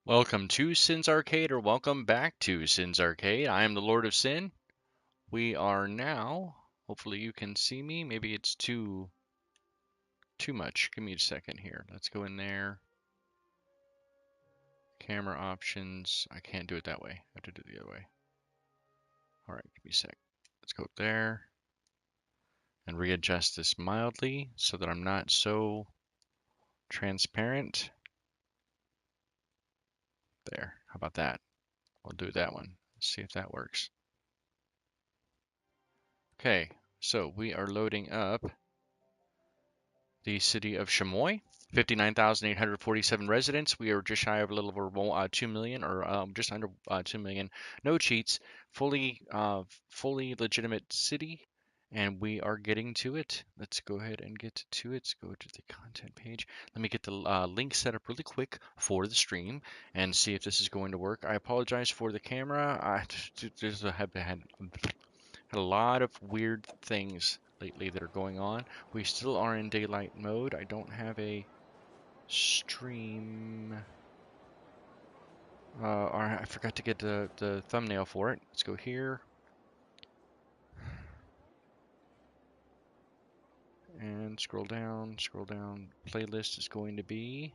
Welcome to Sin's Arcade, or welcome back to Sin's Arcade. I am the Lord of Sin. We are now, hopefully you can see me. Maybe it's too much. Give me a second here. Let's go in there. Camera options. I can't do it that way. I have to do it the other way. All right, give me a sec. Let's go there and readjust this mildly so that I'm not so transparent. There. How about that? We'll do that one. Let's see if that works. Okay, so we are loading up the city of Chamois. 59,847 residents. We are just shy of a little over 2 million, or just under 2 million. No cheats. Fully legitimate city, and we are getting to it. Let's go ahead and get to it. Let's go to the content page. Let me get the link set up really quick for the stream and see if this is going to work. I apologize for the camera. I have had a lot of weird things lately that are going on. We still are in daylight mode. I don't have a stream. Or I forgot to get the thumbnail for it. Let's go here. And scroll down, scroll down. Playlist is going to be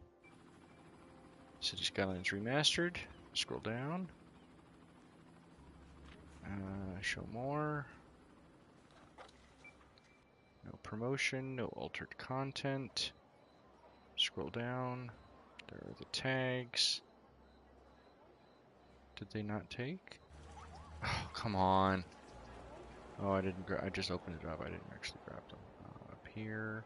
City Skylines Remastered. Scroll down. Show more. No promotion, no altered content. Scroll down. There are the tags. Did they not take? Oh, come on. Oh, I didn't I just opened it up. I didn't actually grab them. Up here.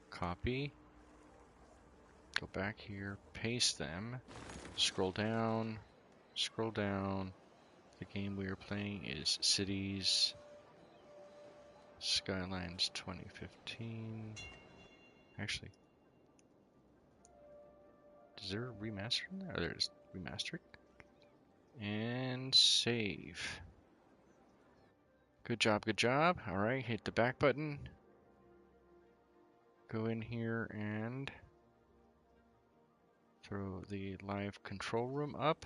Copy. Go back here. Paste them. Scroll down. Scroll down. The game we are playing is Cities Skylines 2015. Actually, is there a remaster in there? Oh, there's remastered. And save. Good job, good job. Alright, hit the back button. Go in here and throw the live control room up.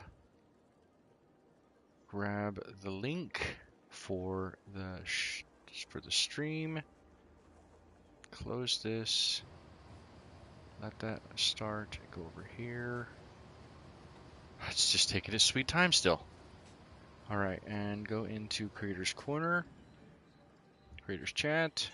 Grab the link for the stream. Close this. Let that start. Go over here. It's just taking its sweet time still. Alright, and go into Creator's Corner. Creator's Chat.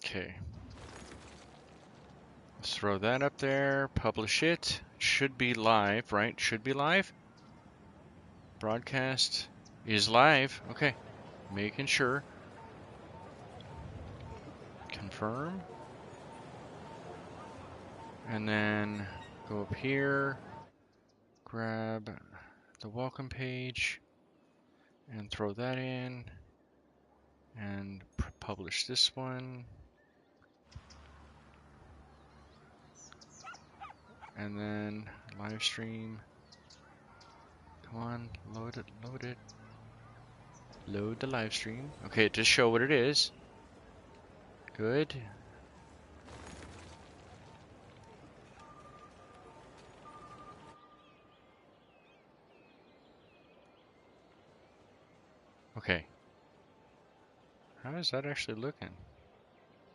Okay. Let's throw that up there. Publish it. Should be live, right? Should be live. Broadcast is live. Okay. Making sure. Confirm. And then go up here. Grab the welcome page and throw that in. And publish this one. And then live stream. Come on, load it, load it. Load the live stream. Okay, just show what it is. Good. Okay. How is that actually looking?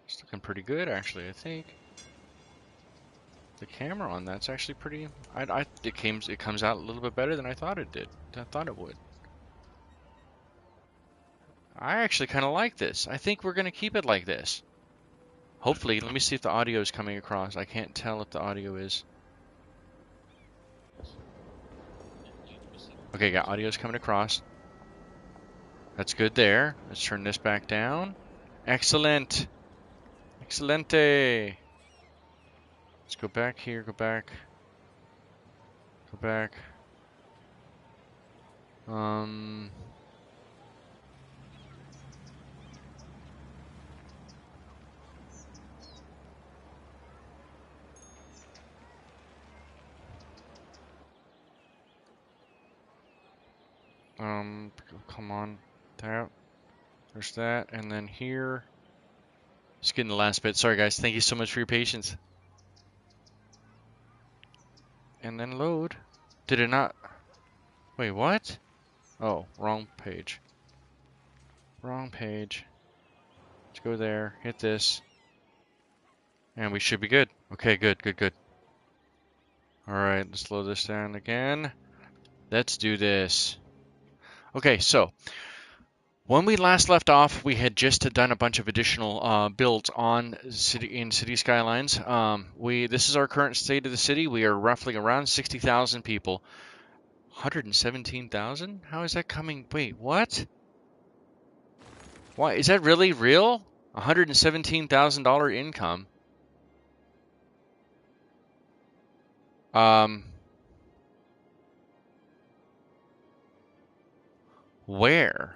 It's looking pretty good, actually, I think. The camera on that's actually pretty. It comes out a little bit better than I thought it did. I thought it would. I actually kind of like this. I think we're gonna keep it like this. Hopefully, let me see if the audio is coming across. I can't tell if the audio is. Okay, got audio's coming across. That's good there. Let's turn this back down. Excellent. Excelente. Let's go back here, go back. Go back. Um... Come on. That. There's that. And then here. Just getting the last bit. Sorry, guys. Thank you so much for your patience. And then load. Did it not? Wait, what? Oh, wrong page. Wrong page. Let's go there. Hit this. And we should be good. Okay, good, good, good. Alright, let's slow this down again. Let's do this. Okay, so when we last left off, we had just done a bunch of additional builds on City Skylines. This is our current state of the city. We are roughly around 60,000 people. 117,000? How is that coming? Wait, what? Why is that really real? $117,000 income. Where?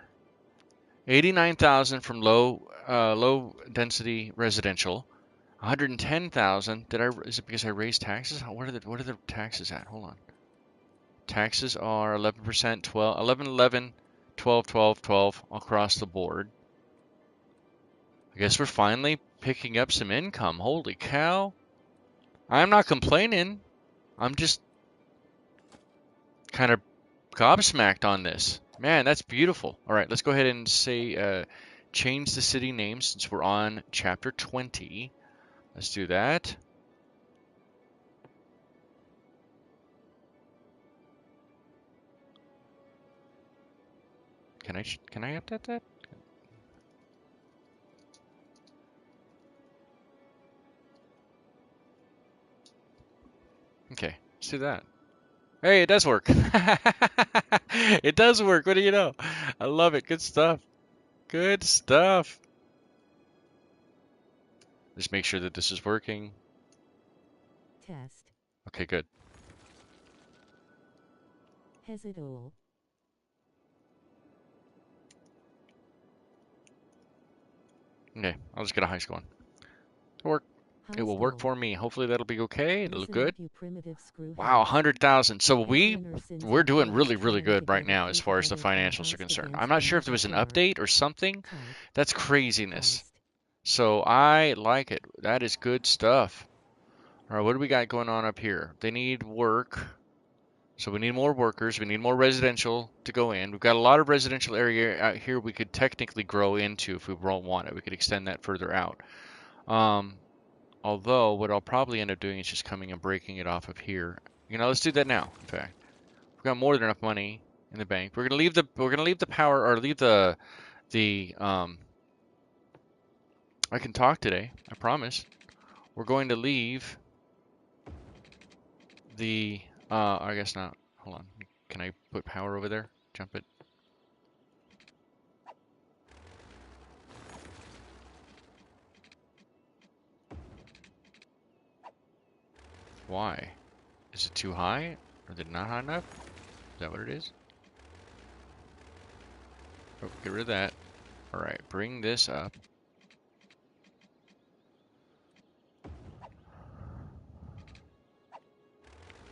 89,000 from low density residential. 110,000. Is it because I raised taxes? What are the taxes at? Hold on. Taxes are 11%, 12, 11, 11, 12, 12, 12 across the board. I guess we're finally picking up some income. Holy cow. I'm not complaining. I'm just kind of gobsmacked on this. Man, that's beautiful. All right, let's go ahead and say change the city name since we're on chapter 20. Let's do that. Can I update that? Okay, let's do that. Hey, it does work. It does work. What do you know? I love it. Good stuff. Good stuff. Just make sure that this is working. Test. Okay, good. Has it all? Okay, I'll just get a high score one. It'll work. High It will work score. for me. Hopefully that'll be okay. It'll look Listen good. up, you primitive screw Wow, heads. 100,000. So Examiner since we're doing October really, really trying good to right get a now as fleet far as the together for a financials are heist concerned. I'm against not the sure if there was an Nether update or something. Type. That's craziness. Heist. So I like it. That is good stuff. All right, what do we got going on up here? They need work. So we need more workers. We need more residential to go in. We've got a lot of residential area out here we could technically grow into if we want it. We could extend that further out. Although what I'll probably end up doing is just coming and breaking it off of here. You know, let's do that now. In fact, we've got more than enough money in the bank. We're gonna leave the power or leave the I can talk today. I promise. We're going to leave the I guess not. Hold on. Can I put power over there? Jump it. Why? Is it too high? Or is it not high enough? Is that what it is? Oh, get rid of that. Alright, bring this up.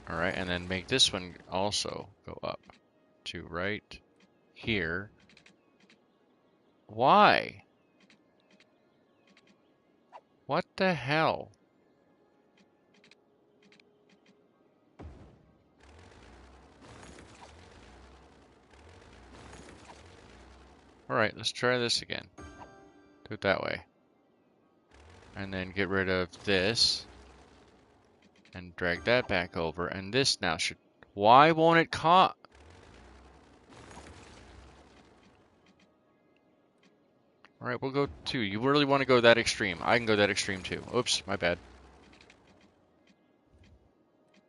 Alright, and then make this one also go up to right here. Why? What the hell? Alright, let's try this again. Do it that way. And then get rid of this. And drag that back over. And this now should... Why won't it come? Alright, we'll go 2. You really want to go that extreme. I can go that extreme too. Oops, my bad.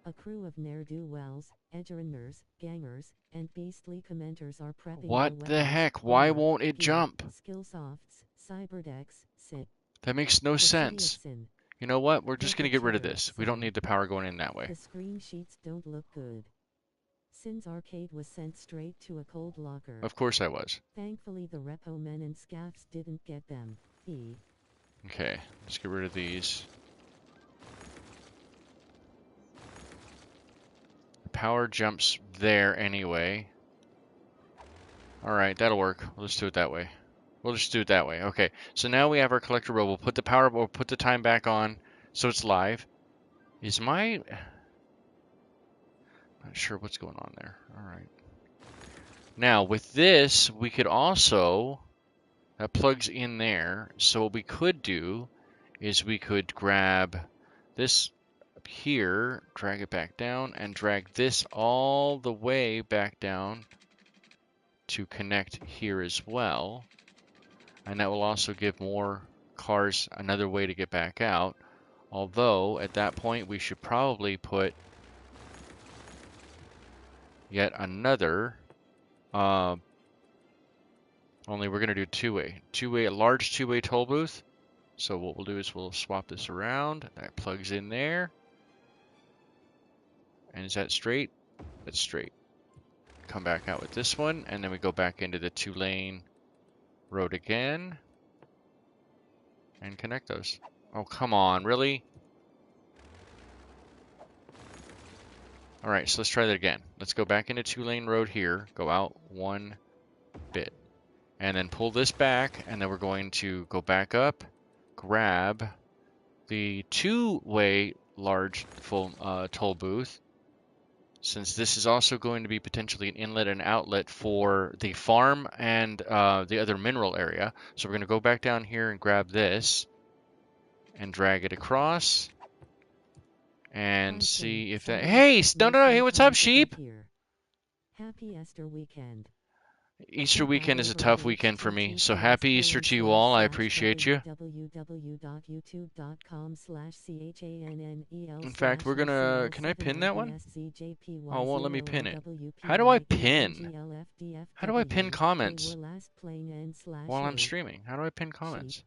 A A crew of ne'er-do-wells, edgeruners, gangers, and beastly commenters are prepping their What the weapons, heck? Why armor, won't it gear, jump? skillsofts, cyberdecks, Sin. That makes no The city of sense. Sin. You know what? We're just Pull going the to get rid of trigger, this. We don't son. need the power going in that way. The screen sheets don't look good. Sin's arcade was sent straight to a cold locker. Of course I was. Thankfully the repo men and scaffs didn't get them. Okay, let's get rid of these. The power jumps there anyway. Alright, that'll work. We'll just do it that way. We'll just do it that way. Okay, so now we have our collector row. We'll put the time back on so it's live. Is my... Not sure what's going on there. Alright. Now, with this, we could also... That plugs in there. So what we could do is we could grab this up here, drag it back down, and drag this all the way back down to connect here as well. And that will also give more cars another way to get back out. Although, at that point, we should probably put yet another, only we're going to do two-way, a large two-way toll booth. So what we'll do is we'll swap this around. That plugs in there. And is that straight? That's straight. Come back out with this one, and then we go back into the two-lane road again. And connect those. Oh, come on, really? Alright, so let's try that again. Let's go back into two-lane road here. Go out one bit. And then pull this back, and then we're going to go back up, grab the two-way large full toll booth, since this is also going to be potentially an inlet and outlet for the farm and the other mineral area. So we're going to go back down here and grab this and drag it across and see if that... Hey! No, hey, what's up, sheep? Happy Easter weekend. Easter weekend is a tough weekend for me, so happy Easter to you all. I appreciate you. In fact, we're gonna... Can I pin that one? Oh, it won't let me pin it. How do I pin? How do I pin comments while I'm streaming? How do I pin comments?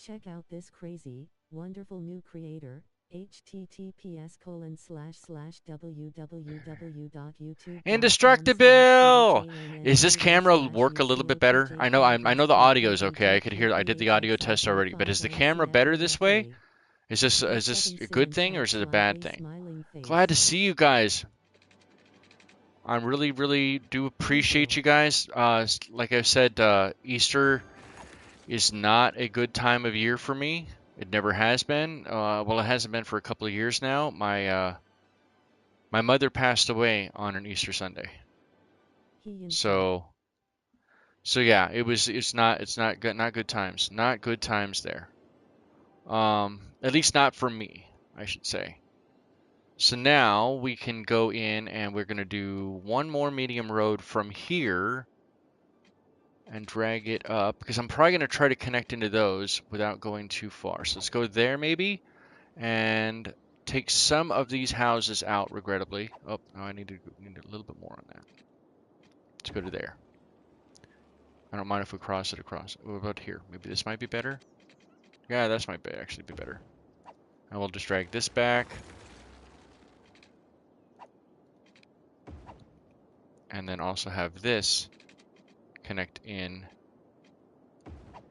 Check out this crazy, wonderful new creator. https://www.youtube. Indestructible! Is this camera work a little bit better? I know the audio is okay. I did the audio test already, but is the camera better this way? Is this a good thing or is it a bad thing? Glad to see you guys. I really do appreciate you guys. Like I said, Easter is not a good time of year for me. It never has been. Well, it hasn't been for a couple of years now. My mother passed away on an Easter Sunday. So yeah, it's not good times. Not good times there. At least not for me, I should say. So now we can go in and we're gonna do one more medium road from here and drag it up, because I'm probably going to try to connect into those without going too far. So let's go there maybe, and take some of these houses out, regrettably. Oh, no, I need a little bit more on that. Let's go to there. I don't mind if we cross it across. What about here? Maybe this might be better? Yeah, this might actually be better. And we'll just drag this back. And then also have this connect in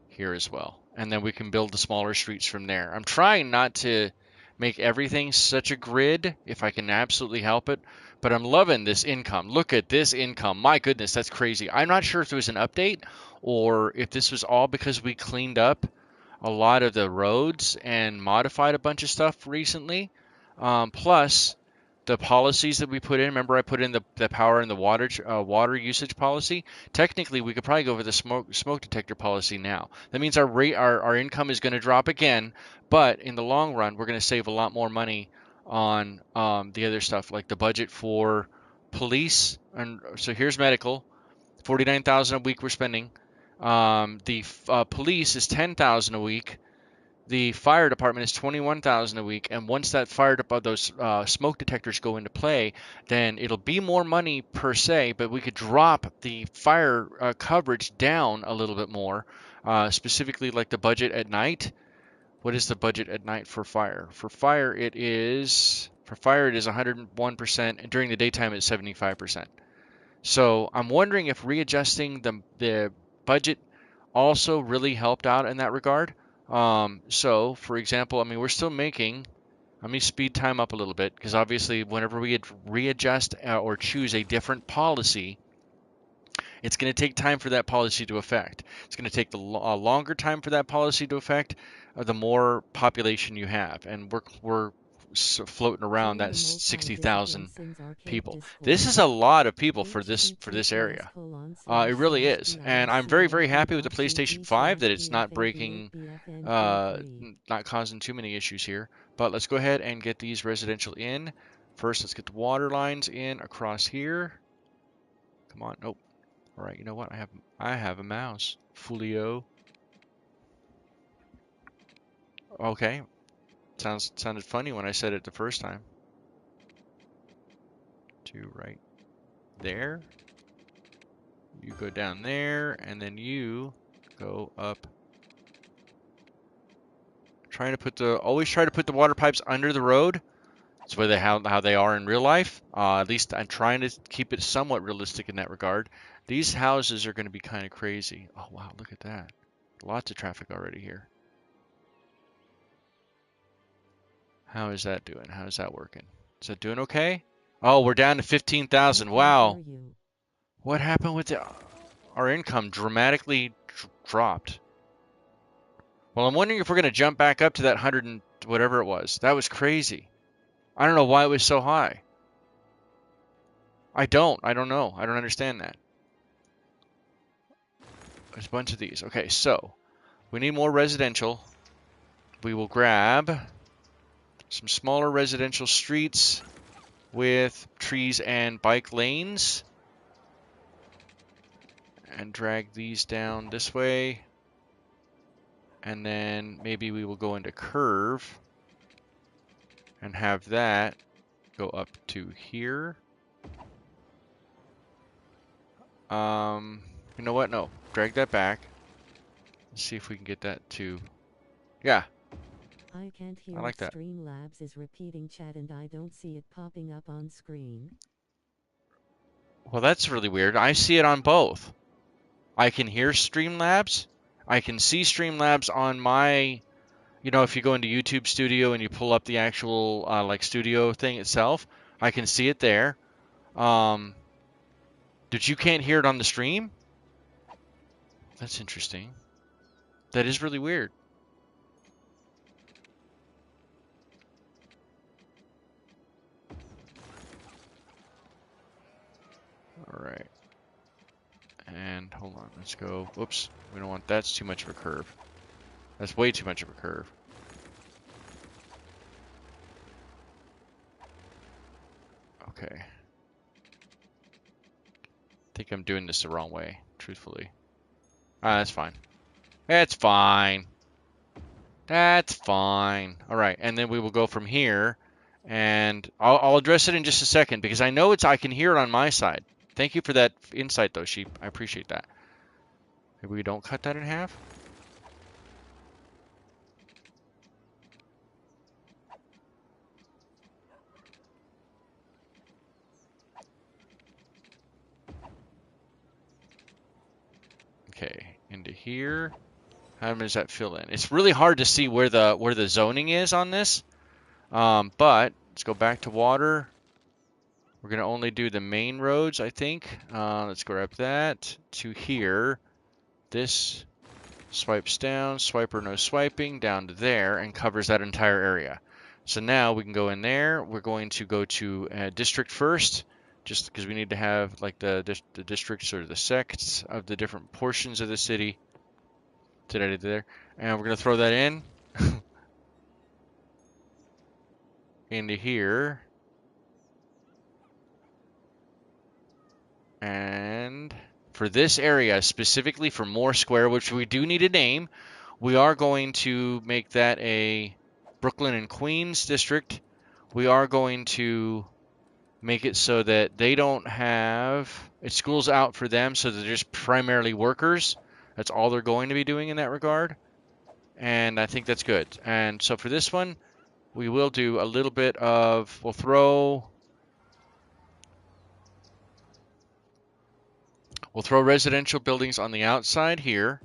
here as well. And then we can build the smaller streets from there. I'm trying not to make everything such a grid if I can absolutely help it, but I'm loving this income. Look at this income. My goodness, that's crazy. I'm not sure if there was an update or if this was all because we cleaned up a lot of the roads and modified a bunch of stuff recently. Plus, the policies that we put in, remember I put in the power and the water usage policy? Technically, we could probably go over the smoke detector policy now. That means our income is going to drop again, but in the long run, we're going to save a lot more money on the other stuff, like the budget for police. And so here's medical, $49,000 a week we're spending. The police is $10,000 a week. The fire department is 21,000 a week, and once that those smoke detectors go into play, then it'll be more money per se, but we could drop the fire coverage down a little bit more, specifically like the budget at night. What is the budget at night for fire? For fire, it is 101%, and during the daytime it's 75%. So I'm wondering if readjusting the budget also really helped out in that regard. So, for example, I mean, we're still making. Let me speed time up a little bit because obviously, whenever we readjust or choose a different policy, it's going to take time for that policy to affect. It's going to take a longer time for that policy to affect, the more population you have, and we're floating around Join that the multi-discipline 60,000 Sins Arcade people. This Discord. is a lot of people for this area. It really is, and I'm very, very happy with the PlayStation 5 that it's not breaking, not causing too many issues here. But let's go ahead and get these residential in. First, let's get the water lines in across here. Come on, nope. All right, you know what? I have a mouse. Folio. Okay, sounded funny when I said it the first time. Two right there. You go down there, and then you go up. Always try to put the water pipes under the road. That's where how they are in real life. At least I'm trying to keep it somewhat realistic in that regard. These houses are going to be kind of crazy. Oh wow, look at that. Lots of traffic already here. How is that doing? How is that working? Is that doing okay? Oh, we're down to 15,000. Wow. What happened with our income dramatically dropped? Well, I'm wondering if we're going to jump back up to that 100 and whatever it was. That was crazy. I don't know why it was so high. I don't know. I don't understand that. There's a bunch of these. Okay, so we need more residential. We will grab some smaller residential streets with trees and bike lanes and drag these down this way. And then maybe we will go into curve and have that go up to here. You know what? No, drag that back. Let's see if we can get that to, yeah. I can't hear I like if that. Streamlabs is repeating chat and I don't see it popping up on screen. Well, that's really weird. I see it on both. I can hear Streamlabs. I can see Streamlabs on my, if you go into YouTube Studio and you pull up the actual like studio thing itself, I can see it there. Did you can't hear it on the stream? That's interesting. That is really weird. All right. And hold on, let's go. Whoops, we don't want that's too much of a curve. That's way too much of a curve. Okay. I think I'm doing this the wrong way, truthfully. That's fine. That's fine. That's fine. All right, and then we will go from here, and I'll address it in just a second because I know I can hear it on my side. Thank you for that insight, though, Sheep. I appreciate that. Maybe we don't cut that in half. Okay, into here. How does that fill in? It's really hard to see where the zoning is on this. But let's go back to water. We're gonna only do the main roads, I think. Let's grab that to here. This swipes down, swiper no swiping, down to there, and covers that entire area. So now we can go in there. We're going to go to district first, just because we need to have like the districts or the sects of the different portions of the city. Did I do there? And we're gonna throw that in into here. And for this area, specifically for Moore Square, which we do need a name, We are going to make that a Brooklyn and Queens district. We are going to make it so that they don't have it schools out for them, so they're just primarily workers. That's all they're going to be doing in that regard. And I think that's good. And so for this one, we will do a little bit of, we'll throw residential buildings on the outside here,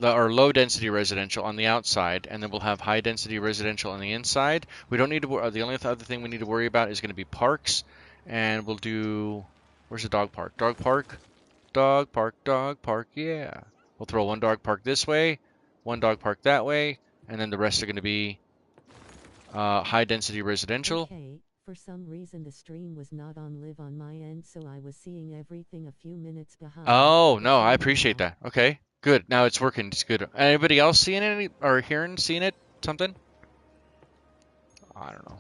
or low density residential on the outside, and then we'll have high density residential on the inside. We don't need to, the only other thing we need to worry about is going to be parks, and we'll do, where's the dog park? Dog park, dog park, dog park, yeah. We'll throw one dog park this way, one dog park that way, and then the rest are going to be high density residential. Okay, for some reason the stream was not on live on my end, so I was seeing everything a few minutes behind. Oh, no, It's I on appreciate now. that. Okay, good. Now it's working. It's good. Anybody else seeing it or seeing it? Something? I don't know.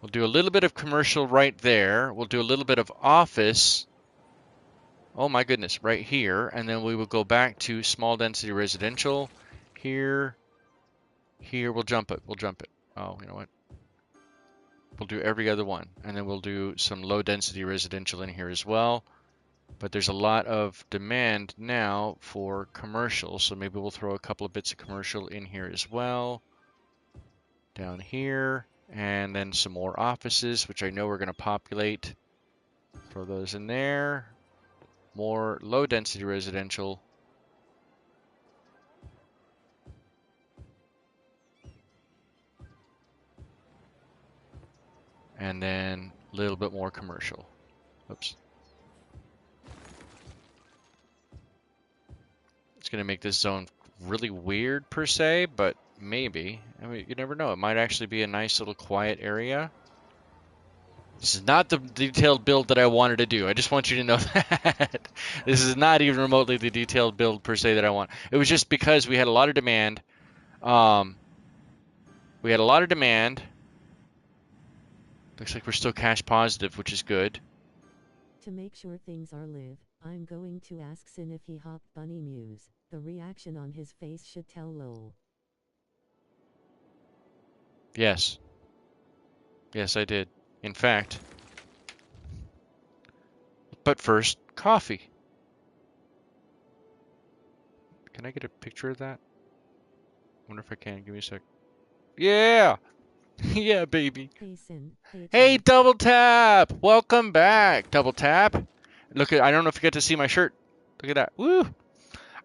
We'll do a little bit of commercial right there. We'll do a little bit of office. Oh my goodness, right here. And then we will go back to small density residential. Here. Here, we'll jump it. We'll jump it. Oh, you know what? We'll do every other one. And then we'll do some low density residential in here as well. But there's a lot of demand now for commercial, so maybe we'll throw a couple of bits of commercial in here as well. Down here, and then some more offices, which I know we're going to populate. Throw those in there. More low density residential. And then a little bit more commercial. Oops. It's going to make this zone really weird per se, but maybe. I mean, you never know. It might actually be a nice little quiet area. This is not the detailed build that I wanted to do. I just want you to know that. This is not even remotely the detailed build per se that I want. It was just because we had a lot of demand. We had a lot of demand. Looks like we're still cash positive, which is good. To make sure things are live, I'm going to ask Sin if he hopped Bunny Muse. The reaction on his face should tell lol. Yes. Yes, I did. In fact. But first, coffee. Can I get a picture of that? Wonder if I can. Give me a sec. Yeah! Yeah, baby. Hey Sin, hey Hey, chat. Double Tap! Welcome back, Double Tap. Look at, I don't know if you get to see my shirt. Look at that. Woo!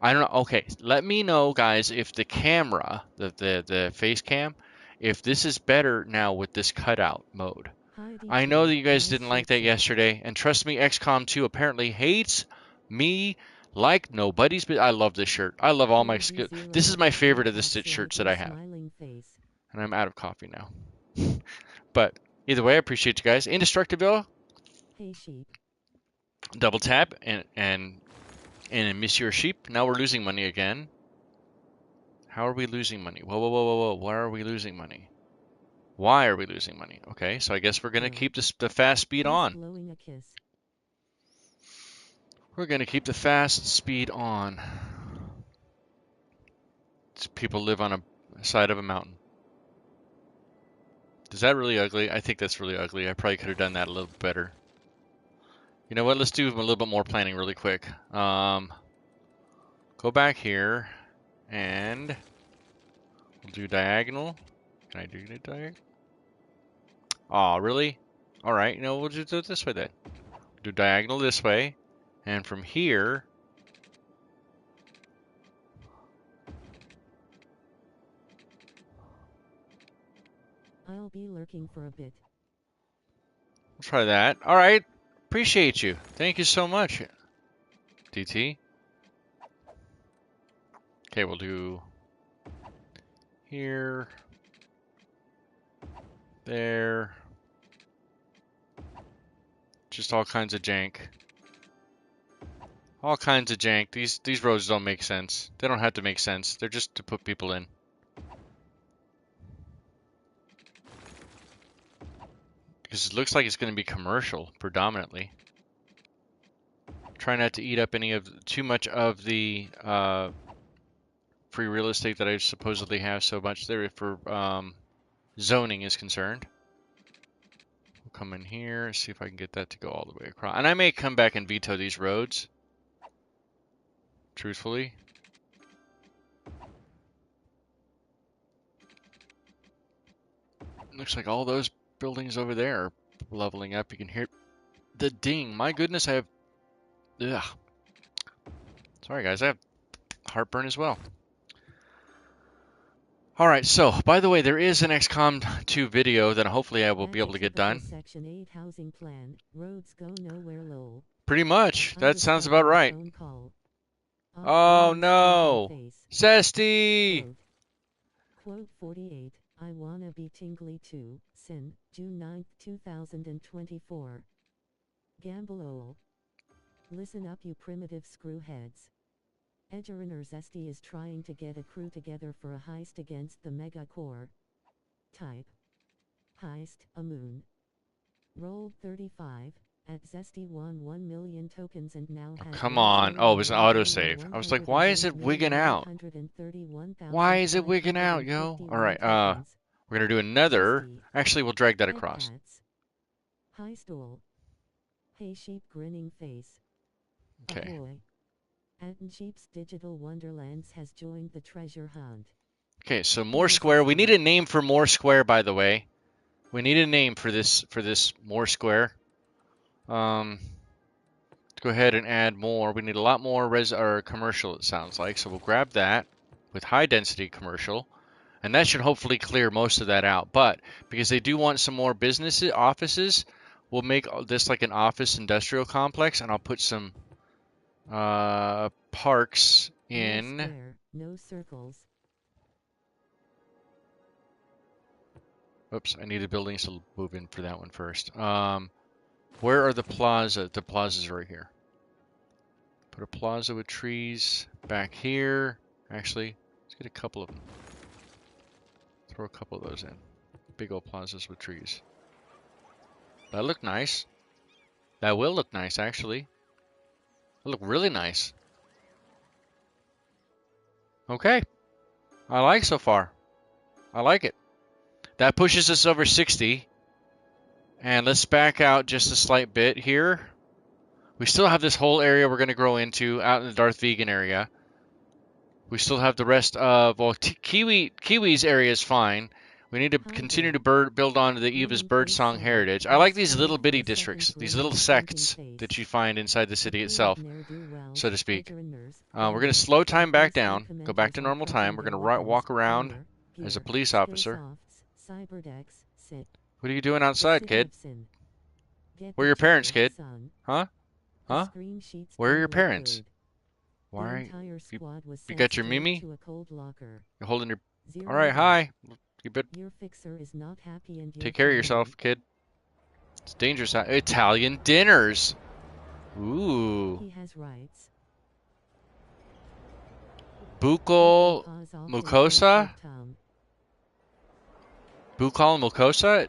I don't know. Okay, let me know, guys, if the camera, the face cam, if this is better now with this cutout mode. Hi I know DT, that you guys nice didn't like shirt that Sin. yesterday, and trust me, XCOM 2 apparently hates me like nobody's. But I love this shirt. I love all my skill. This is my favorite of the stitch shirts that I have, Smiling face. and I'm out of coffee now. But either way, I appreciate you guys. Indestructible, Hey sheep. Double Tap, and Monsieur Sheep. Now we're losing money again. How are we losing money? Whoa, whoa, whoa, whoa, whoa. Why are we losing money? Why are we losing money? Okay, so I guess we're going to keep the fast speed He's on. blowing a kiss. We're going to keep the fast speed on. People live on a side of a mountain. Is that really ugly? I think that's really ugly. I probably could have done that a little better. You know what? Let's do a little bit more planning really quick. Go back here, and we'll do diagonal. Can I do it diagonal? Aw, really? Alright, we'll just do it this way then. Do diagonal this way, and from here, I'll be lurking for a bit. we'll try that. Alright, appreciate you. Thank you so much, DT. Okay, we'll do here, there, just all kinds of jank. All kinds of jank. These roads don't make sense. They don't have to make sense. They're just to put people in. Because it looks like it's going to be commercial, predominantly. Try not to eat up too much of the free real estate that I supposedly have so much there for zoning is concerned. We'll come in here, see if I can get that to go all the way across. And I may come back and veto these roads, truthfully. Looks like all those buildings over there are leveling up. You can hear the ding. My goodness, I have... Ugh. Sorry, guys. I have heartburn as well. All right, so, by the way, there is an XCOM 2 video that hopefully I will be able to get done. Section 8 housing plan. Roads go nowhere, lol. Pretty much. That sounds about right. Oh, no. Zesty! Quote 48. I wanna be tingly too. Sin, June 9, 2024. Gamble ol. Listen up, you primitive screwheads. Edgeriner Zesty is trying to get a crew together for a heist against the Mega Core. Type. Heist, a moon. Rolled 35. At Zesty won 1 million tokens and now has... Come on. Oh, it was an autosave. I was like, why is it wigging out? Why is it wigging out, yo? Alright, we're gonna do another. Actually, we'll drag that across. High stool. Hey sheep grinning face. Okay. Ahoy. Atten Sheep's Digital Wonderlands has joined the treasure hunt. Okay, so more square. We need a name for more square, by the way. We need a name for this more square. Let's go ahead and add more. We need a lot more commercial, it sounds like. So we'll grab that with high density commercial. And that should hopefully clear most of that out. But because they do want some more businesses, offices, we'll make this like an office industrial complex. And I'll put some parks in. No square, no circles. Oops, I need the buildings to move in for that one first. Where are the plaza? The plaza's right here. Put a plaza with trees back here. Actually, let's get a couple of them. Throw a couple of those in. Big old plazas with trees. That look nice. That will look nice, actually. That'll look really nice. Okay. I like so far. I like it. That pushes us over 60. And let's back out just a slight bit here. We still have this whole area we're going to grow into out in the Darth Vegan area. We still have the rest of, well, Kiwi's area is fine. We need to continue to build on the Eva's birdsong heritage. I like these little bitty districts, these little sects that you find inside the city itself, so to speak. We're going to slow time back down, go back to normal time. We're going to walk around as a police officer. What are you doing outside, kid? Where are your parents, kid? Huh? Huh? Where are your parents? Why? You got your Mimi? You're holding your... Alright, hi. You bet. Take care of yourself, kid. It's dangerous. Italian dinners. Ooh. He has rights. Buccal mucosa? Buccal mucosa?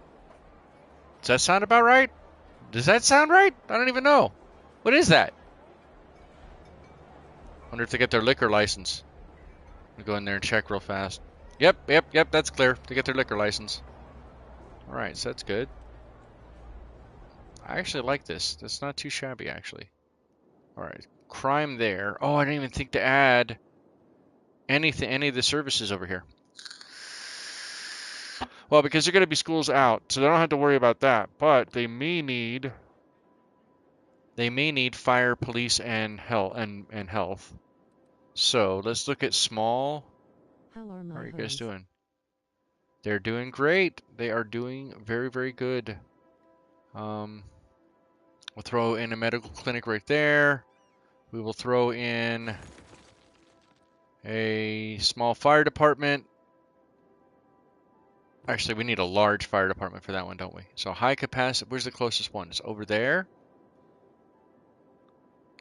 Does that sound about right? Does that sound right? I don't even know. What is that? Wonder if they get their liquor license. I'll go in there and check real fast. Yep, that's clear. They get their liquor license. Alright, so that's good. I actually like this. That's not too shabby, actually. Alright, crime there. Oh, I didn't even think to add any of the services over here. Well, because there are going to be schools out, so they don't have to worry about that. But they may need fire, police, and health. So let's look at small. How are you guys doing? They're doing great. They are doing very, very good. We'll throw in a medical clinic right there. We will throw in a small fire department. Actually, we need a large fire department for that one, don't we? So high capacity. Where's the closest one? It's over there.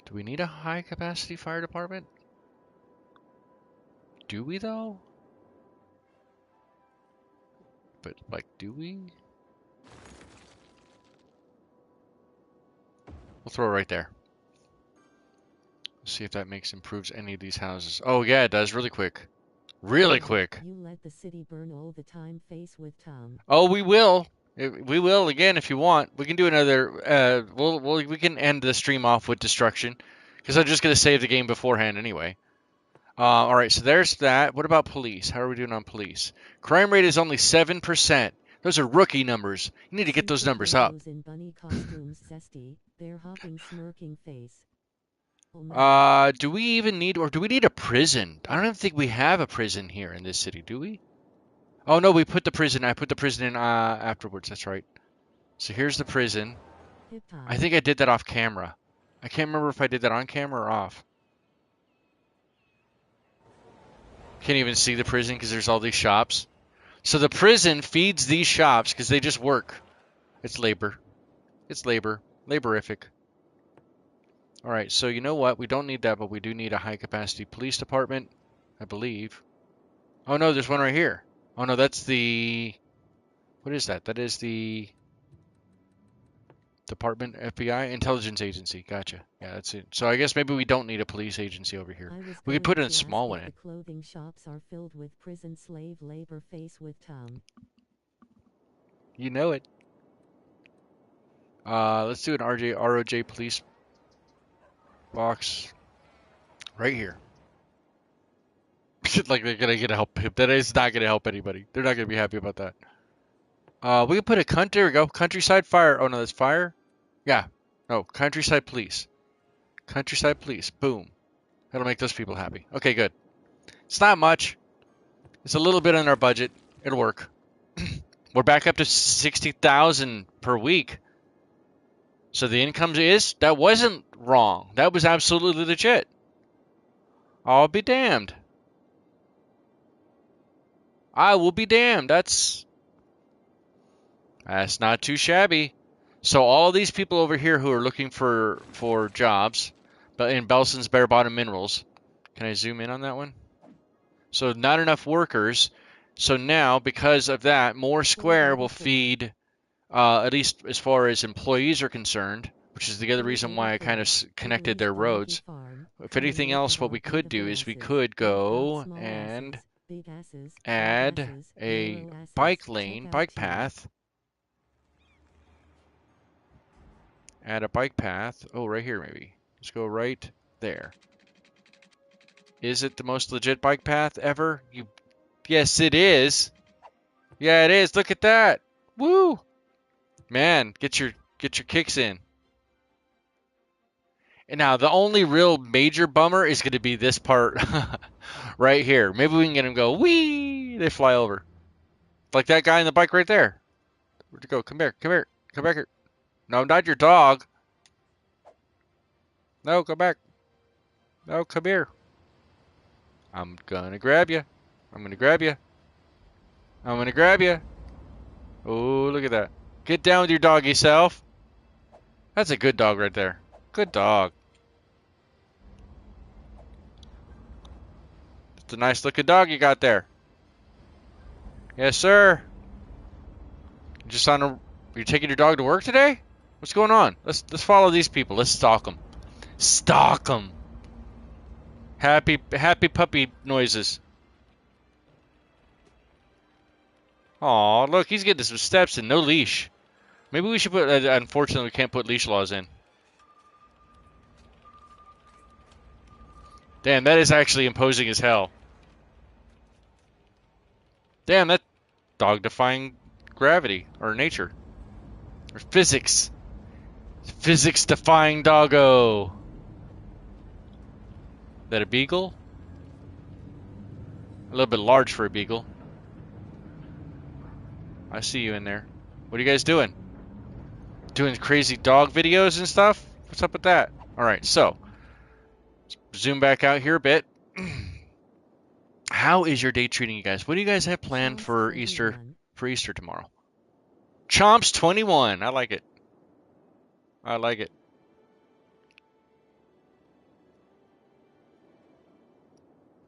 Do we need a high capacity fire department? Do we though? But like, do we? We'll throw it right there. See if that improves any of these houses. Oh yeah, it does. Really quick. Really quick. You let the city burn all the time. Face with Tom. Oh, we will. We will again if you want. We can do another. We can end the stream off with destruction, because I'm just gonna save the game beforehand anyway. All right, so there's that. What about police? How are we doing on police? Crime rate is only 7%. Those are rookie numbers. You need to get those numbers up. In bunny costumes, zesty. They're hopping, smirking face. Oh, Do we even need, or do we need a prison? I don't even think we have a prison here in this city, do we? Oh no, we put the prison. I put the prison in afterwards. That's right. So here's the prison. I think I did that off camera. I can't remember if I did that on camera or off. Can't even see the prison because there's all these shops. So the prison feeds these shops because they just work. It's labor. It's labor. Laborific. All right, so you know what? We don't need that, but we do need a high-capacity police department, I believe. Oh, no, there's one right here. Oh, no, that's the... What is that? That is the... Department, FBI, Intelligence Agency. Gotcha. Yeah, that's it. So I guess maybe we don't need a police agency over here. We could put in a small one in. The clothing shops are filled with prison slave labor. Face with Tom. You know it. Let's do an ROJ police box right here. Like they're gonna get help. That is not gonna help anybody. They're not gonna be happy about that. We can put a there we go. Countryside fire. Oh no, that's fire. Yeah. No, countryside police. Countryside police. Boom. That'll make those people happy. Okay, good. It's not much. It's a little bit on our budget. It'll work. We're back up to 60,000 per week. So the income that wasn't wrong. That was absolutely legit. I'll be damned. I will be damned. That's not too shabby. So all these people over here who are looking for jobs, but in Belson's Bare Bottom Minerals. Can I zoom in on that one? So not enough workers. So now, because of that, more Square will feed, at least as far as employees are concerned, which is the other reason why I kind of connected their roads. If anything else, what we could do is we could go and add a bike lane, bike path. Add a bike path. Oh, right here maybe. Let's go right there. Is it the most legit bike path ever? Yes, it is. Yeah, it is. Look at that. Woo! Man, get your kicks in. And now the only real major bummer is going to be this part right here. Maybe we can get them go wee. They fly over, like that guy on the bike right there. Where'd you go? Come here. Come here. Come back here. No, not your dog. No, come back. No, come here. I'm gonna grab you. I'm gonna grab you. I'm gonna grab you. Oh, look at that. Get down with your doggy self. That's a good dog right there. Good dog. It's a nice looking dog you got there. Yes, sir. You're taking your dog to work today? What's going on? Let's follow these people. Let's stalk them. Stalk them. Happy puppy noises. Aw, look, he's getting some steps and no leash. Maybe we should put. Unfortunately, we can't put leash laws in. Damn, that is actually imposing as hell. Damn, that dog defying gravity or nature or physics. Physics defying doggo. Is that a beagle? A little bit large for a beagle. I see you in there. What are you guys doing? Doing crazy dog videos and stuff? What's up with that? Alright, so let's zoom back out here a bit. How is your day treating you guys? What do you guys have planned for Easter tomorrow? Chomps 21. I like it. I like it.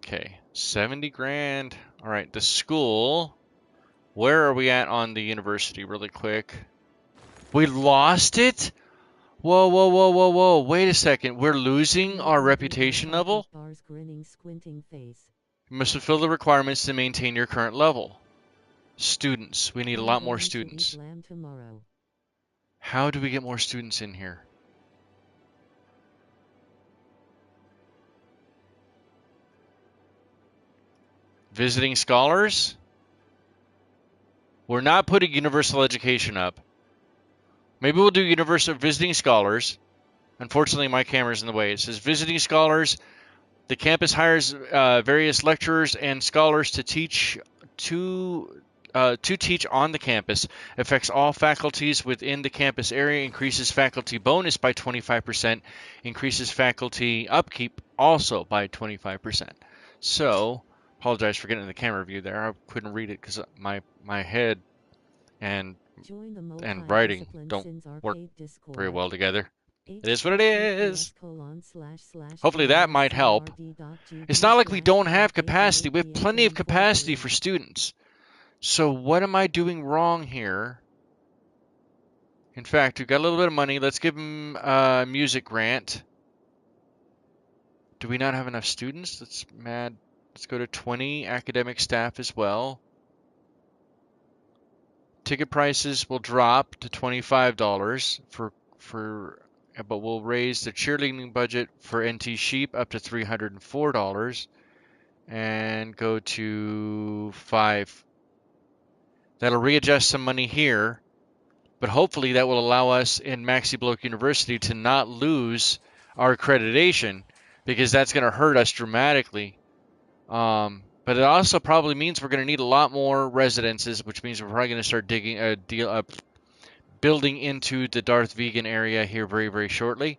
Okay, 70 grand. All right, the school. Where are we at on the university really quick? We lost it? Whoa, whoa, whoa, whoa, whoa. Wait a second. We're losing Not our moving on reputation top level? of Bar's grinning, squinting face. You must fulfill the requirements to maintain your current level. Students. We need a I'm lot more going to eat students. lamb tomorrow. How do we get more students in here? Visiting scholars? We're not putting universal education up. Maybe we'll do universal visiting scholars. Unfortunately, my camera's in the way. It says visiting scholars. The campus hires various lecturers and scholars to teach to teach on the campus. Affects all faculties within the campus area. Increases faculty bonus by 25%. Increases faculty upkeep also by 25%. So, apologize for getting in the camera view there. I couldn't read it because my head and Join the and writing multi-discipline don't Sins work arcade very Discord. well together. It is what it is. Hopefully that might help. It's not like we don't have capacity. We have plenty of capacity for students. So what am I doing wrong here? In fact, we've got a little bit of money. Let's give them a music grant. Do we not have enough students? That's mad. Let's go to 20 academic staff as well. Ticket prices will drop to $25 but we'll raise the cheerleading budget for NT Sheep up to $304 and go to 5. That'll readjust some money here, but hopefully that will allow us in Maxi Bloke University to not lose our accreditation because that's going to hurt us dramatically. But it also probably means we're going to need a lot more residences, which means we're probably going to start building into the Darth Vegan area here very, very shortly.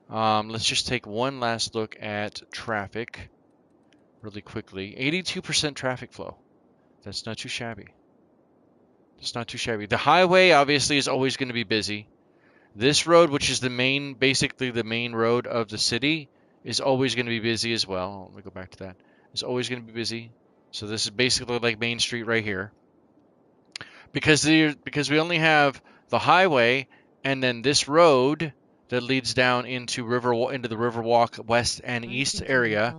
Let's just take one last look at traffic really quickly. 82% traffic flow. That's not too shabby. It's not too shabby. The highway obviously is always going to be busy. This road, which is basically the main road of the city, is always going to be busy as well. Let me go back to that. It's always going to be busy. So this is basically like Main Street right here. Because we only have the highway and then this road that leads down into the Riverwalk West and East area.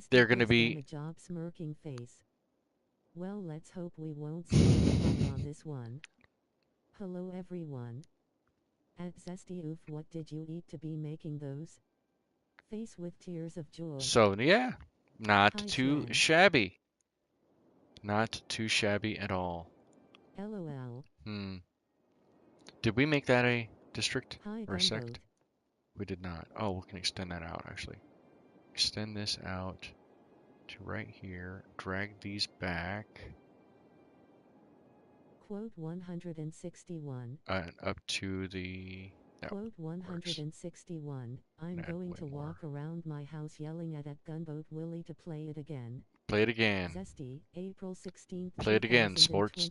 They're going to be job smirking face. Well, let's hope we won't see on this one. Hello everyone. At Zesty Oof, what did you eat to be making those? Face with tears of joy. So yeah, not Hi, too Jen. shabby. Not too shabby at all. LOL. Did we make that a district Hi, or a sect? Gunboat. We did not. Oh, we can extend that out actually. Extend this out to right here. Drag these back. Quote 161. Up to the. Quote 161. I'm going to walk around my house yelling at Gunboat Willie to play it again. Play it again. Zesty, April 16th. Play it again, sports.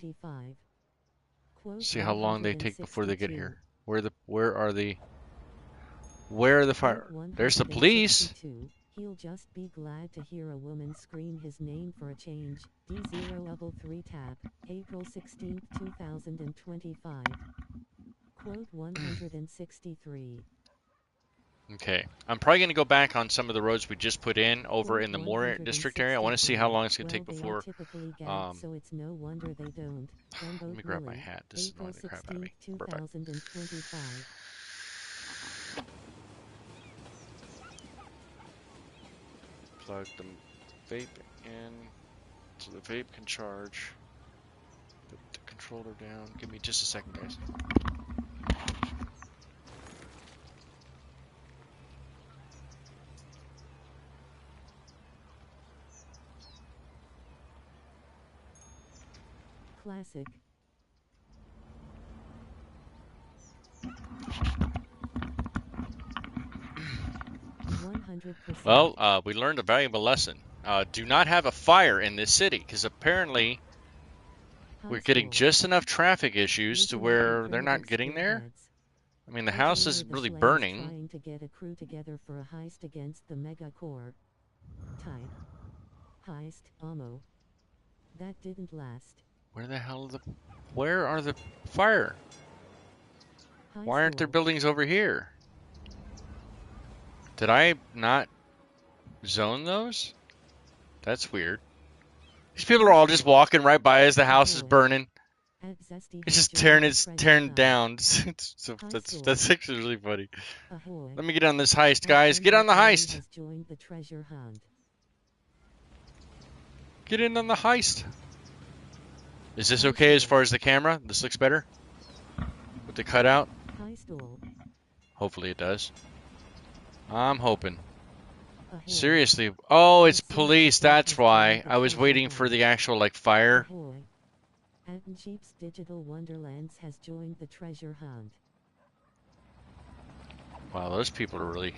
Quote See how long they take before they get here. Where are the fire? There's the police. He'll just be glad to hear a woman scream his name for a change. D0 tap. April 16th, 2025. Quote 163. Okay, I'm probably going to go back on some of the roads we just put in over in the Moore district area. I want to see how long it's going to take before. So it's no wonder they don't. Let me grab my hat. This is annoying the crap out of me. 2025. Plug the vape in so the vape can charge. Put the controller down. Give me just a second, guys. Classic. Well, we learned a valuable lesson. Do not have a fire in this city, because apparently we're getting just enough traffic issues to where they're not getting there. I mean, the house is really burning. Trying to get a crew together for a heist against the mega core. Type. Heist, ammo. That didn't last. Where are the fire? High Why aren't there school. buildings over here? Did I not zone those? That's weird. These people are High all just school. walking right by as the house is Ahoy. burning. At Zesty It's has just joined the it's treasure tearing hunt. down. High That's school. that's actually really funny. Ahoy. Let me get on this heist, At guys. Get on the Charlie heist. has joined the treasure hunt. Get in on the heist. Is this High okay as school. far as the camera? This looks better with the cutout. High school. Hopefully it does. I'm hoping. Ahoy. Seriously. Oh, it's At Cindy police. Jeep That's has joined why. the I was treasure waiting for hunt. the actual like fire. Ahoy. At Jeep's Digital Wonderlands has joined the treasure hunt. Wow, those people are really...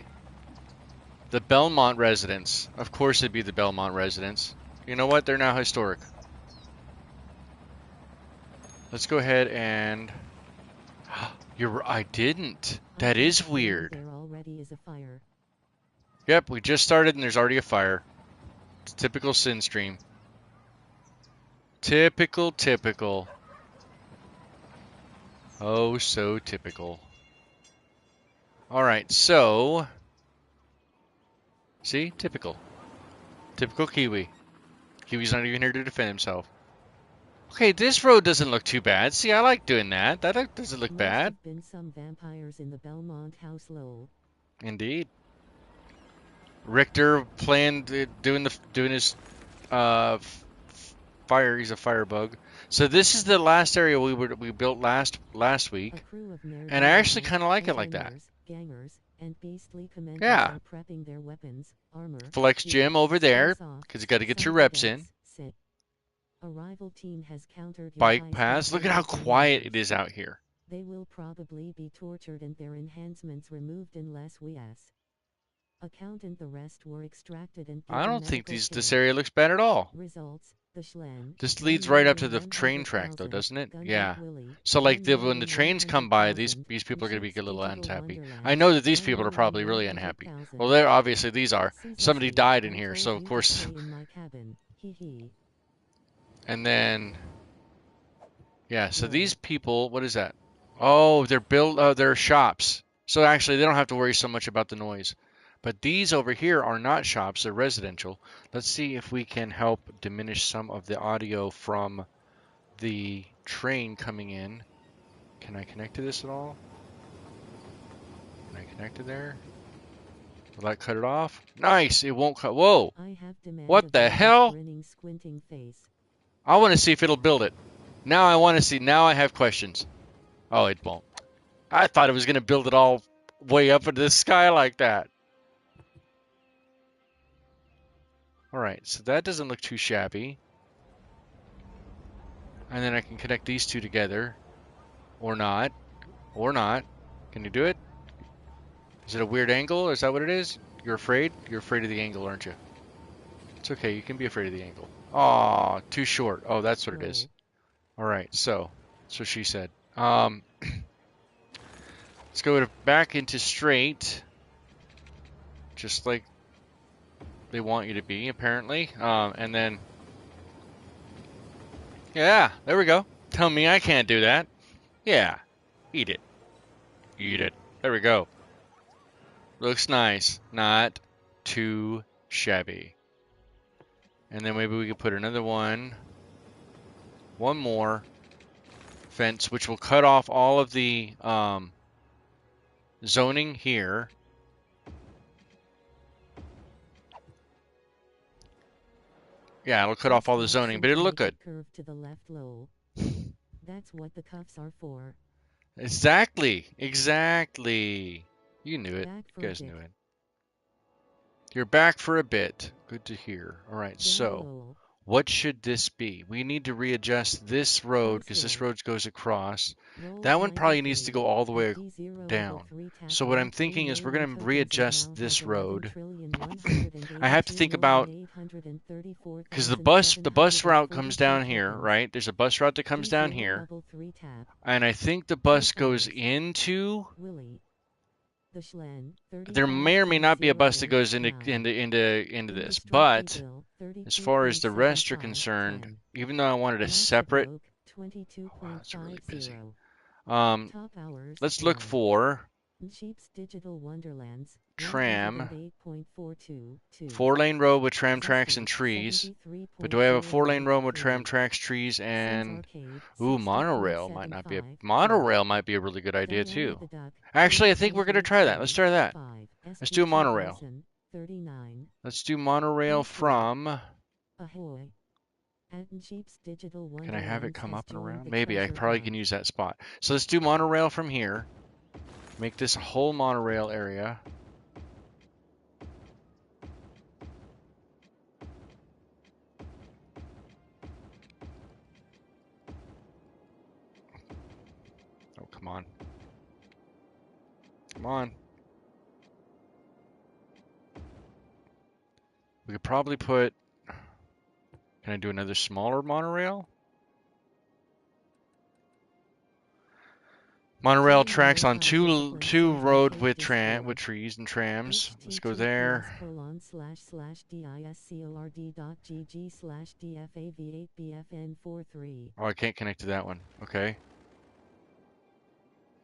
The Belmont residents. Of course it'd be the Belmont residents. You know what? They're now historic. Let's go ahead and... I didn't. That is weird. There already is a fire. Yep, we just started and there's already a fire. It's typical Sin stream. Typical. Oh, so typical. Alright, so... See? Typical. Typical Kiwi. Kiwi's not even here to defend himself. Okay, this road doesn't look too bad. See, I like doing that. That doesn't look bad. Must have been some vampires in the Belmont house, lol. Indeed. Richter doing his fire. He's a firebug. So this is the last area we built last week, and I actually kind of like it like that. Gangers, and beastly commanders Yeah. are prepping their weapons, armor, Flex gym over there because you got to get your reps in. A rival team has countered your Bike paths. Look at how quiet it is out here. They will probably be tortured and their enhancements removed unless we ask. Accountant the rest were extracted and I don't think this area looks bad at all. Results, the Schlen, This leads right up to the train track though, doesn't it? Yeah. So like when the trains come by, these people are going to be a little unhappy. I know that these people are probably really unhappy. Well, they're obviously these are. Somebody died in here, so of course. And then, yeah, so these people, what is that? Oh, they're shops. So actually, they don't have to worry so much about the noise. But these over here are not shops, they're residential. Let's see if we can help diminish some of the audio from the train coming in. Can I connect to this at all? Can I connect to there? Will that cut it off? Nice, it won't cut. Whoa! What the hell? I want to see if it'll build it. Now I want to see. Now I have questions. Oh, it won't. I thought it was going to build it all way up into the sky like that. Alright, so that doesn't look too shabby. And then I can connect these two together. Or not. Or not. Can you do it? Is it a weird angle? Is that what it is? You're afraid? You're afraid of the angle, aren't you? It's okay, you can be afraid of the angle. Aw, too short. Oh, that's what it is. Alright, so that's what she said. Let's go back into straight. Just like they want you to be, apparently. And then... Yeah, there we go. Tell me I can't do that. Yeah, eat it. Eat it. There we go. Looks nice. Not too shabby. And then maybe we could put another one more fence, which will cut off all of the zoning here. Yeah, it'll cut off all the zoning, but it'll look good. Curve to the left, low. That's what the cuffs are for. Exactly. You knew it. You guys knew it. You're back for a bit. Good to hear. All right, so what should this be? We need to readjust this road because this road goes across. That one probably needs to go all the way down. So what I'm thinking is we're going to readjust this road. I have to think about, because the bus route comes down here, right? There's a bus route that comes down here. And I think the bus goes into... There may or may not be a bus that goes into this, but as far as the rest are concerned, even though I wanted a separate, wow, it's really busy. Top hours. Let's look 1. for Cheap's Digital Wonderlands. tram. 108.422. 4-lane road with tram tracks and Existing. trees. But do I have a 4-lane road with tram 73.003. tracks, trees, Sims and Arcade. ooh, monorail might not be a 60.75. 4. monorail might be a really good idea Diana too. the Duck. Actually, I think we're gonna try that. Let's try that. 5. Let's do a SBT monorail. Bison. 39. Let's do monorail Elsewhere. from. Ahoy. And Cheap's Digital Can I have it Wonderlands come has up and joined around? the Maybe I treasure probably can hunt. use that spot. So let's do monorail from here. Make this a whole monorail area. Oh, come on. Come on. We could probably put. Can I do another smaller monorail? Monorail tracks on two road with trees and trams. Let's go there. https://discord.gg/dfav8bfn43. Oh, I can't connect to that one. Okay.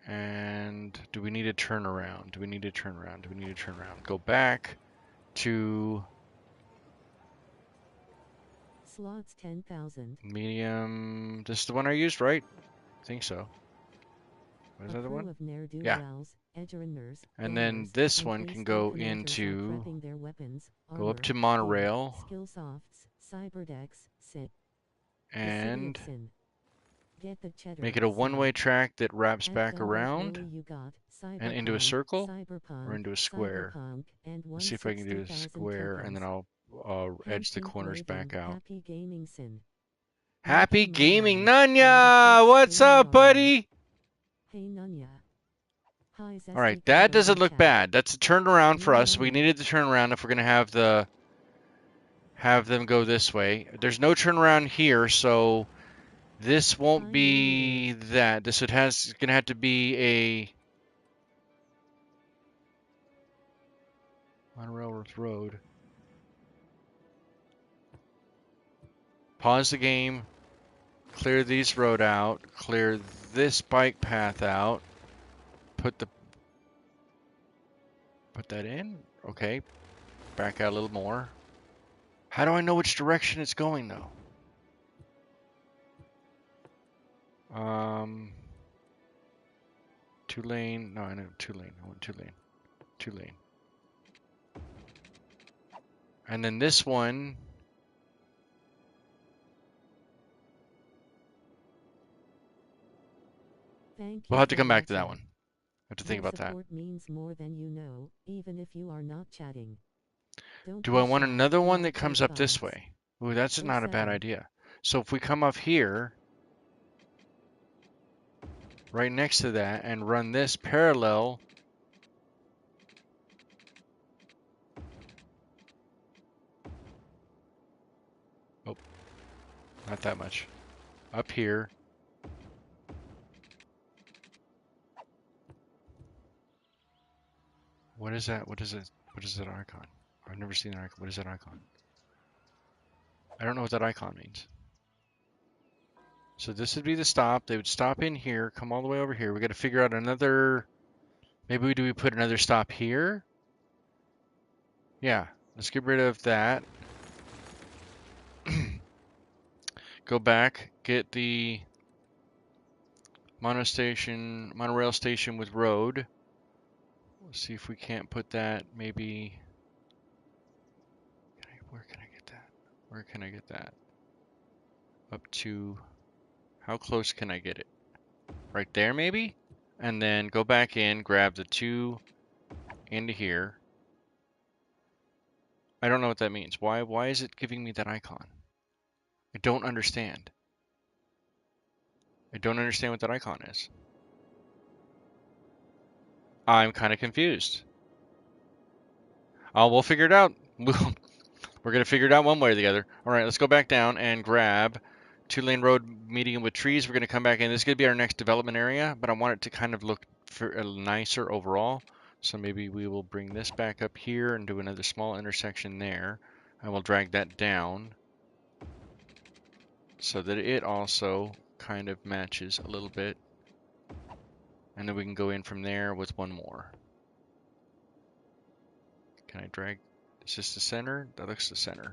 And do we need a turnaround? Do we need a turnaround? Do we need a turnaround? Go back to Slots 10,000. medium. This is the one I used, right? I think so. What is the other one? Yeah. And then this one can go into, go up to monorail, and make it a one-way track that wraps back around and into a circle or into a square. Let's see if I can do a square, and then I'll edge the corners back out. Happy Gaming Nanya! What's up, buddy? Hey Nunya. All right, that doesn't look bad. That's a turnaround for us. We needed the turnaround if we're gonna have them go this way. There's no turnaround here, so this won't be that. This gonna have to be a on Railroad Road. Pause the game. Clear these road out. Clear this bike path out. Put that in. Okay. Back out a little more. How do I know which direction it's going though? 2-lane. No, I know 2-lane. I want 2-lane. 2-lane. And then this one. We'll have to come back to that one. I have to think about that. Means more than you know, even if you are not chatting. Do I want another one that comes up this way? Ooh, that's not a bad idea. So if we come up here, right next to that, and run this parallel. Oh, not that much. Up here. What is that? What is it? What is that icon? I've never seen that icon. What is that icon? I don't know what that icon means. So this would be the stop. They would stop in here, come all the way over here. We got to figure out another. Maybe we put another stop here? Yeah, let's get rid of that. Go back, get the monorail station with road. Let's see if we can't put that maybe. Where can I get that? Where can I get that? Up to, how close can I get it? Right there maybe? And then go back in, grab the 2 into here. I don't know what that means. Why is it giving me that icon? I don't understand. I don't understand what that icon is. I'm kind of confused. We'll figure it out. We're going to figure it out one way or the other. All right, let's go back down and grab 2-lane road median with trees. We're going to come back in. This is going to be our next development area, but I want it to kind of look nicer overall. So maybe we will bring this back up here and do another small intersection there. And we'll drag that down so that it also kind of matches a little bit. And then we can go in from there with one more. Can I drag? Is this the center? That looks the center.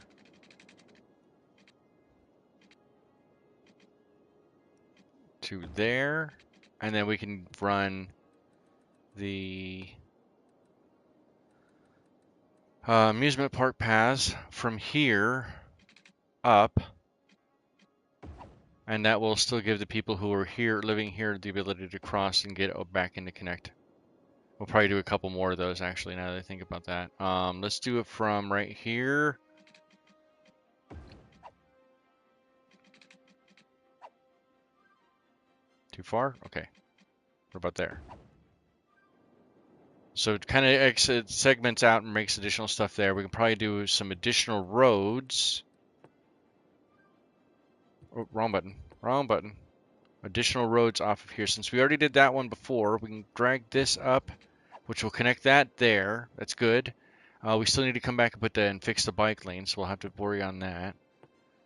To there. And then we can run the amusement park paths from here up. And that will still give the people who are here, living here, the ability to cross and get back into Connect. We'll probably do a couple more of those, actually, now that I think about that. Let's do it from right here. Too far? Okay. What about there? So it kind of segments out and makes additional stuff there. We can probably do some additional roads. Oh, wrong button. Wrong button. Additional roads off of here. Since we already did that one before, we can drag this up, which will connect that there. That's good. We still need to come back and put and fix the bike lane, so we'll have to worry on that.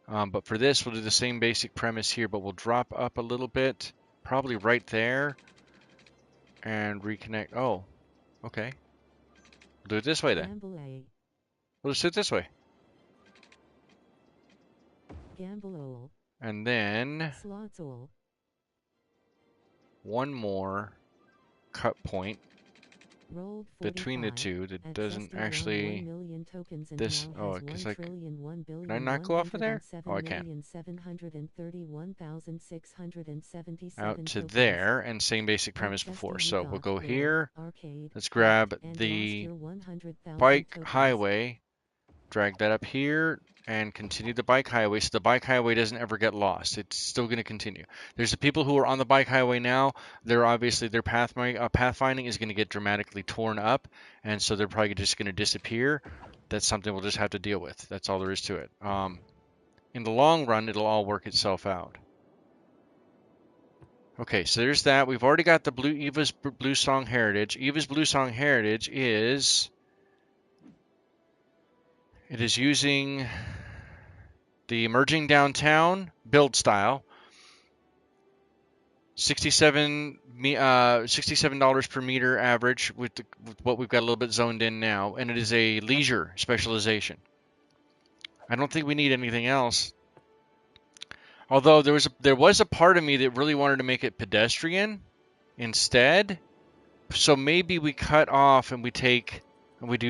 But for this, we'll do the same basic premise here, but we'll drop up a little bit, probably right there, and reconnect. Oh, okay. We'll do it this way then. We'll just do it this way. And then one more cut point between the two that doesn't actually this. Oh, because like, can I not go off of there? Oh, I can. Out to there, and same basic premise before. So we'll go here. Let's grab the bike highway, drag that up here, and continue the bike highway so the bike highway doesn't ever get lost. It's still going to continue. There's the people who are on the bike highway now. They're obviously their pathfinding is going to get dramatically torn up, and so they're probably just going to disappear. That's something we'll just have to deal with. That's all there is to it. In the long run, it'll all work itself out. Okay, so there's that. We've already got the Eva's Blue Song Heritage. Eva's Blue Song Heritage is using the emerging downtown build style, $67 per meter average with what we've got a little bit zoned in now, and it is a leisure specialization. I don't think we need anything else. Although there was a part of me that really wanted to make it pedestrian instead. So maybe we cut off and we do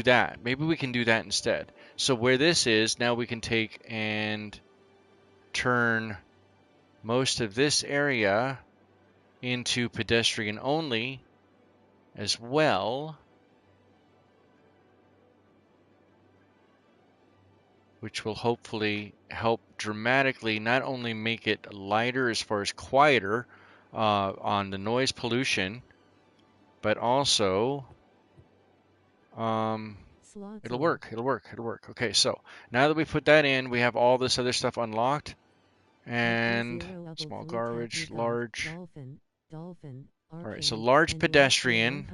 that. Maybe we can do that instead. So where this is, now we can take and turn most of this area into pedestrian only as well, which will hopefully help dramatically not only make it lighter as far as quieter on the noise pollution, but also it'll work. Okay, so now that we put that in, we have all this other stuff unlocked. And small garbage, large. All right, so large pedestrian.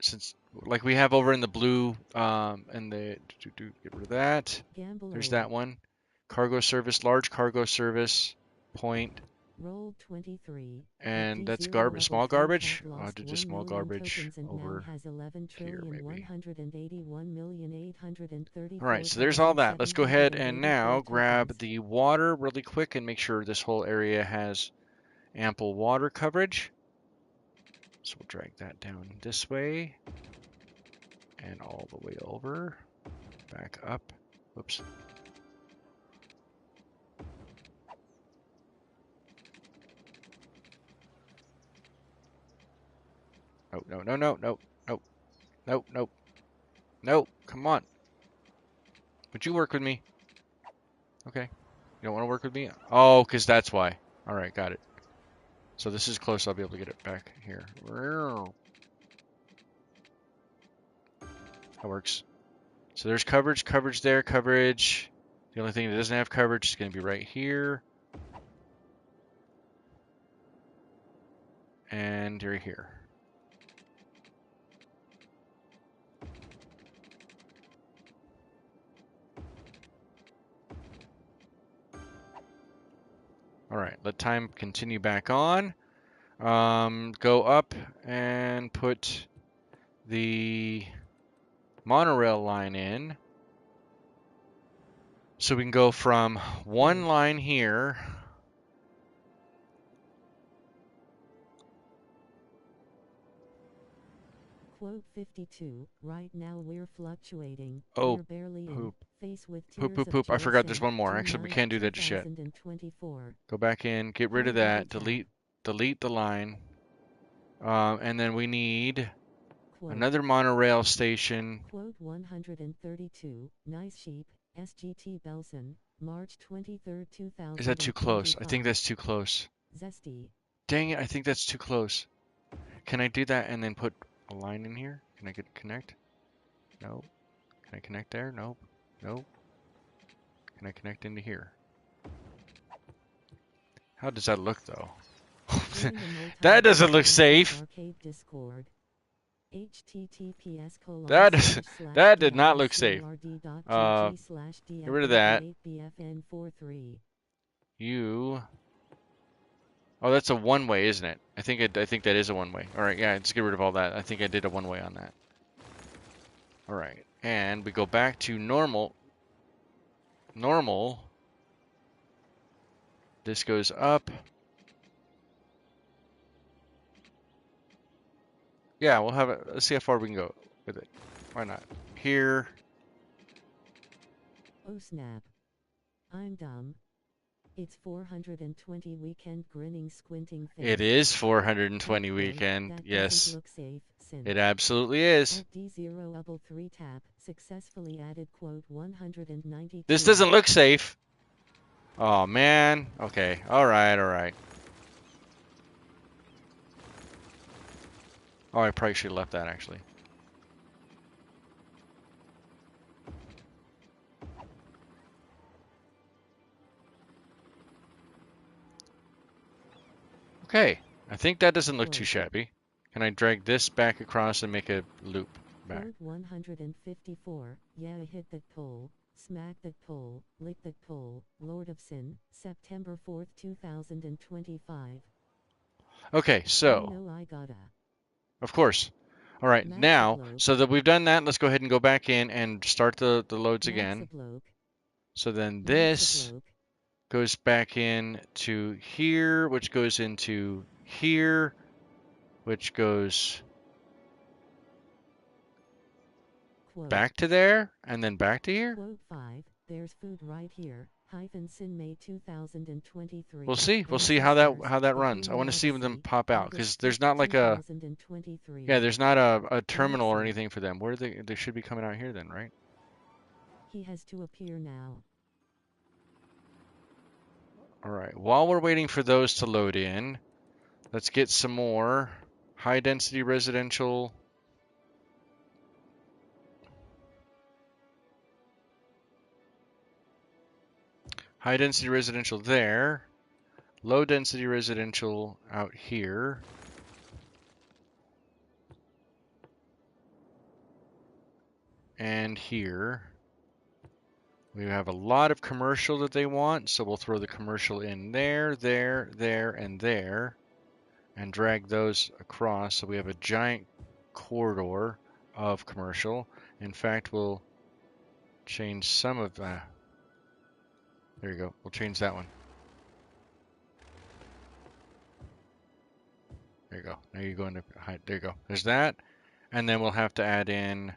Since like we have over in the blue, and get rid of that. There's that one. Cargo service, large cargo service point. Roll 23. And that's garbage, small garbage. I'll do just small garbage over here, maybe. All right, so there's all that. Let's go ahead and now grab the water really quick and make sure this whole area has ample water coverage. So we'll drag that down this way and all the way over, back up. Whoops. Oh, no, no, no, no, no, no, no, no, come on. Would you work with me? Okay. You don't want to work with me? Oh, because that's why. All right, got it. So this is close. I'll be able to get it back here. That works. So there's coverage there, coverage. The only thing that doesn't have coverage is going to be right here. And right here. All right, let time continue back on. Go up and put the monorail line in. So we can go from one line here. Quote 52. Right now we're fluctuating. Oh, We're barely in. poop. Face with Poop, tears poop, of poop. I joy forgot there's sin, one more. June Actually, we 9th, can't do that just yet. 2024. Go back in, get rid of that, delete the line. And then we need Quote, another monorail station. quote 132. Nice sheep. SGT Belson. March 23rd, Is that too close? I think 2025. that's too close. Zesty. Dang it, I think that's too close. Can I do that and then put a line in here? Can I connect? No. Can I connect there? Nope. Nope. Can I connect into here? How does that look though? That doesn't look safe. Arcade Discord. https That that did not look safe. Get rid of that. You. Oh, that's a one-way, isn't it? I think that is a one-way. All right, yeah, let's get rid of all that. I think I did a one-way on that. All right, and we go back to normal. Normal. This goes up. Yeah, we'll have it. Let's see how far we can go with it. Why not? Here. Oh snap. I'm dumb. It's 420 weekend grinning squinting face. It is 420 Okay, weekend. that Yes. doesn't look safe, It absolutely is. D0 3 tap successfully added quote 192. This doesn't look safe. Oh man. Okay. All right. All right. Oh, I probably should have left that actually. Okay. I think that doesn't look too shabby. Can I drag this back across and make a loop back? Quote 154. Yeah, hit that pole. Smack that pole. Lick that pole. Lord of Sin. September 4th, 2025. Okay, so. You know I gotta. Of course. All right, now, so that we've done that, let's go ahead and go back in and start the loads again. So then this goes back in to here, which goes into here, which goes back to there, and then back to here. Quote 5. There's food right here. Sin May 2023. We'll see. We'll see how that runs. I want to see them pop out because there's not like a there's not a terminal or anything for them. Where they should be coming out here then, right? He has to appear now. All right. While we're waiting for those to load in, let's get some more high density residential. High density residential there. Low density residential out here. And here. We have a lot of commercial that they want, so we'll throw the commercial in there, there, there, and there. And drag those across so we have a giant corridor of commercial. In fact, we'll change some of that. There you go. We'll change that one. There you go. Now you go into hide. There you go. There's that. And then we'll have to add in.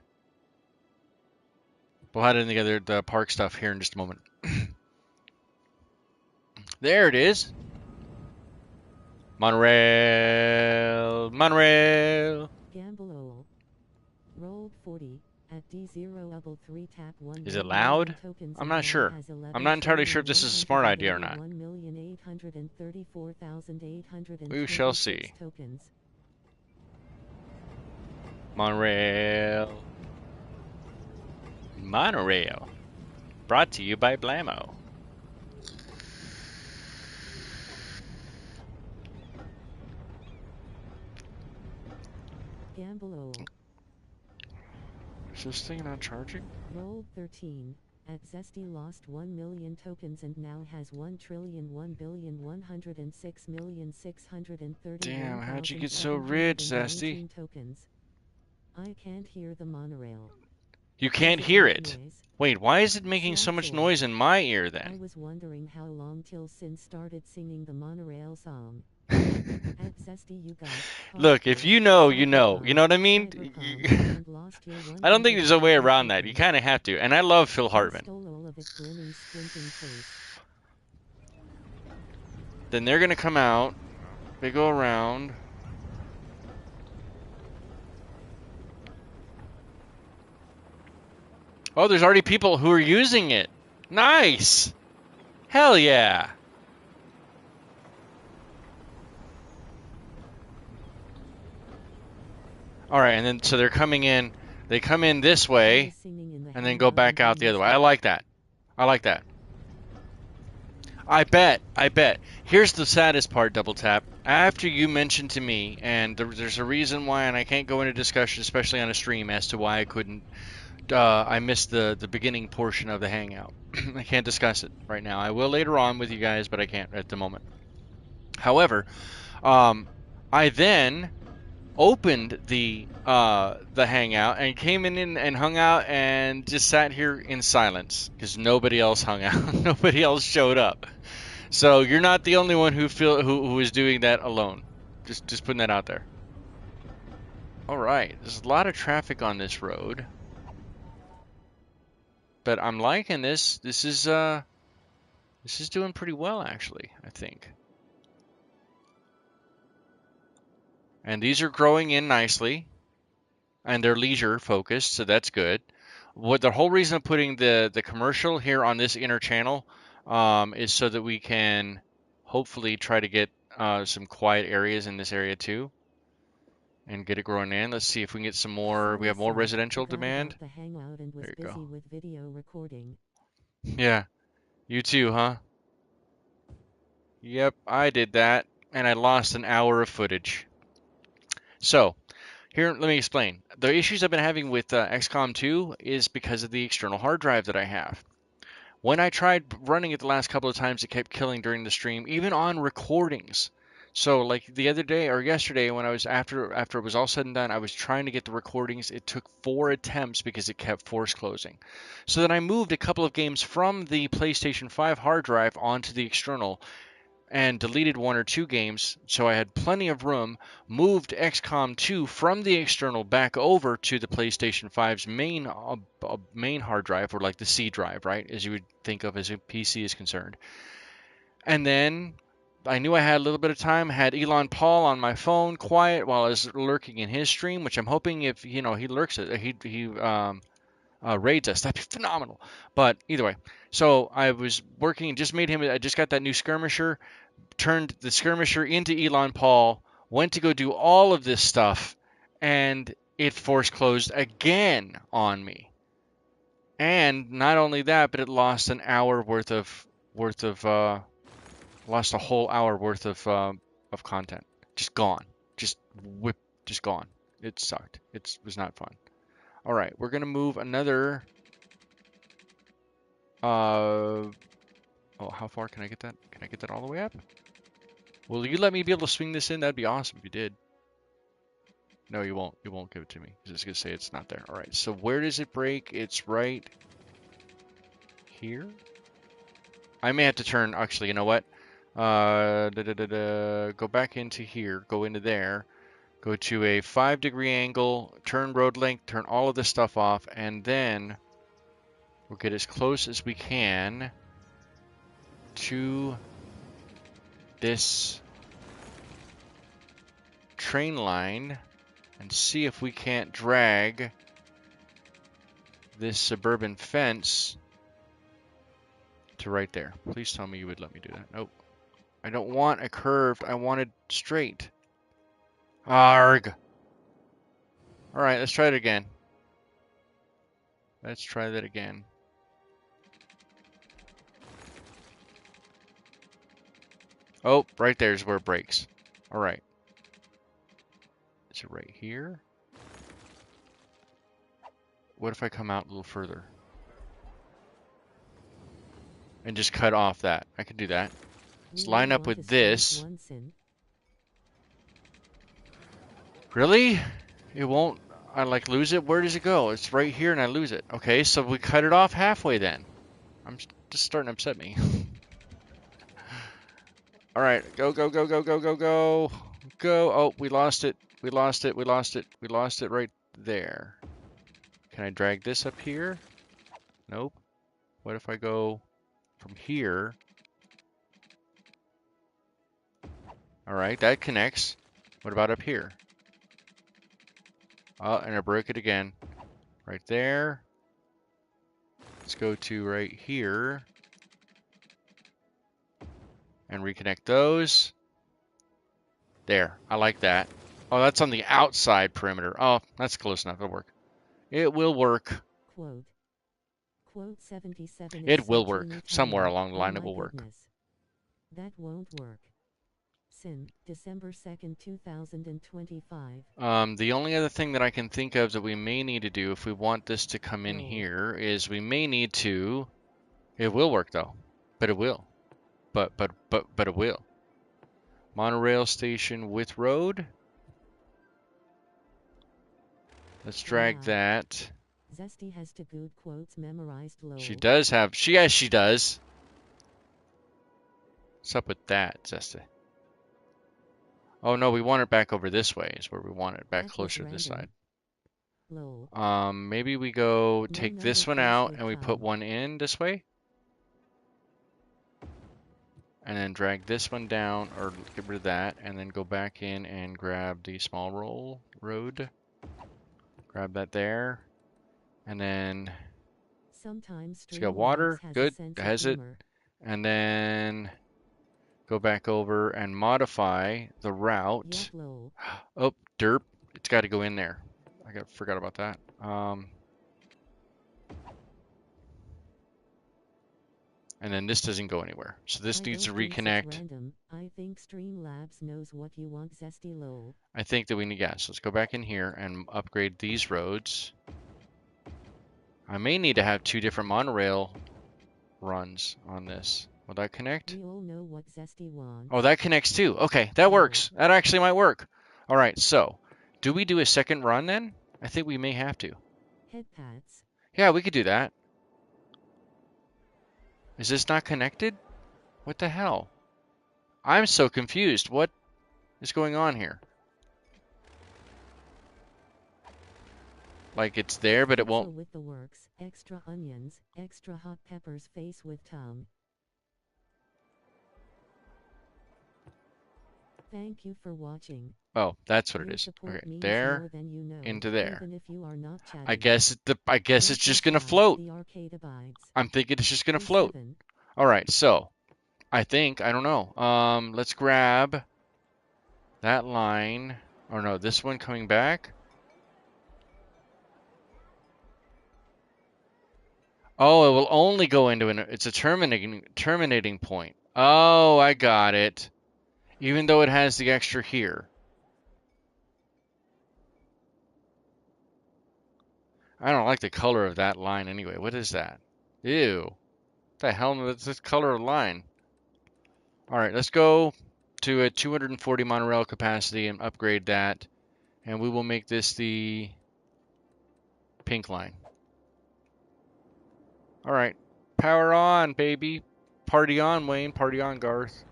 We'll add in together the park stuff here in just a moment. There it is. Monorail. Monorail. Gamble rolled 40 at D0 3 tap 1. Is it loud? I'm not sure. I'm not entirely sure if this is a smart idea or not. We shall see. Monorail. Monorail. Brought to you by Blammo. Gamble. Is this thing not charging? Roll 13. At Zesty lost 1 million tokens and now has 1,106,631,631,119 Damn, how'd you get so rich, Zesty? tokens. I can't hear the monorail. You Does can't it hear make it. noise? Wait, why is it making so Sad much Joy. noise in my ear I then? was wondering how long till Sin started singing the monorail song. At Zesty you got Look, if hardcore, you know, you know. You cyberpunk, know what I mean? cyberpunk, and lost your I don't think there's a way 100,000 around that. You tokens. kind of have to. And I love Phil I Hartman. stole all of it, grinning, squinting face. Then they're going to come out. They go around. Oh, there's already people who are using it. Nice. Hell yeah. All right, and then so they're coming in. They come in this way and then go back out the other way. I like that. I like that. I bet. I bet. Here's the saddest part, Double Tap. After you mentioned to me, and there's a reason why, and I can't go into discussion, especially on a stream, as to why I couldn't. I missed the beginning portion of the hangout. I can't discuss it right now. I will later on with you guys, but I can't at the moment. However, I then opened the hangout and came in and hung out and just sat here in silence because nobody else hung out. Nobody else showed up. So you're not the only one who is doing that alone. Just putting that out there. All right, there's a lot of traffic on this road, but I'm liking this. This is doing pretty well actually, I think. And these are growing in nicely, and they're leisure focused, so that's good. What the whole reason of putting the commercial here on this inner channel is so that we can hopefully try to get some quiet areas in this area too, and get it growing in. Let's see if we can get some more. We have more residential demand. The hangout and was There you busy go. with video recording. Yeah, you too, huh? Yep, I did that, and I lost an hour of footage. So, here, let me explain. The issues I've been having with XCOM 2 is because of the external hard drive that I have. When I tried running it the last couple of times, it kept killing during the stream, even on recordings. So, like the other day or yesterday, when I was after it was all said and done, I was trying to get the recordings. It took 4 attempts because it kept force closing. So then I moved a couple of games from the PlayStation 5 hard drive onto the external, and deleted 1 or 2 games, so I had plenty of room, moved XCOM 2 from the external back over to the PlayStation 5's main hard drive, or like the C drive, right, as you would think of as a PC is concerned. And then I knew I had a little bit of time, had Elon Paul on my phone, quiet, while I was lurking in his stream, which I'm hoping if, he lurks it, he raids us, that'd be phenomenal. But either way, so I was working, just made him, I just got that new skirmisher, turned the skirmisher into Elon Paul, went to go do all of this stuff, and it force closed again on me. And not only that, but it lost an hour lost a whole hour worth of content. Just gone. Just gone. It sucked. It was not fun. All right, we're gonna move another. Oh, how far can I get that? Can I get that all the way up? Will you let me be able to swing this in? That'd be awesome if you did. No, you won't. You won't give it to me. It's gonna say it's not there. All right. So where does it break? It's right here. I may have to turn. Actually, you know what? Go back into here. Go into there. Go to a 5-degree angle. Turn road length. Turn all of this stuff off, and then we'll get as close as we can to this train line and see if we can't drag this suburban fence to right there. Please tell me you would let me do that. Nope. I don't want a curved. I want it straight. Arg. All right, let's try it again. Let's try that again. Oh, right there is where it breaks. All right. Is it right here? What if I come out a little further? and just cut off that. I could do that. Let's We all line up want to with strike this. once in. Really? It won't. I like lose it. Where does it go? It's right here, and I lose it. Okay, so we cut it off halfway then. I'm just starting to upset me. All right, go, go, go, go, go, go, go, go. Oh, we lost it. We lost it. We lost it. We lost it right there. Can I drag this up here? Nope. What if I go from here? All right, that connects. What about up here? Oh, and I broke it again. Right there. Let's go to right here and reconnect those. There, I like that. Oh, that's on the outside perimeter. Oh, that's close enough. It'll work. It will work. Quote. Quote 77 is It will so work. teeny Somewhere tiny. along the Oh line, it my will work. goodness. That won't work. Sin, December 2nd, 2025. The only other thing that I can think of that we may need to do if we want this to come in Lol. here is we may need to. It will work though, but it will. But it will. Monorail station with road. Let's drag Wow. that. Zesty has to good quotes memorized. Lol. She does have. Yes, she does. What's up with that, Zesta? Oh no, we want it back over this way. Is where we want it back That was closer to this random. side. Lol. Maybe we go No take number this one place out with and we put tongue. one in this way. And then drag this one down, or get rid of that, and then go back in and grab the small road. Grab that there. And then Sometimes it's got Streamlabs water. has a Good. sense It of has it. humor. And then go back over and modify the route. Yep, lol. Oh, derp. It's got to go in there. Forgot about that. And then this doesn't go anywhere. So this I needs to don't think it's reconnect. random. I think Streamlabs knows what you want. Zesty lol. I think that we need, yeah, so let's go back in here and upgrade these roads. I may need to have 2 different monorail runs on this. Will that connect? We all know what Zesty wants. Oh, that connects too. Okay, that Lol. works. That actually might work. All right, so do we do a second run then? I think we may have to. Head pads. Yeah, we could do that. Is this not connected? What the hell? I'm so confused. What is going on here? Like it's there, but it Pixel won't. with the works. Extra onions. Extra hot peppers. Face with tongue. Thank you for watching. Oh, that's what it Your is. support Okay, means there more than you know, into there. even if you are not chatting. I guess it's Don't just be gonna shy, float. The arcade abides. I'm thinking it's just gonna float. 7. All right, so I don't know. Let's grab that line. Or no, this one coming back. Oh, it will only go into it's a terminating point. Oh, I got it. Even though it has the extra here. I don't like the color of that line anyway. What is that? Ew. What the hell is this color of line? All right, let's go to a 240 monorail capacity and upgrade that. And we will make this the pink line. All right. Power on, baby. Party on, Wayne. Party on, Garth.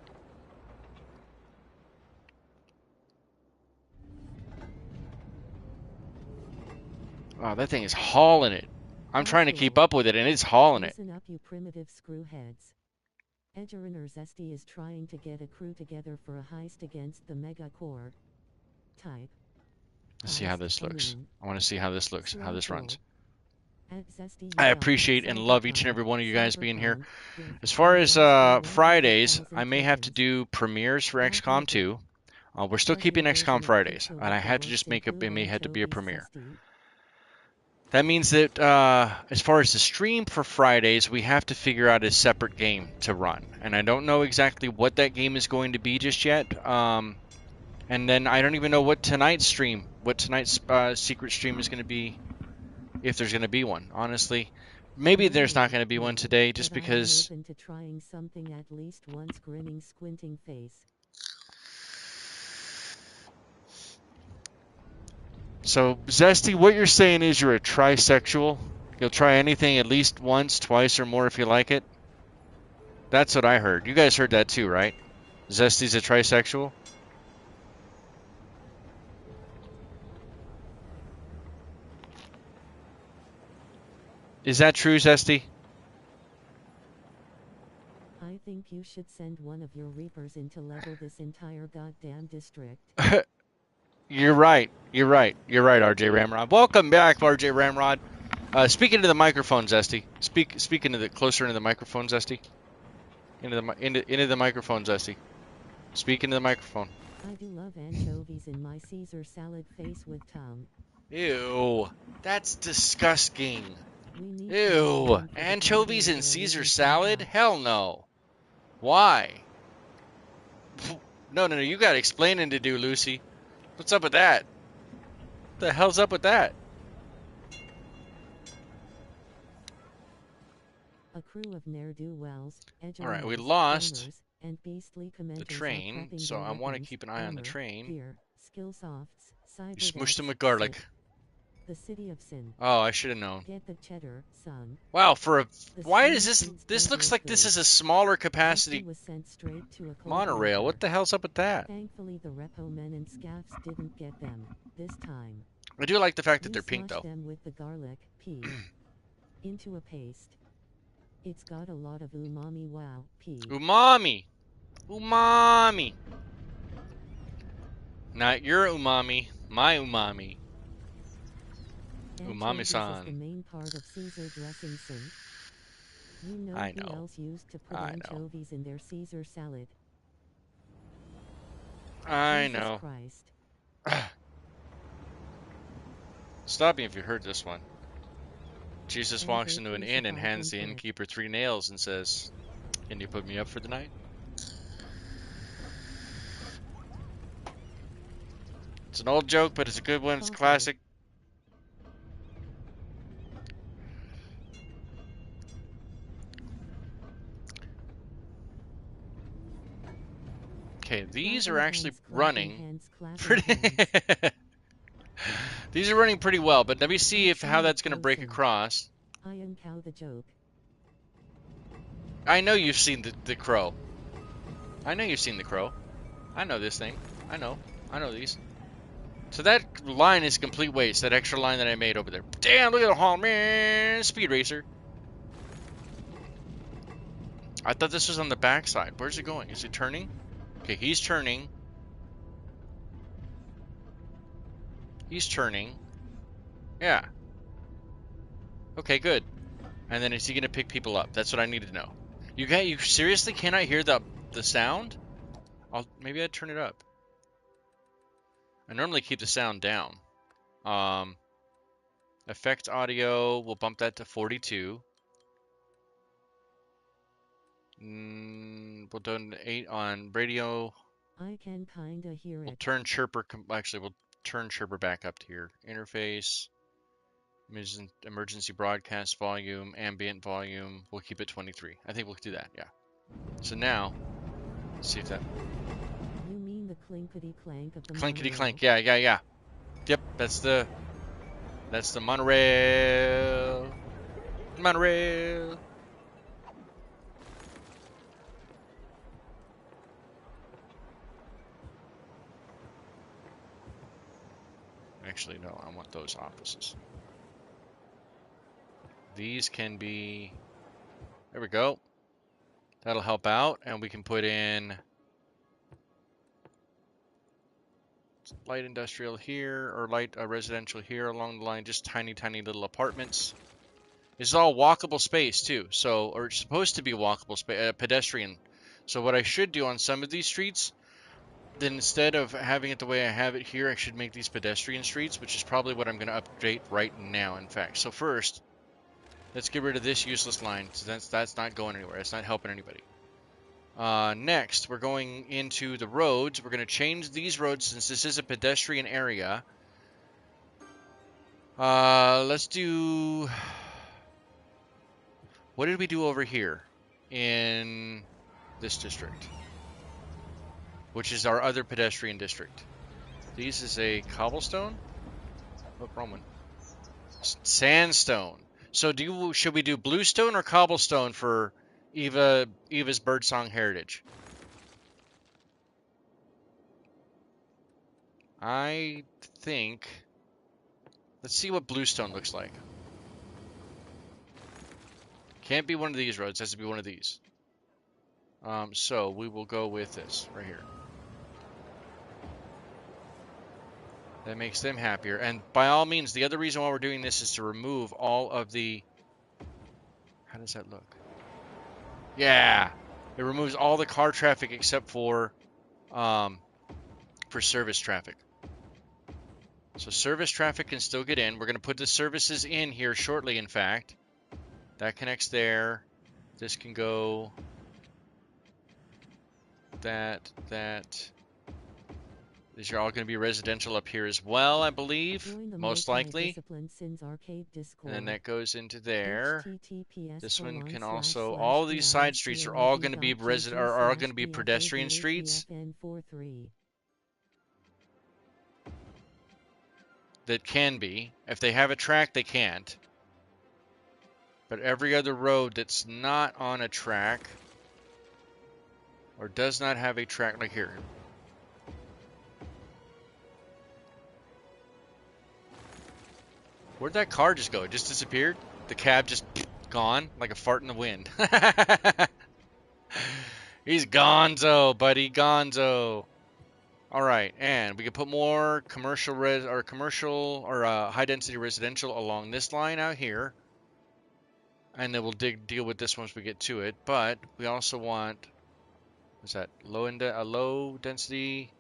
Wow, that thing is hauling it. I'm trying to keep up with it, and it's hauling it. Listen up, you primitive screwheads. Edgeriner Zesty is trying to get a crew together for a heist against the Mega Core. Type. Let's see how this looks. I want to see how this looks, how this runs. I appreciate and love each and every one of you guys being here. As far as Fridays, I may have to do premieres for XCOM 2. We're still keeping XCOM Fridays, and I had to just make it may have to be a premiere. That means that as far as the stream for Fridays, we have to figure out a separate game to run. And I don't know exactly what that game is going to be just yet. And then I don't even know what tonight's secret stream is going to be, if there's going to be one. Honestly, Maybe No, there's not going to be one no, today, just but I am because. open to trying something at least once. Grinning, squinting face. So, Zesty, what you're saying is you're a trisexual? You'll try anything at least once, twice, or more if you like it? That's what I heard. You guys heard that too, right? Zesty's a trisexual? Is that true, Zesty? I think you should send one of your reapers in to level this entire goddamn district. You're right. You're right. You're right, RJ Ramrod. Welcome back, RJ Ramrod. Speak into the microphone, Zesty. Speak into the closer into the microphone, Zesty. Into the microphone, Zesty. Speak into the microphone. I do love anchovies in my Caesar salad face with tongue. Ew, that's disgusting. We need to make Ew, room for the anchovies in gladiator Caesar elite salad? combat. Hell no. Why? No, no, no. You got explaining to do, Lucy. What's up with that? What the hell's up with that? A crew of ne'er-do-wells, All right, we edgelords, lost gamers, and beastly the commenters are train, prepping so their I want to weapons, keep an eye on the armor, train. gear, skill softs, You smushed them cyberdex, with garlic. the city of sin. Oh, I should have known. Get the cheddar, son. Wow, for a The why is street this? treats This don't looks look like this good. is a smaller Dusty capacity was sent straight to a cold monorail. winter. What the hell's up with that? Thankfully the repo men and scaffs didn't get them, this time. I do like the fact that We they're pink smushed though. them with the garlic, pea, into a paste. It's got a lot of umami. Wow, pea. Umami, umami. Not your umami, my umami. Anchovies is the Umami-san. main part of Caesar dressing, sin. You know I who know. else used to put I know. anchovies in their Caesar salad? I Jesus know. Christ. Stop me if you heard this one. Jesus And walks they into an inn and crucified hands him the for it. innkeeper 3 nails and says, "Can you put me up for the night?" It's an old joke, but it's a good one. It's a Coffee. classic. Okay, these are Clapping actually hands, clapping running hands, clapping pretty. hands. These are running pretty well, but let me see I've if how seen that's it going to break frozen. across. Iron cow the joke. I know you've seen the crow. I know you've seen the crow. I know this thing. I know. I know these. So that line is complete waste. That extra line that I made over there. Damn! Look at the horn, man! Speed racer. I thought this was on the backside. Where's it going? Is it turning? Okay, he's turning. He's turning. Yeah. Okay, good. And then is he gonna pick people up? That's what I need to know. You seriously cannot hear the sound? Maybe I'd turn it up. I normally keep the sound down. Effect audio, we'll bump that to 42. We'll do 8 on radio. I can kinda hear We'll it. turn chirper. Actually, we'll turn chirper back up to here. Interface. Emergency broadcast volume, ambient volume. We'll keep it 23. I think we'll do that. Yeah. So now, let's see if that You mean the clinkety clank of the clinkety monorail? clank. Yeah, yeah, yeah. Yep, that's the monorail. Monorail. Actually, no, I want those offices. These can be, there we go. That'll help out, and we can put in light industrial here, or light residential here along the line, just tiny, tiny little apartments. This is all walkable space too, so, or it's supposed to be walkable space, pedestrian. So what I should do on some of these streets, then instead of having it the way I have it here, I should make these pedestrian streets, which is probably what I'm going to update right now, in fact. So first, let's get rid of this useless line, so that's not going anywhere. It's not helping anybody. Next, we're going into the roads. We're going to change these roads since this is a pedestrian area. Let's do What did we do over here in this district? Which is our other pedestrian district. These is a cobblestone? Oh, wrong one. Sandstone. So should we do bluestone or cobblestone for Eva's Birdsong Heritage? I think, let's see what bluestone looks like. Can't be one of these roads, has to be one of these. So we will go with this right here. That makes them happier. And by all means, the other reason why we're doing this is to remove all of the... How does that look? Yeah! It removes all the car traffic except for service traffic. So service traffic can still get in. We're going to put the services in here shortly, in fact. That connects there. This can go... That... These are all going to be residential up here as well, I believe. Most likely. And then that goes into there. This one can also... All of these side streets are all going to be are going to be pedestrian streets. That can be. If they have a track, they can't. But every other road that's not on a track or does not have a track, like here. Where'd that car just go? It just disappeared? The cab just gone like a fart in the wind. He's gonzo, buddy, gonzo. All right, and we can put more commercial high density residential along this line out here. And then we'll deal with this once we get to it. But we also want, what's that? Low density.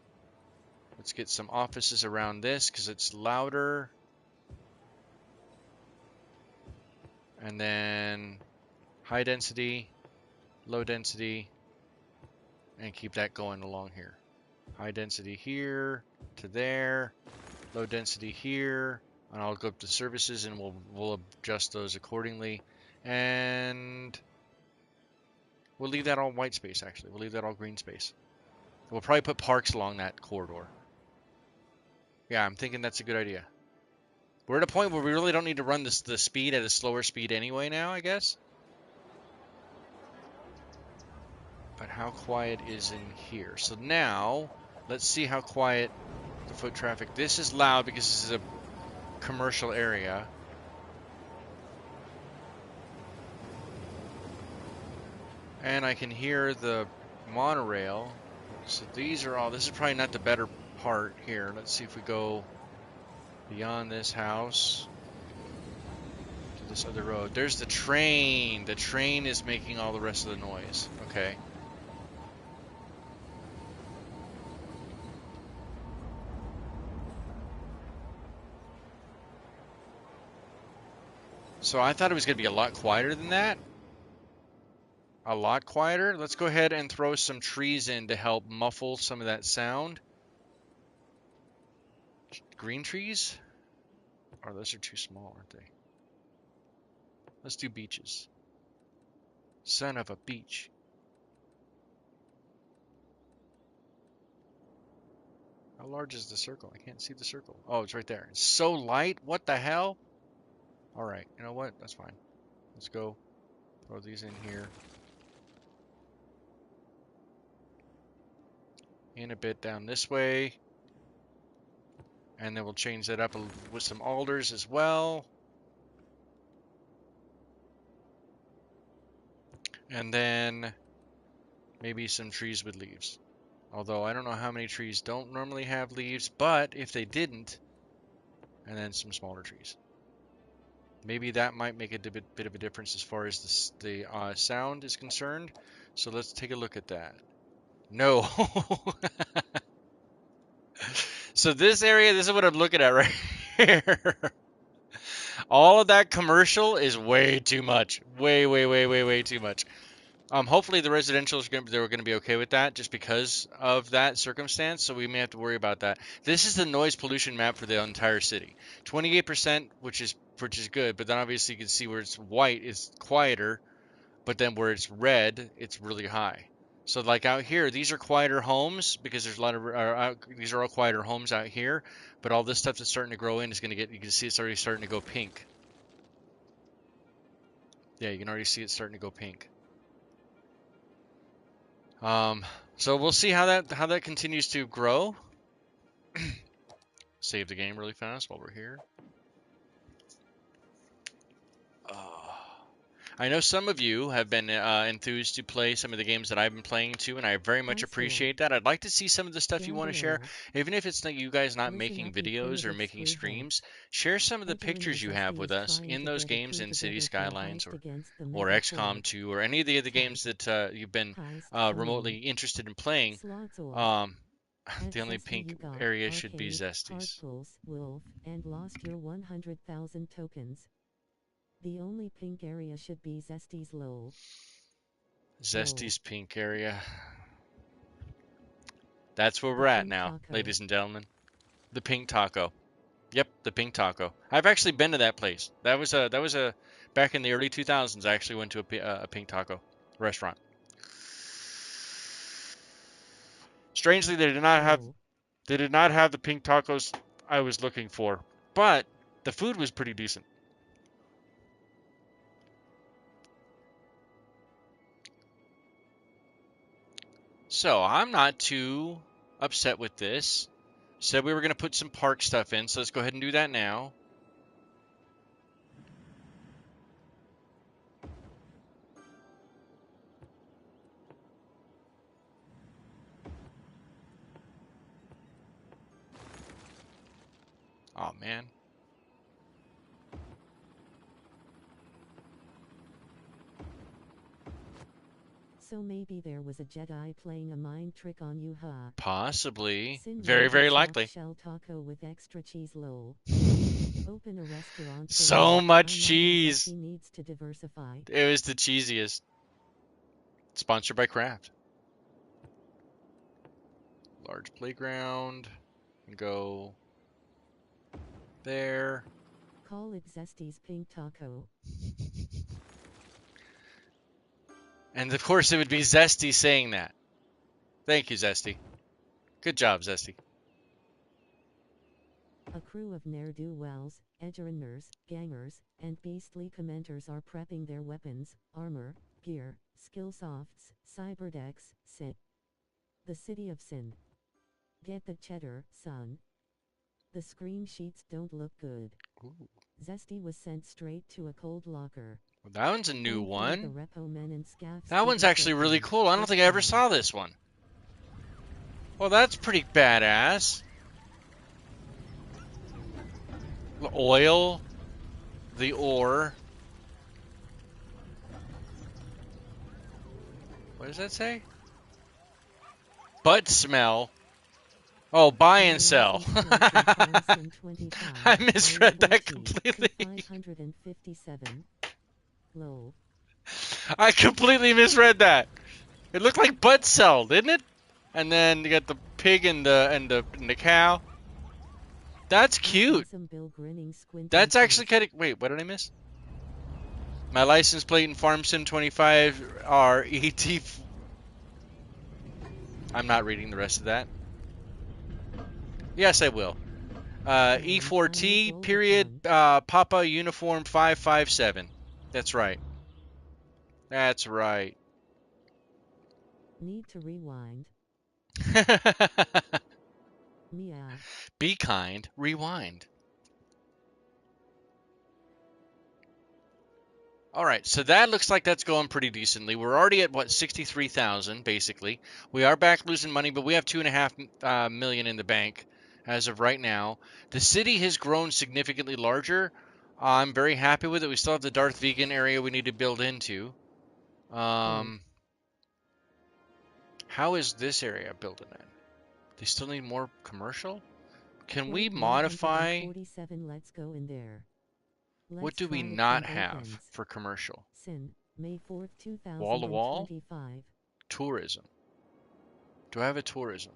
Let's get some offices around this because it's louder. And then high density, low density, and keep that going along here. High density here to there, low density here, and I'll go up to services and we'll adjust those accordingly. And we'll leave that all white space, actually. We'll leave that all green space. We'll probably put parks along that corridor. Yeah, I'm thinking that's a good idea. We're at a point where we really don't need to run the speed at a slower speed anyway now, I guess. But how quiet is in here? So now, let's see how quiet the foot traffic. This is loud because this is a commercial area. And I can hear the monorail. So these are all, this is probably not the better part here. Let's see if we go beyond this house to this other road. There's the train. The train is making all the rest of the noise. Okay. So I thought it was going to be a lot quieter than that. A lot quieter. Let's go ahead and throw some trees in to help muffle some of that sound. Green trees? Or those are too small, aren't they? Let's do beaches. Son of a beach. How large is the circle? I can't see the circle. Oh, it's right there. It's so light. What the hell? All right. You know what? That's fine. Let's go throw these in here. In a bit down this way. And then we'll change that up with some alders as well. And then maybe some trees with leaves. Although I don't know how many trees don't normally have leaves, but if they didn't, and then some smaller trees. Maybe that might make a bit of a difference as far as the sound is concerned. So let's take a look at that. No. So this area, this is what I'm looking at right here. All of that commercial is way too much. Way too much. Hopefully the residential they're going to be okay with that just because of that circumstance, so we may have to worry about that. This is the noise pollution map for the entire city. 28%, which is good, but then obviously you can see where it's white is quieter. but then where it's red, it's really high. So like out here, these are quieter homes because there's a lot of these are all quieter homes out here, but all this stuff that's starting to grow in is going to get. You can see it's already starting to go pink. Yeah, you can already see it starting to go pink. So we'll see how that continues to grow. Save the game really fast while we're here. I know some of you have been enthused to play some of the games that I've been playing too, and I very much appreciate that. I'd like to see some of the stuff you want to share, even if it's not you guys not making videos or making streams. Share some of the pictures you have with us in those games in City Skylines or XCOM 2 or any of the other games that you've been remotely interested in playing. Um, the only pink area should be Zesty's. Wolf, and lost your 100,000 tokens. The only pink area should be Zesty's lol. Zesty's pink area. That's where we're at now, ladies and gentlemen. The Pink Taco. Yep, the Pink Taco. I've actually been to that place. That was a back in the early 2000s. I actually went to a Pink Taco restaurant. Strangely, they did not have the pink tacos I was looking for, but the food was pretty decent. So I'm not too upset with this. Said we were going to put some park stuff in, so let's go ahead and do that now. Oh man. So maybe there was a Jedi playing a mind trick on you, huh? Possibly. Very, very likely. Shell taco with extra cheese lol. Open a restaurant. So much cheese. He needs to diversify. It was the cheesiest. Sponsored by Kraft. Large playground. Go there. Call it Zesty's Pink Taco. And of course it would be Zesty saying that. Thank you, Zesty. Good job, Zesty. A crew of ne'er-do-wells, edgeruners, gangers, and beastly commenters are prepping their weapons, armor, gear, skill softs, cyberdecks, Sin. The City of Sin. Get the cheddar, son. The screen sheets don't look good. Ooh. Zesty was sent straight to a cold locker. Well, that one's a new one. That That one's actually really cool. I don't think I ever saw this one. Well, that's pretty badass. The oil, the ore. What does that say? Butt smell. Oh, buy and sell. I misread that completely. I completely misread that. It looked like butt cell, didn't it? And then you got the pig and the cow. That's cute. That's actually kind of. Wait, what did I miss? My license plate in Farm Sim 25 are ET. I'm not reading the rest of that. Yes, I will. E4T period Papa Uniform 557. That's right. That's right. Need to rewind. Meow. Be kind. Rewind. All right, so that looks like that's going pretty decently. We're already at what 63,000 basically. We are back losing money, but we have 2.5 million in the bank as of right now. The city has grown significantly larger. I'm very happy with it. We still have the Darth Vegan area we need to build into. How is this area building in? They still need more commercial? Can we modify? Let's go in there. What do we not have for commercial? Sin, May 4th, Wall to wall? Tourism. Do I have a tourism?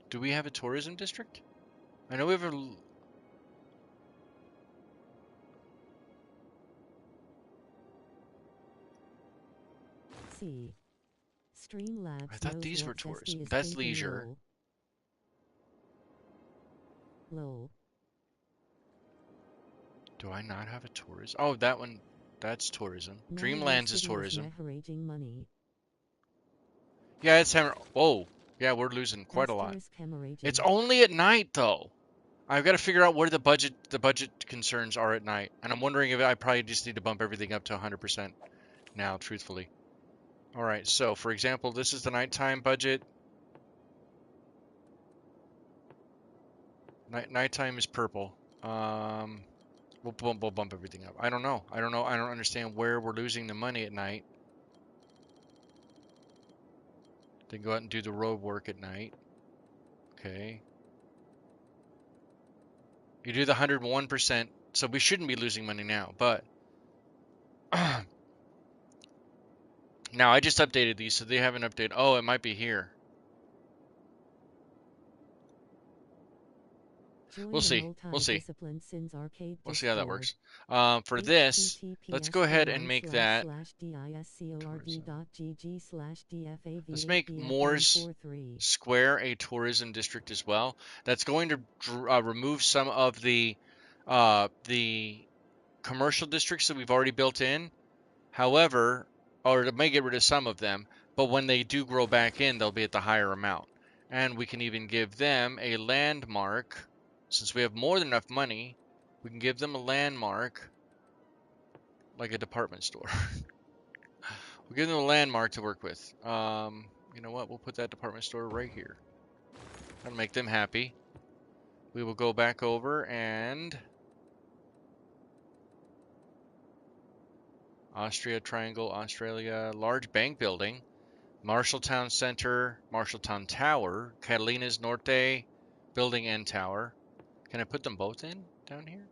Do we have a tourism district? I know we have a... C. Streamlabs I thought knows these were what tourism. Zesty is That's thinking. leisure. Lol. Do I not have a tourism? Oh, that one. That's tourism. Now your Dreamlands is city tourism. hemorrhaging money. Yeah, it's Whoa. Yeah, we're losing quite a lot. Asterisk hemorrhaging. It's only at night though. I've got to figure out where the budget concerns are at night, and I'm wondering if I probably just need to bump everything up to 100% now, truthfully. All right, so for example, this is the nighttime budget. Nighttime is purple. We'll bump everything up. I don't know. I don't understand where we're losing the money at night. Then go out and do the road work at night. Okay. You do the 101%, so we shouldn't be losing money now, but now I just updated these, so they haven't updated. Oh, it might be here. We'll see. We'll see. We'll see how that works. For this, let's go ahead and make that. Let's make Moore's Square a tourism district as well. That's going to remove some of the commercial districts that we've already built in. However, or it may get rid of some of them, but when they do grow back in, they'll be at the higher amount. And we can even give them a landmark. Since we have more than enough money, we can give them a landmark like a department store. We'll give them a landmark to work with. You know what? We'll put that department store right here. That'll make them happy. We will go back over and Austria Triangle, Australia, large bank building, Marshalltown Center, Marshalltown Tower, Catalina's Norte building and tower. Can I put them both in down here?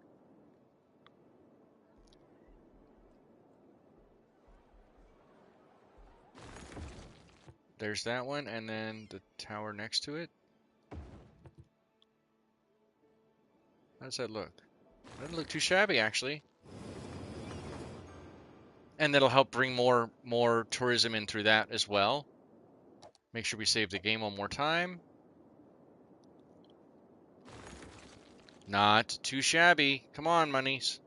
There's that one, and then the tower next to it. How does that look? Doesn't look too shabby, actually. And that'll help bring more tourism in through that as well. Make sure we save the game one more time. Not too shabby. Come on, monies.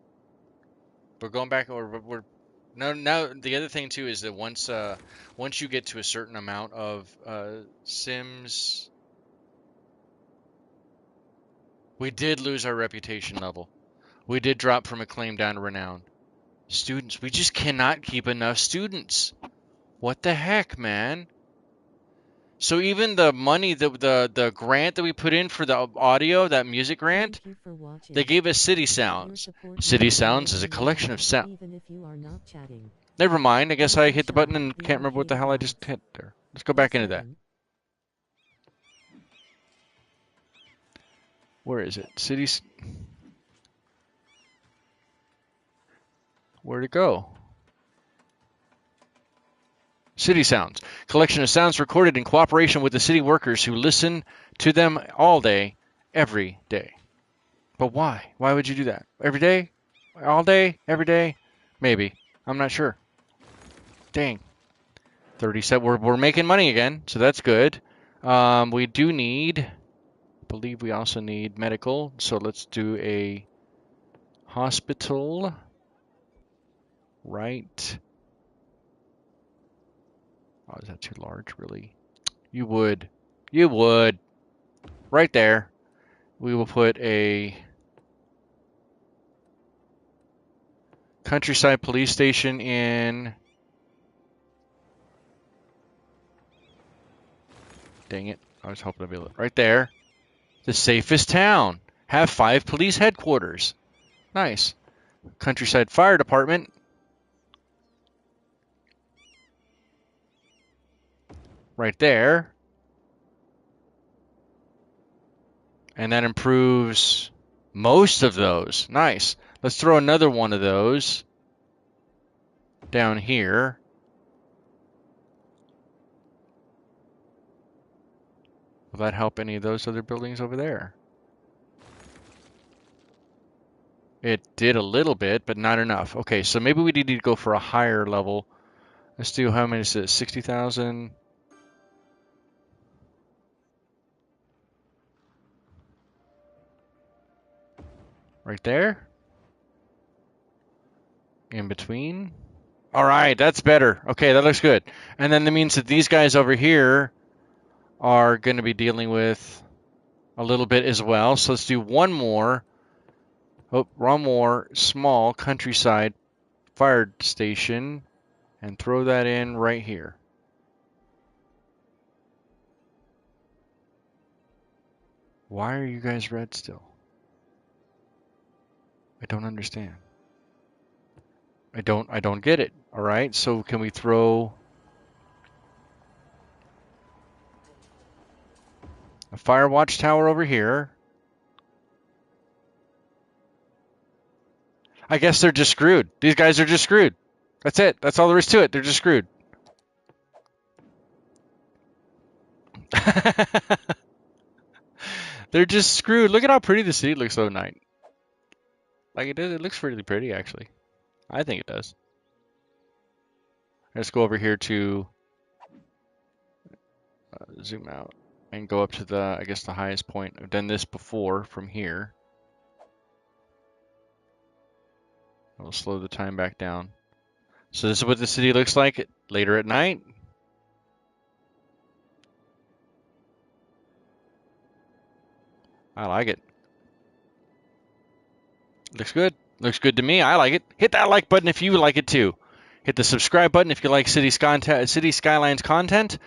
We're going back. Now the other thing too is that once you get to a certain amount of Sims, we did lose our reputation level. We did drop from acclaim down to renown. Students, we just cannot keep enough students. What the heck, man? So even the money, the grant that we put in for the audio, that music grant, they gave us City Sounds. City Sounds is a collection of sound. Never mind. I guess I hit the button and can't remember what the hell I just hit there. Let's go back into that. Where is it? Cities. Where'd it go? City Sounds. Collection of sounds recorded in cooperation with the city workers who listen to them all day, every day. But why? Why would you do that? Every day? All day? Every day? Maybe. I'm not sure. Dang. 37. We're making money again, so that's good. We do need, I believe we also need medical, so let's do a hospital. Right. Oh, is that too large, really? You would. You would. Right there. We will put a countryside police station in. Dang it. I was hoping to be able to. Right there. The safest town. Have 5 police headquarters. Nice. Countryside Fire Department. Right there. And that improves most of those. Nice. Let's throw another one of those down here. Will that help any of those other buildings over there? It did a little bit, but not enough. Okay, so maybe we need to go for a higher level. Let's do, how many is it? 60,000. Right there. In between. All right, that's better. Okay, that looks good. And then that means that these guys over here are going to be dealing with a little bit as well. So let's do one more. Oh, one more small countryside fire station and throw that in right here. Why are you guys red still? I don't understand. I don't get it. All right, so can we throw a fire watchtower over here? I guess they're just screwed. These guys are just screwed. That's it. That's all there is to it. They're just screwed. They're just screwed. Look at how pretty the city looks though at night. Like it does. It looks really pretty actually. I think it does. Let's go over here to zoom out and go up to the, I guess, the highest point. I've done this before from here. I'll slow the time back down. So this is what the city looks like later at night. I like it. Looks good. Looks good to me. I like it. Hit that like button if you like it too. Hit the subscribe button if you like City Skylines content.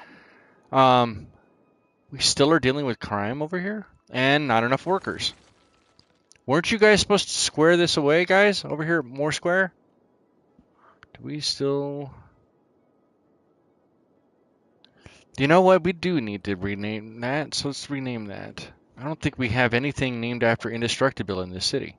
We still are dealing with crime over here and not enough workers. Weren't you guys supposed to square this away, guys? Over here, more square? Do we still... You know what? We do need to rename that, so let's rename that. I don't think we have anything named after Indestructible in this city.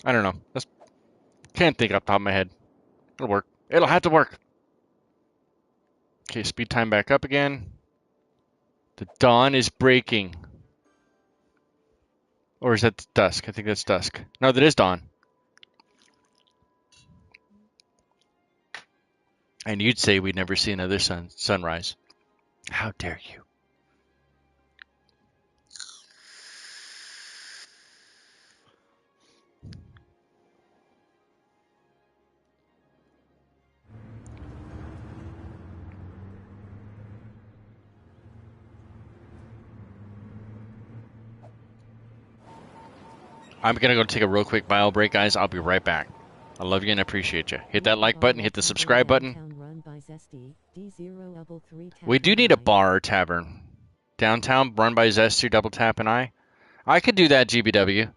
I don't know. Can't think off the top of my head. It'll work. It'll have to work. Okay, speed time back up again. The dawn is breaking. Or is that dusk? I think that's dusk. No, that is dawn. And you'd say we'd never see another sunrise. How dare you? I'm going to go take a real quick bio break, guys. I'll be right back. I love you and appreciate you. Hit that like button. Hit the subscribe button. We do need a bar or tavern. Downtown run by Zesty, double tap and I could do that, GBW.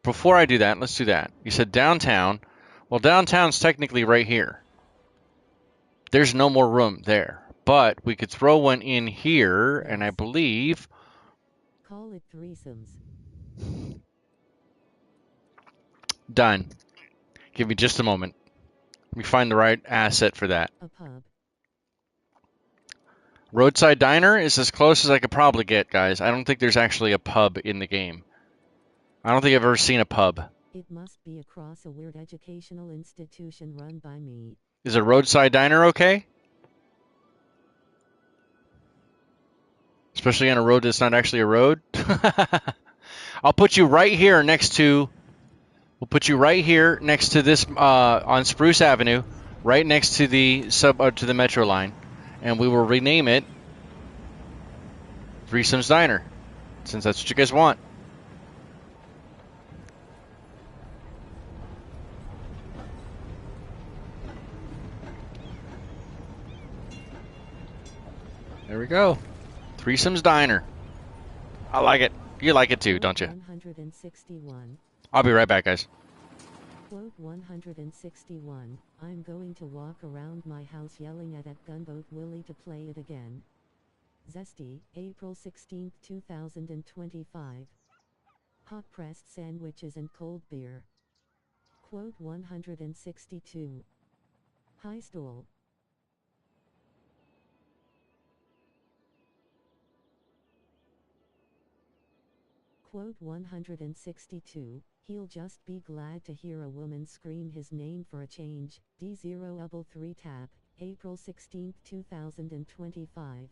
Before I do that, let's do that. You said downtown. Well, downtown's technically right here. There's no more room there. But we could throw one in here, and I believe... Call it threesomes. Done. Give me just a moment. Let me find the right asset for that. A pub. Roadside diner is as close as I could probably get, guys. I don't think there's actually a pub in the game. I don't think I've ever seen a pub. It must be across a weird educational institution run by me. Is a roadside diner okay? Especially on a road that's not actually a road? I'll put you right here next to... We'll put you right here next to this, on Spruce Avenue, right next to the to the metro line, and we will rename it Threesomes Diner, since that's what you guys want. There we go. Threesomes Diner. I like it. You like it too, don't you? 161. I'll be right back, guys. Quote 161, I'm going to walk around my house yelling at Gunboat Willie to play it again. Zesty, April 16, 2025. Hot pressed sandwiches and cold beer. Quote 162. High stool. Quote 162, he'll just be glad to hear a woman scream his name for a change. D0 tap, April 16, 2025.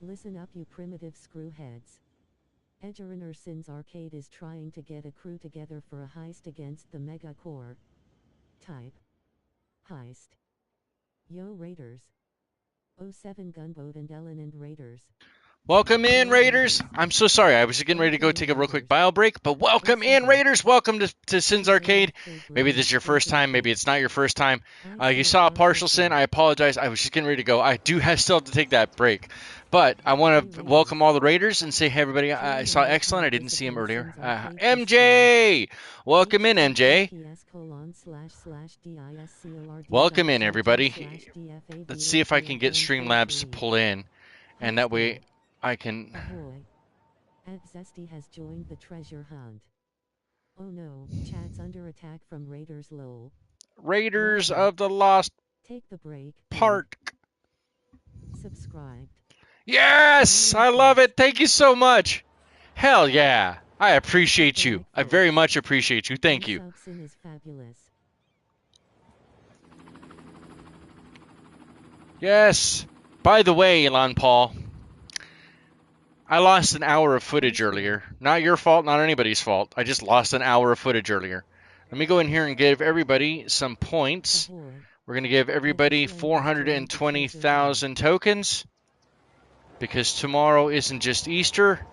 Listen up you primitive screwheads. Edgerunner Sins Arcade is trying to get a crew together for a heist against the Mega Core. Type. Heist. Yo Raiders. 07 Gunboat and Ellen and Raiders. Welcome in, Raiders. I'm so sorry. I was just getting ready to go take a real quick bio break, but welcome in, Raiders. Welcome to Sin's Arcade. Maybe this is your first time. Maybe it's not your first time. You saw a partial sin. I apologize. I was just getting ready to go. I do still have to take that break. But I want to welcome all the Raiders and say, hey, everybody, I saw Excellent. I didn't see him earlier. MJ! Welcome in, MJ. Welcome in, everybody. Let's see if I can get Streamlabs to pull in. And that way I can... At Zesty has joined the treasure hunt. Oh no, chat's under attack from Raiders lol. Raiders of the Lost Take the break. Park. Subscribed. Yes! I love it. Thank you so much. Hell yeah. I appreciate you. I very much appreciate you. Thank you. Is fabulous. Yes. By the way, Elon Paul, I lost an hour of footage earlier. Not your fault, not anybody's fault. I just lost an hour of footage earlier. Let me go in here and give everybody some points. We're going to give everybody 420,000 tokens. Because tomorrow isn't just Easter.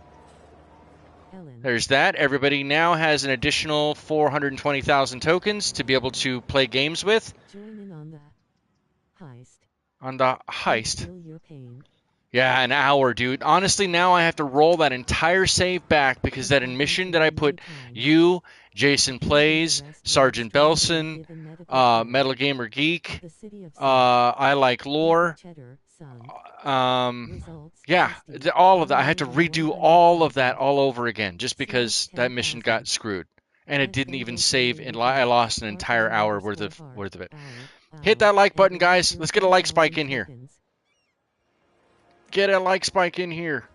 There's that. Everybody now has an additional 420,000 tokens to be able to play games with. Join in on the heist. On the heist. Yeah, an hour, dude. Honestly, now I have to roll that entire save back because that mission that I put you, Jason Plays, Sergeant Belson, Metal Gamer Geek, I Like Lore, yeah, all of that. I had to redo all of that all over again just because that mission got screwed. And it didn't even save, and I lost an entire hour worth of it. Hit that like button, guys. Let's get a like spike in here. Get a like spike in here.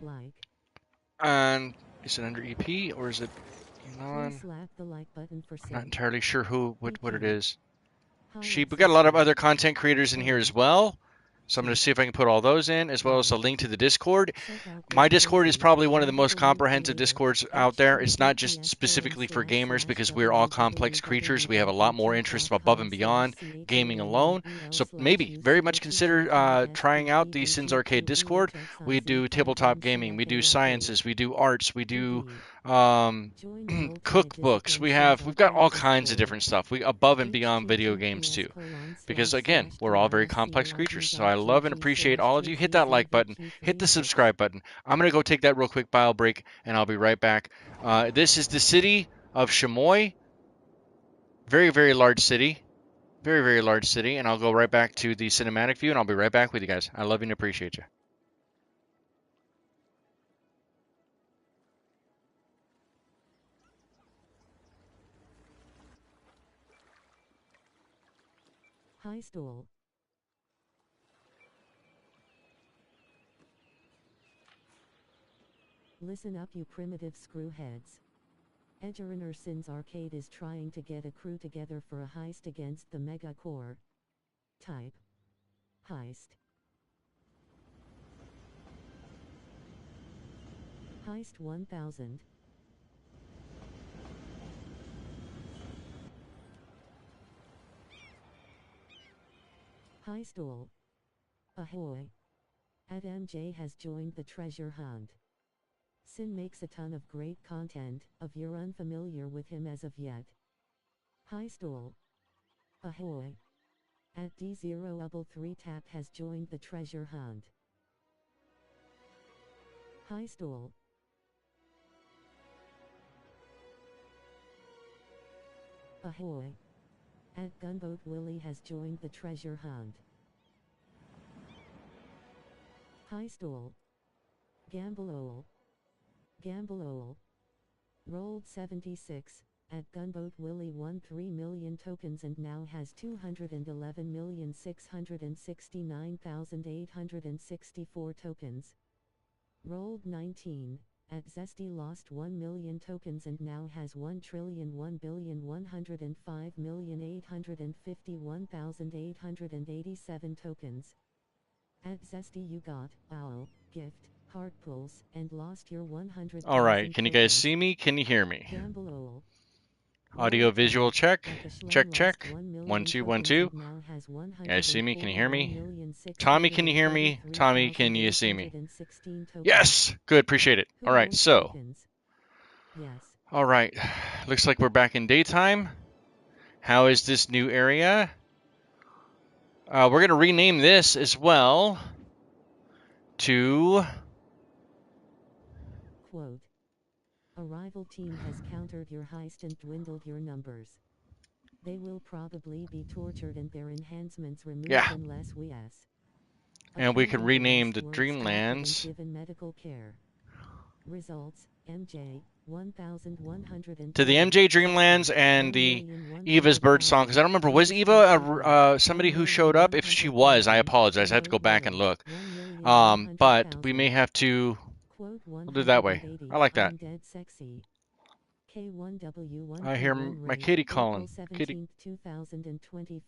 Like. And is it under EP or is it non? Not entirely sure what it is. We got a lot of other content creators in here as well. So I'm going to see if I can put all those in, as well as a link to the Discord. My Discord is probably one of the most comprehensive Discords out there. It's not just specifically for gamers because we're all complex creatures. We have a lot more interests above and beyond gaming alone. So maybe very much consider trying out the Sins Arcade Discord. We do tabletop gaming. We do sciences. We do arts. We do cookbooks. We've got all kinds of different stuff. We above and beyond video games too. Because again, we're all very complex creatures. So I love and appreciate all of you. Hit that like button. Hit the subscribe button. I'm going to go take that real quick bio break, and I'll be right back. This is the city of Chamois. Very, very large city. Very, very large city. And I'll go right back to the cinematic view, and I'll be right back with you guys. I love you and appreciate you. High stool. Listen up you primitive screwheads. Edgerunner Sins Arcade is trying to get a crew together for a heist against the Mega Core. Type. Heist. Heist 1000. High stool. Ahoy. At MJ has joined the treasure hunt. Sin makes a ton of great content, if you're unfamiliar with him as of yet. High stool. Ahoy. At D0 tap has joined the treasure hunt. High stool. Ahoy! At Gunboat Willie has joined the treasure hunt. Heistol. Gambleol. Gambleol. Rolled 76. At Gunboat Willie won 3 million tokens and now has 211,669,864 tokens. Rolled 19. At Zesty lost 1 million tokens and now has 1,105,851,887 tokens. At Zesty you got owl, gift, heart pulse, and lost your 100,000 All right, can you guys tokens. see me? Can you hear me? Gambleol. Audio Roll 10. visual check. At the Schlein Check, lost check. 1 million 1 2 1 tokens 2. and now has Guys see me? Can you hear me? 141,633,816 Tommy, can you hear me? Tommy, can you see me? tokens. Yes! Good, appreciate it. Who All right, owns so. tokens? Yes. All right, looks like we're back in daytime. How is this new area? We're going to rename this as well to... Quote. A rival team has countered your heist and dwindled your numbers. They will probably be tortured and their enhancements removed unless we ask. And we can Attendant rename the arrest were extracted and Dreamlands. given medical care. Results, MJ, 1,100 To the MJ Dreamlands and the Eva's Birdsong, because I don't remember, was Eva somebody who showed up? If she was, I apologize. I have to go back and look. But we may have to... We'll do it that way. I like that. I hear my kitty calling. Kitty.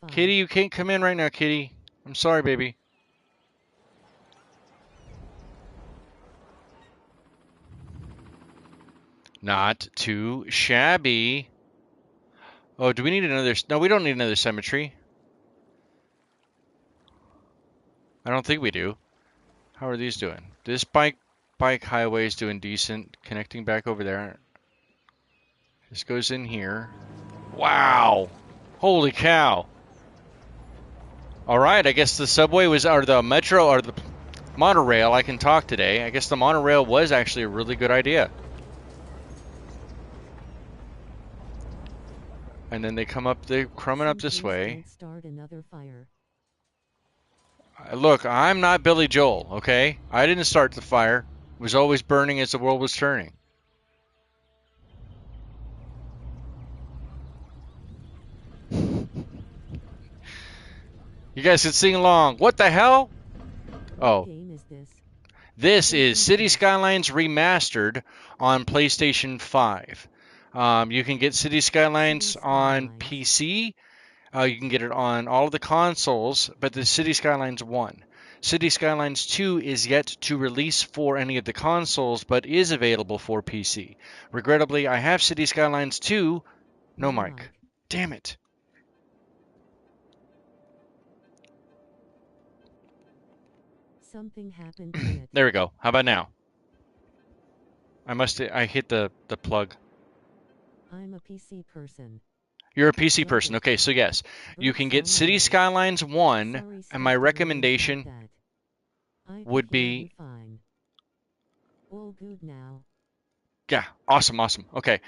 Kitty, you can't come in right now, kitty. I'm sorry, baby. Not too shabby. Oh, do we need another? No, we don't need another cemetery. I don't think we do. How are these doing? This bike highway is doing decent. Connecting back over there. This goes in here. Wow! Holy cow! All right, I guess the subway was, or the metro, or the monorail. I can talk today. I guess the monorail was actually a really good idea. And then they come up, they're coming up this way. Start another fire. Look, I'm not Billy Joel, okay? I didn't start the fire. It was always burning as the world was turning. You guys can sing along. What the hell? Oh. What game is this? This is City Skylines Remastered on PlayStation 5. You can get City Skylines on PC. You can get it on all of the consoles, but the City Skylines 1. City Skylines 2 is yet to release for any of the consoles, but is available for PC. Regrettably, I have City Skylines 2. No mic. Damn it. Something happened to it. There we go. How about now? I hit the plug. I'm a PC person. You're a PC person. Okay, so yes, you can get City Skylines 1, and my recommendation would be... All good now. Yeah, awesome. Okay.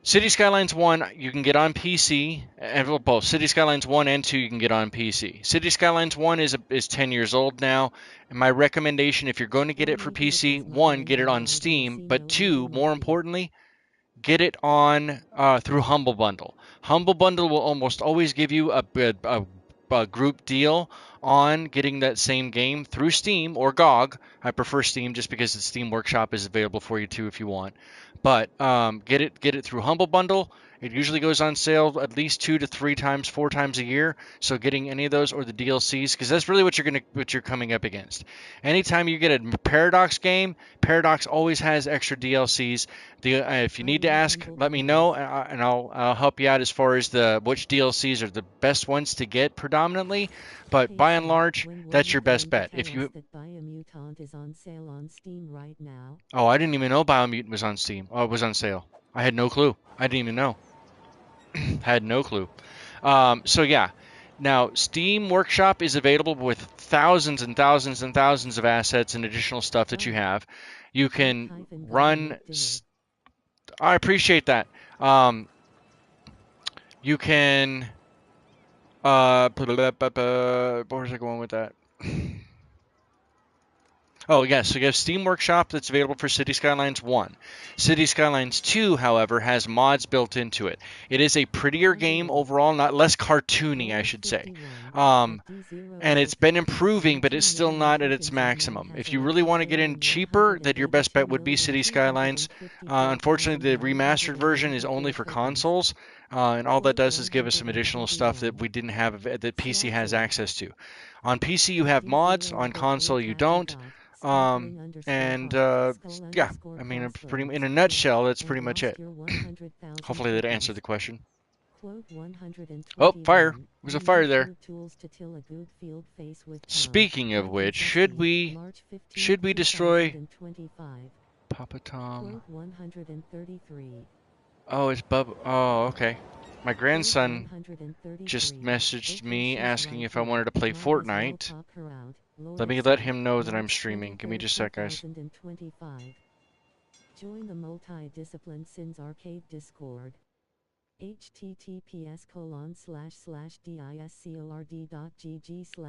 City Skylines 1 you can get on PC, and both City Skylines 1 and 2 you can get on PC. City Skylines 1 is 10 years old now, and my recommendation if you're going to get it for PC, 1, get it on Steam, but 2, more importantly, get it on through Humble Bundle. Humble Bundle will almost always give you a group deal on getting that same game through Steam or GOG. I prefer Steam just because the Steam Workshop is available for you too if you want. But get it through Humble Bundle. It usually goes on sale at least 2 to 3 times, 4 times a year. So getting any of those or the DLCs, because that's really what you're coming up against. Anytime you get a Paradox game, Paradox always has extra DLCs. If you need to ask, let me know, and I'll help you out as far as which DLCs are the best ones to get predominantly. But by and large, that's your best bet. If you is on sale on Steam right now. Oh, I didn't even know Biomutant was on Steam. Oh, it was on sale. I had no clue. I didn't even know. Had no clue. So yeah, now Steam Workshop is available with thousands and thousands and thousands of assets and additional stuff that you have. You can run. I appreciate that. You can where was I going with that? Oh, yes, so you have Steam Workshop that's available for City Skylines 1. City Skylines 2, however, has mods built into it. It is a prettier game overall, not less cartoony, I should say. Um, and it's been improving, but it's still not at its maximum. If you really want to get in cheaper, then your best bet would be City Skylines. Unfortunately, the remastered version is only for consoles, and all that does is give us some additional stuff that we didn't have, that PC has access to. On PC, you have mods. On console, you don't. Um, and yeah, I mean, pretty in a nutshell, that's pretty much it. Hopefully that answered the question. Quote Oh, fire! 121. There's a You need fire there. food tools to till a good field face with power. Speaking of Like in which, should Zesty, we March 15, should we destroy 2025. Papa Tom? Quote 133. Oh, it's Bub. Oh, okay. My Quote grandson just 133. messaged Okay, me she's asking right if I here. wanted to play Might as well Fortnite. pop her out. Let Lord me let said, him know that I'm March streaming. Give me 23rd, just a sec, guys. 2025. Join the multi-discipline Sins Arcade Discord.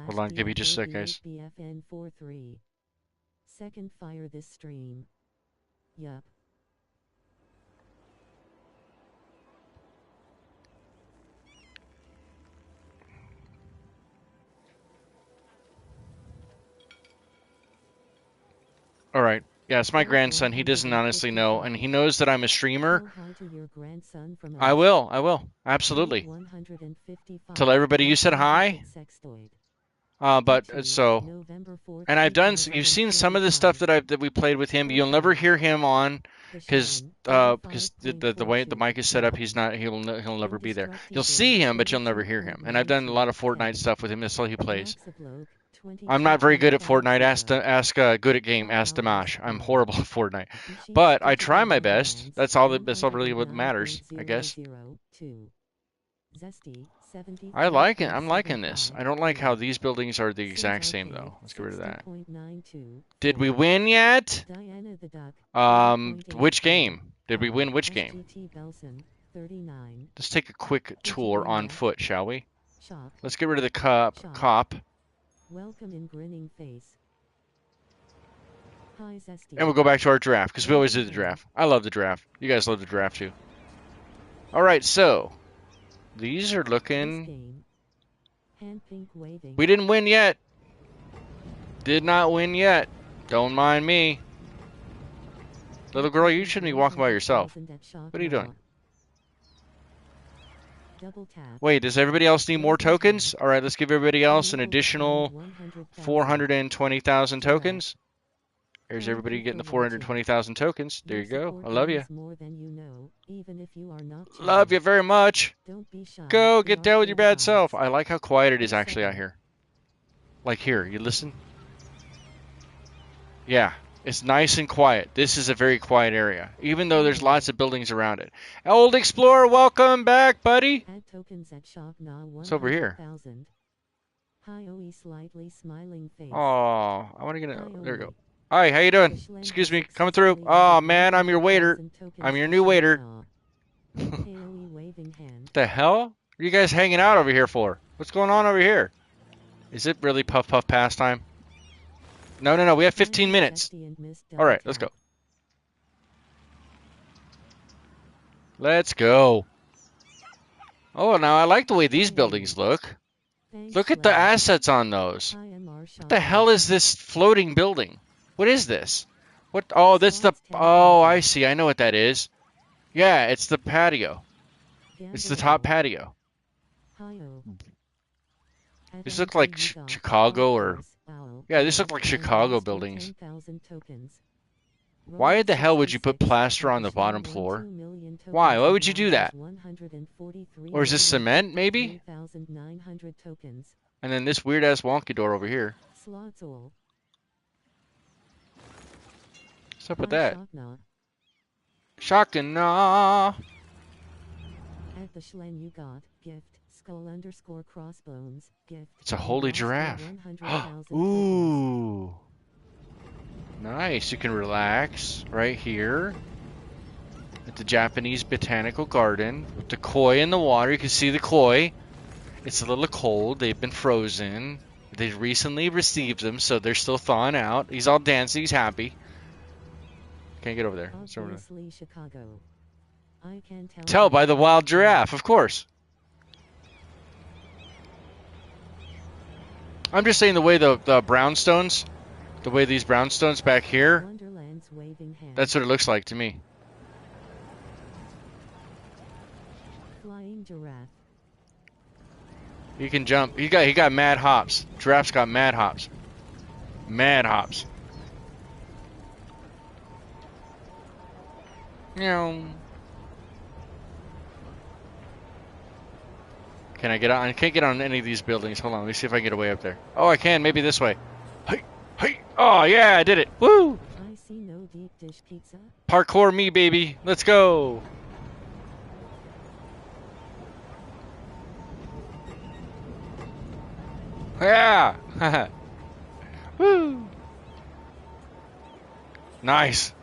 Hold on, give me just a sec, guys. https://discord.gg/dfab8bfn43. Second fire this stream. Yup. All right. Yeah, it's my Quote grandson. He doesn't honestly know, and he knows that I'm a streamer. Say hi to your grandson from I us. will. I will. Quote Absolutely. 155. Tell everybody you said Welcome to hi. Ticket Sextoid. But T2, so, November 4th, and I've done. You've seen some of the stuff 2025. that we played with him. Full You'll never chat. hear him on The because Shen, the way the 85.42. mic is set up, he's not. He'll never be there. You'll see him, but you'll never hear him. And I've done a lot of Fortnite stuff with him. That's all he plays. Maxabloke, I'm not very good at 22.50. Fortnite. Good at game. Ask Dimash. I'm horrible at Fortnite, Ishii but I Digital try my best. Wonderlands, That's all really what matters, I guess. 109.002. Zesty, I like it. I'm liking this. I don't like how 73.54. these buildings are the Sins exact same Arcade, though. Let's get rid of that. 60.92. Did we 4. win yet? Diana the Duck, Which 40.83. game? Did we 5. win which game? SGT Belson, 39. Let's take a quick tour on Integralia. foot, shall we? Shock. Let's get rid of the cop, Welcome in grinning face. Hi Zesty. and we'll go back to our draft because we always do the draft. I love the draft. You guys love the draft too. All right, so these are This looking. game. Hand pink waving. We didn't win yet. Did not win yet. Don't mind me. Little girl, you shouldn't be walking by yourself. What are you doing? Double tap. Wait, does everybody else need more tokens? All right, let's give everybody else an additional 420,000 tokens. Here's everybody getting the 420,000 tokens. There you go. I love you. Love you very much. Go get down with your bad self. I like how quiet it is actually out here. Like here, you listen? Yeah, it's nice and quiet. This is a very quiet area, even though there's lots of buildings around it. Old Explorer, welcome back, buddy. Add tokens at shop now. It's over here. Hi, OE slightly smiling face. Oh, I want to get it. There we go. Hi, how you doing? Excuse me, coming through. Oh man, I'm your waiter. I'm your new waiter. What the hell are you guys hanging out over here for? What's going on over here? Is it really Puff Puff pastime? No. We have 15 minutes. All right, let's go. Let's go. Oh, now I like the way these buildings look. Look at the assets on those. What the hell is this floating building? What is this? What? Oh, that's the. Oh, I see. I know what that is. Yeah, it's the patio. It's the top patio. These look like Chicago or. Yeah, these look like Chicago buildings. Why the hell would you put plaster on the bottom floor? Why? Why would you do that? Or is this cement, maybe? And then this weird-ass wonky door over here. What's up with that? Shocking, nah. At the Schlen you got gift skull_crossbones gift. It's a holy giraffe. Ooh. Nice. You can relax right here. at the Japanese botanical garden with the koi in the water. You can see the koi. It's a little cold. They've been frozen. They recently received them, so they're still thawing out. He's all dancing. He's happy. Can't get over there. Obviously Chicago. I can Tell by the wild giraffe, of course. I'm just saying the way the brownstones, the way these brownstones back here, that's what it looks like to me. Flying giraffe. He can jump. He got mad hops. Giraffe's got mad hops. Mad hops. Meow. Can I get on? I can't get on any of these buildings. Hold on, let me see if I can get away up there. Oh, I can. Maybe this way. Hey, hey. Oh, yeah, I did it. Woo! I see no deep dish pizza. Parkour me, baby. Let's go. Yeah. Woo. Nice.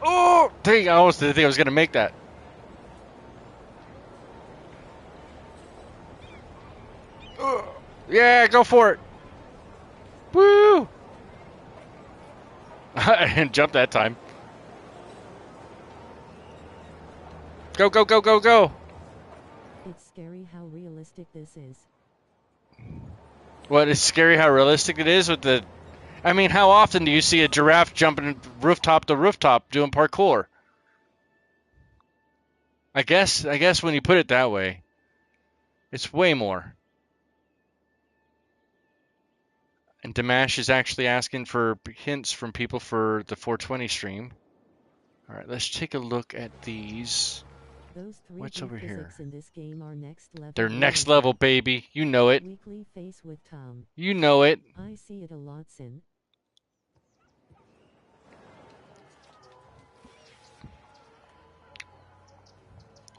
Oh, dang, I almost didn't think I was going to make that. Yeah, go for it. Woo! I didn't jump that time. Go, go, go, go, go. It's scary how realistic this is. What, it's scary how realistic it is with the... I mean, how often do you see a giraffe jumping rooftop to rooftop doing parkour? I guess when you put it that way, it's way more. And Damash is actually asking for hints from people for the 420 stream. All right, let's take a look at these. What's over here? In this game are next level. They're next level, baby. You know it. Weekly face with Tom. You know it. I see it a lot, Sin.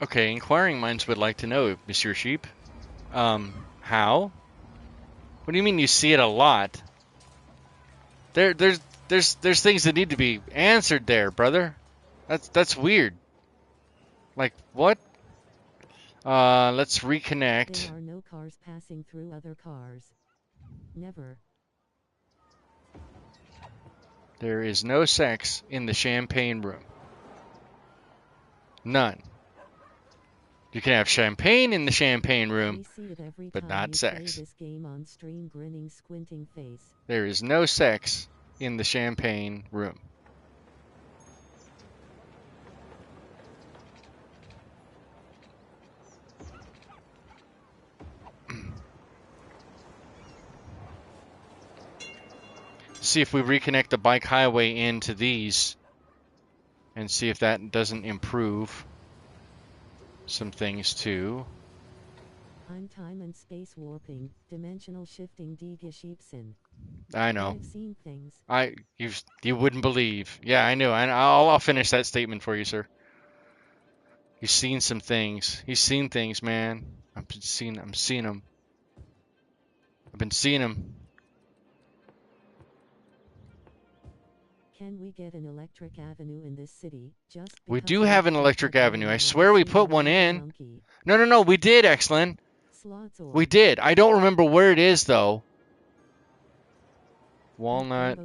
Okay, inquiring minds would like to know, Monsieur Sheep. How? What do you mean you see it a lot? There's things that need to be answered there, brother. That's weird. Like what? Let's reconnect. There are no cars passing through other cars. Never. There is no sex in the champagne room. None. You can have champagne in the champagne room, but not sex. This game on stream, grinning, squinting face. There is no sex in the champagne room. See if we reconnect the bike highway into these and see if that doesn't improve some things too. I'm time and space warping, dimensional shifting Sheepson. I know. I've seen things. You wouldn't believe. Yeah, I know. I'll finish that statement for you, sir. He's seen some things. He's seen things, man. I'm seeing them. I've been seeing them. Can we get an electric avenue in this city? We do have an electric avenue. I swear we put one in. No. We did, Exlin. We did. I don't remember where it is, though. Walnut.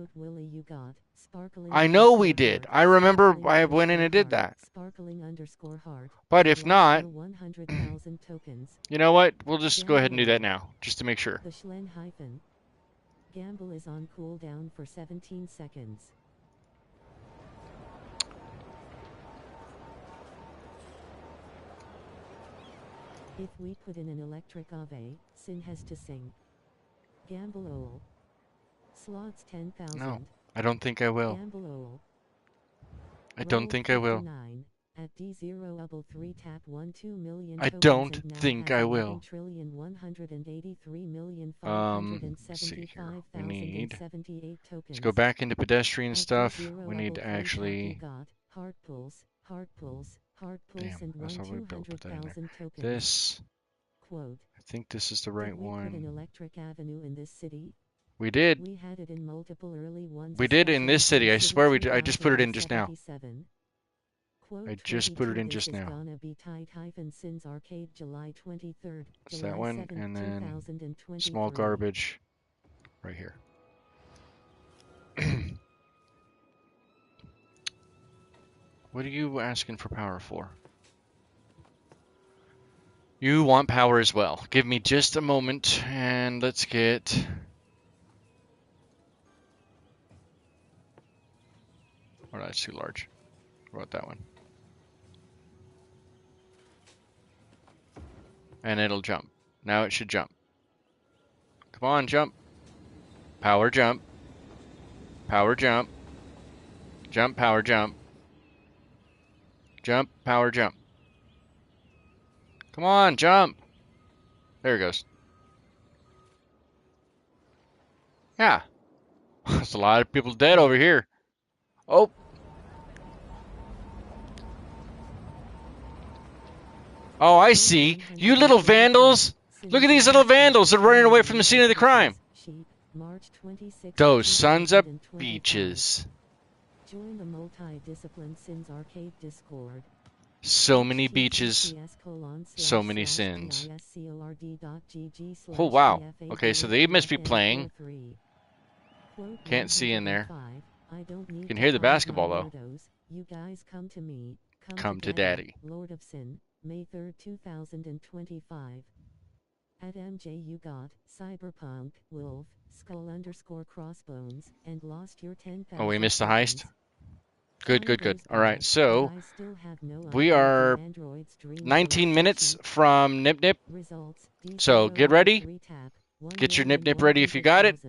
I know we did. I remember I went in and did that. But if not, you know what? We'll just go ahead and do that now, just to make sure. Gamble is on cooldown for 17 seconds. If we put in an electric Ave, Sin has to sing. Gamble ol. Slots 10,000. No, I don't think I will. Gamble ol. I don't think I will. At D0 double 3 tap 1 2 million. I don't think I will. Let's see here. We need. Let's go back into pedestrian stuff. We need to actually. Heart pulls, Damn, that's how we built that in there. This. Quote. I think this is the right one. Put an electric avenue in this city? We did. We had it in multiple early ones. We did in this city. I swear I just put it in just now. Quote I just put it in this just is now. gonna be tight -Sins Arcade July 23rd, That's July that one, 7th, and then 2023. small garbage right here. What are you asking for power for? You want power as well. Give me just a moment, and let's get... Oh, that's too large. What about that one? And it'll jump. Now it should jump. Come on, jump. Power jump. Power jump. Jump, power jump. Jump, power jump. Come on, jump. There it goes. Yeah. There's a lot of people dead over here. Oh. Oh, I see. You little vandals. Look at these little vandals. They're running away from the scene of the crime. Those sons of beaches. Join the multi-discipline Sins Arcade Discord. So many beaches, so many sins. Oh, wow. Okay, so they must be playing. Can't see in there. You can hear the basketball, though. You guys come to me. Come to Daddy. Lord of Sin, May 3rd, 2025. At MJ you got Cyberpunk, Wolf, Skull_Crossbones, and lost your 10,000. Oh, we missed the heist? Good, good, good. All right, so we are 19 minutes from Nip Nip. So get ready. Get your Nip Nip ready if you got it.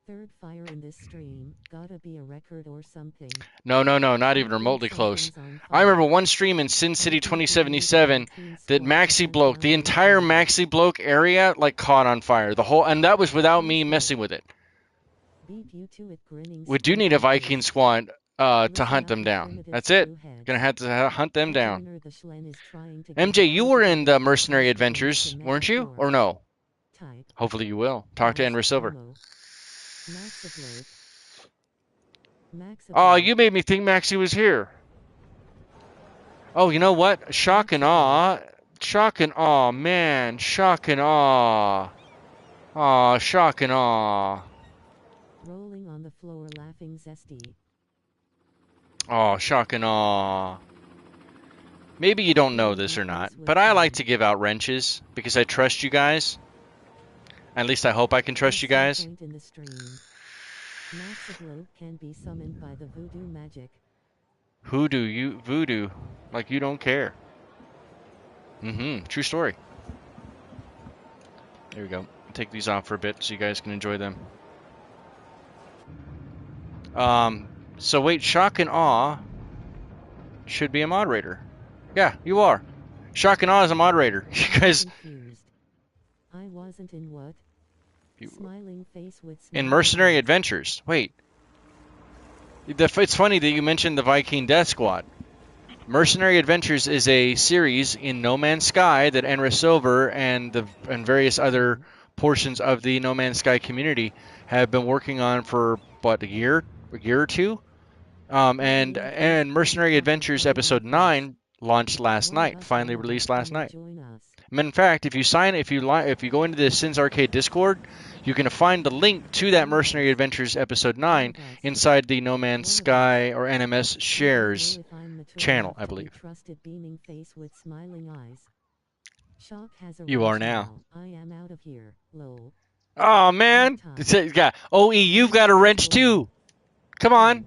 Third fire in this stream, gotta be a record or something. No, not even remotely close. I remember one stream in Sin City 2077 that Maxi Bloke, the entire Maxi Bloke area, like caught on fire. The whole, and that was without me messing with it. We do need a Viking squad to hunt them down. That's it. Gonna have to hunt them down. MJ, you were in the Mercenary Adventures, weren't you? Or no? Hopefully you will. Talk to Enra Silver. Oh, you made me think Maxie was here. Oh, you know what? Shock and awe. Shock and awe, man. Shock and awe. Aw, shock and awe. Rolling on the floor laughing zesty. Oh, shock and awe. Maybe you don't know this or not, but I like to give out wrenches because I trust you guys. At least I hope I can trust you guys. Can be summoned by the voodoo magic. Voodoo, like you don't care. True story. There we go. I'll take these off for a bit so you guys can enjoy them. So wait, Shock and Awe should be a moderator. Yeah, you are. Shock and Awe is a moderator. You guys. I wasn't in what? Smiling face with in Mercenary Adventures. Wait. It's funny that you mentioned the Viking Death Squad. Mercenary Adventures is a series in No Man's Sky that Enra Silver and various other portions of the No Man's Sky community have been working on for what, a year or two. And Mercenary Adventures Episode 9 launched last night, finally released last night. In fact, if you go into the Sins Arcade Discord, you can find the link to that Mercenary Adventures Episode 9 inside the No Man's Sky or NMS Shares channel, I believe. You are now. I am out of here. Lol. Oh, man. OE, you've got a wrench, too. Come on.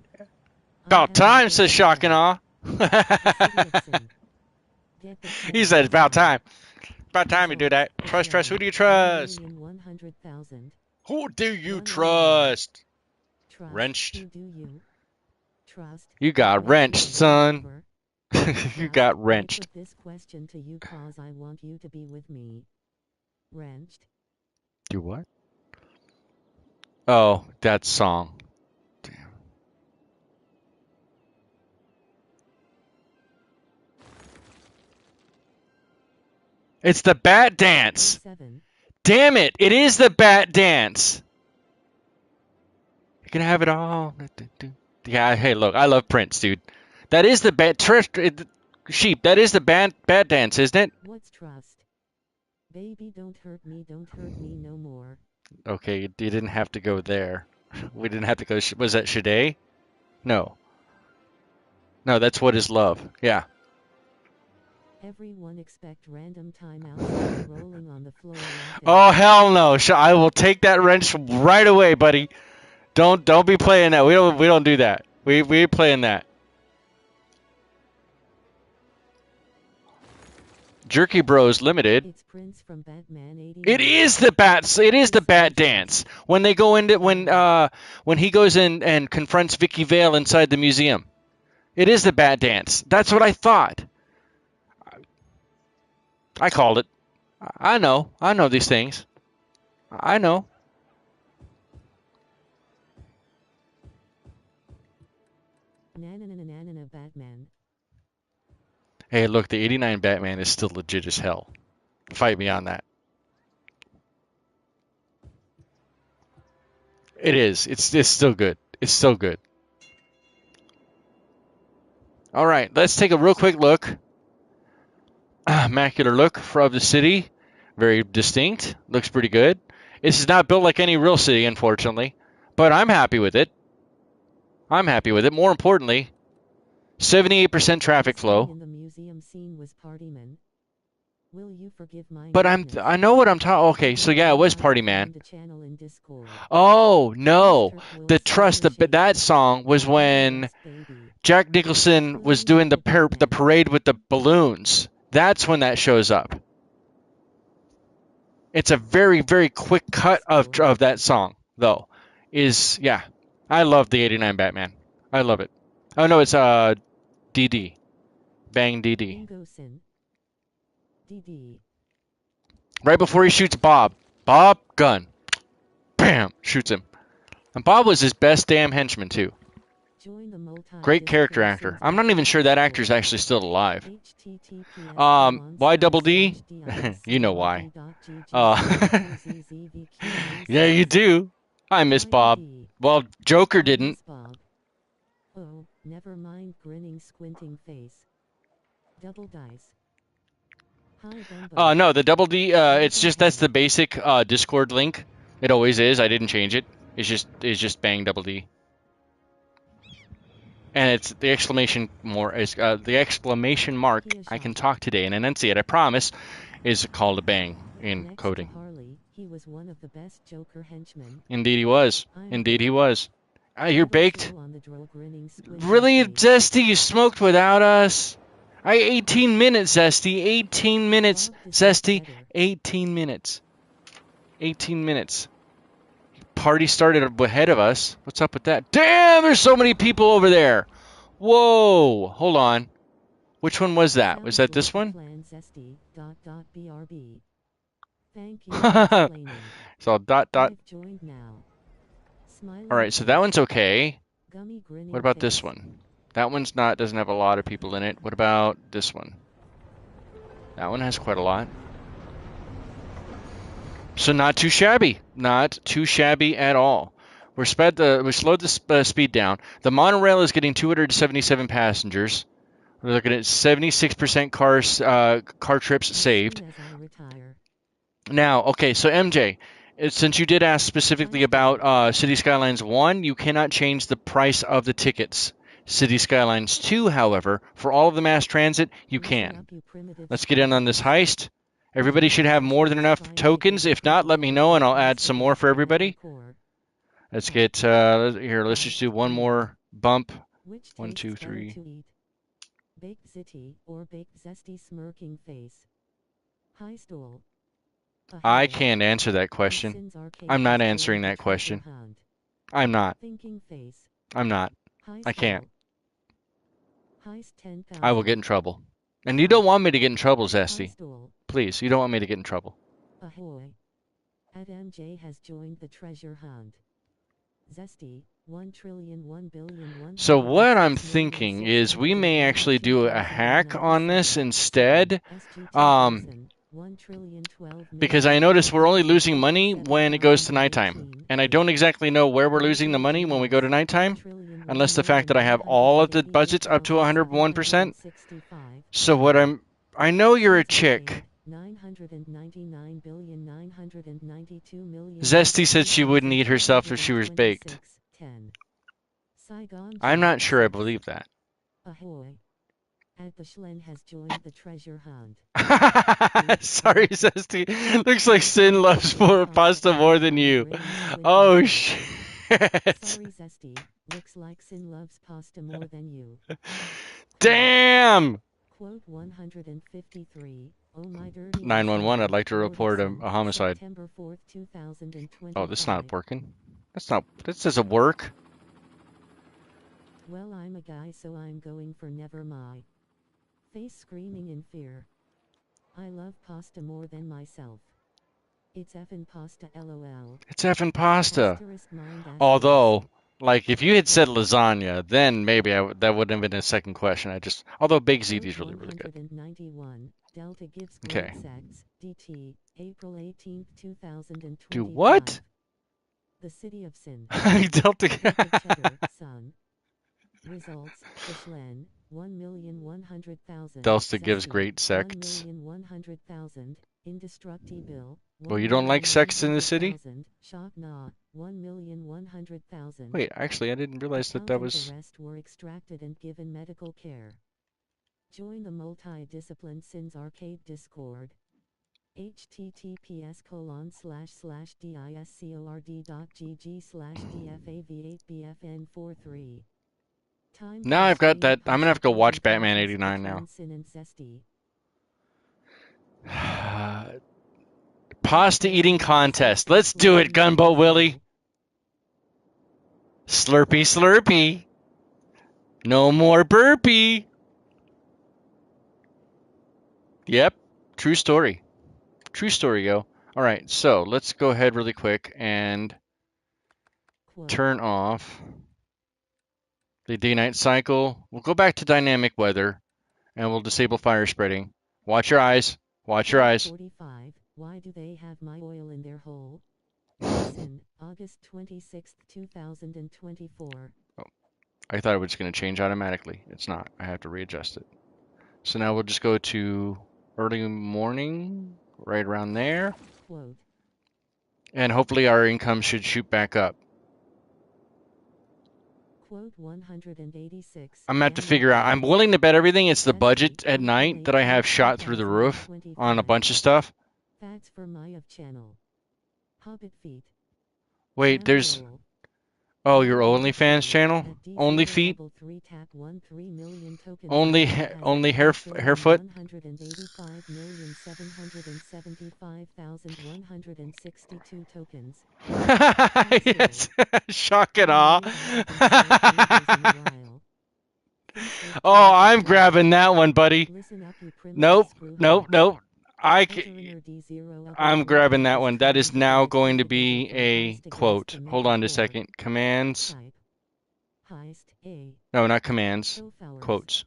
About time, says Shock and Awe. He said it's about time. About time you do that. Trust. Who do you trust? Who do you trust? Wrenched. You got wrenched, son. You got wrenched. This question to you cause I want you to be with me. Wrenched. Do what? Oh, that song. Damn. It's the bat dance. Damn it! It is the bat dance. can have it all. Yeah, hey, look, I love Prince, dude. That is the bad sheep. That is the bad dance, isn't it? What's trust? Baby, don't hurt me no more. Okay, you didn't have to go there. We didn't have to go. Was that Shade? No. No, that's What Is Love. Yeah. Everyone expect random timeouts rolling on the floor laughing. Oh, hell no. I will take that wrench right away, buddy. Don't be playing that. We don't do that. We ain't playing that. Jerky Bros Limited. It's Prince from Batman 89. It is the bat dance when they go into when he goes in and confronts Vicky Vale inside the museum. It is the bat dance. That's what I thought. I called it. I know these things. I know. Nanana Batman. Hey, look, the 89 Batman is still legit as hell. Fight me on that. It is. It's still good. It's still good. All right, let's take a real quick look. Macular look of the city. Very distinct. Looks pretty good. This is not built like any real city, unfortunately. But I'm happy with it. I'm happy with it. More importantly, 78% traffic flow. In the museum scene was Partyman. Will you forgive my But I know what I'm talking. Okay, so yeah, it was Party Man. Oh no, that song was when Jack Nicholson was doing the parade with the balloons. That's when that shows up. It's a very, very quick cut of that song, though. Yeah, I love the 89 Batman. I love it. Oh no, it's DD. Bang DD. Right before he shoots Bob. Bob, gun. Bam! Shoots him. And Bob was his best damn henchman, too. Great character actor. I'm not even sure that actor's actually still alive. Why double D? You know why. Yeah, you do. I miss Bob. Well, Joker didn't. Oh, never mind grinning, squinting face. Double dice. No, the double D, it's just, that's the basic Discord link. It always is. I didn't change it. It's just bang double D. And it's the exclamation mark. I can talk today and enunciate. I promise. Is called a bang in coding. He was one of the best Joker henchmen. Indeed he was. Indeed he was. You're baked. Really, Zesty? You smoked without us? 18 minutes, Zesty. 18 minutes, Zesty. 18 minutes. 18 minutes. Party started ahead of us. What's up with that? Damn, there's so many people over there. Whoa. Hold on. Which one was that? Was that this one? So dot. Alright, so that one's okay. What about this one? That one's doesn't have a lot of people in it. What about this one? That one has quite a lot. So not too shabby. Not too shabby at all. We slowed the speed down. The monorail is getting 277 passengers. We're looking at 76% car trips saved. Now, okay, so MJ, since you did ask specifically about City Skylines 1, you cannot change the price of the tickets. City Skylines 2, however, for all of the mass transit, you can. Let's get in on this heist. Everybody should have more than enough tokens. If not, let me know and I'll add some more for everybody. Let's get, here, let's just do one more bump. 1, 2, 3. Baked City or baked zesty smirking face. High stool. I can't answer that question. I'm not answering that question. I'm not. I'm not. I can't. I will get in trouble. And you don't want me to get in trouble, Zesty. Please, you don't want me to get in trouble. Ahoy. At MJ has joined the treasure hunt. Zesty, 1,000,000,000,000,000. So what I'm thinking is we may actually do a hack on this instead. Because I notice we're only losing money when it goes to nighttime. and I don't exactly know where we're losing the money when we go to nighttime, unless the fact that I have all of the budgets up to 101%. So I know you're a chick. Zesty said she wouldn't eat herself if she was baked. I'm not sure I believe that. Ahoy. At the Schlen has joined the treasure hunt. Sorry, Zesty. Looks like Sin loves pasta more than you. Oh, shit. Sorry, Zesty. Looks like Sin loves pasta more than you. Damn! Quote 153. Oh my dirty 911, I'd like to report a homicide. September 4th, 2025. Oh, this is not working. This doesn't work. Well, I'm a guy, so I'm going for never mind. Face screaming in fear. I love pasta more than myself. It's effin' pasta, lol. It's effing pasta. Asterisk mind asterisk. Although, like, if you had said lasagna, then maybe that wouldn't have been a second question. Although Big Ziti's really, really good. 191. Delta gives Okay. great Sects, DT, April 18th, 2025. Do what? The City of Sin. Delta. Cheddar, Sun. Results, the Schlen, 1,100,000. Delta gives Zesty, great sects. 1,100,000. Indestructible. Well, you don't like sects in the city? Shock nah, 1,100,000. Wait, actually, I didn't realize that was... The rest were extracted and given medical care. Join the multi-discipline Sins Arcade Discord. https://discord.gg/dfav8bfn43. Now I've got that. I'm gonna have to go watch Batman 89 now. Pasta eating contest. Let's do it, Gunboat Willie. Slurpy, slurpy. No more burpee. Yep. True story. True story, yo. All right, so let's go ahead really quick and turn off the day-night cycle. We'll go back to dynamic weather, and we'll disable fire spreading. Watch your eyes. Watch your eyes. 45. Why do they have my oil in their hole? Listen, August 26th, 2024. Oh, I thought it was going to change automatically. It's not. I have to readjust it. So now we'll just go to early morning, right around there. Quote. And hopefully our income should shoot back up. Quote 186. I'm going to have to figure out. I'm willing to bet everything. It's the budget at night that I have shot through the roof on a bunch of stuff. Facts for my channel. Hobbit feet. Wait, there's... Oh, your OnlyFans channel? Only feet? Only hairfoot? 185,775,162 tokens. Yes. Shock and awe. Oh, I'm grabbing that one, buddy. Nope, nope, nope. I'm grabbing that one. That is now going to be a quote. Hold on just a second. Commands. No, not commands. Quotes.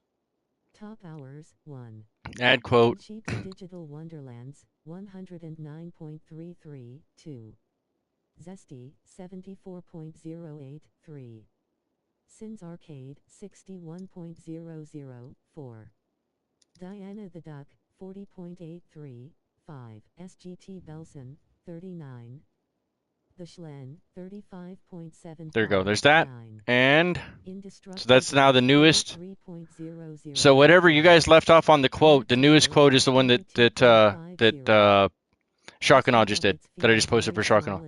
Top hours 1. Add quote. Digital Wonderlands 109.33 2. Zesty 74.083. Sins Arcade 61.004. Diana the Duck 40.83, 5. SGT Belson, 39. The Schlen, 35.7. There you go. There's that. And so that's now the newest. So whatever you guys left off on the quote, the newest quote is the one that Shock and Awe just did, that I just posted for Shock and Awe.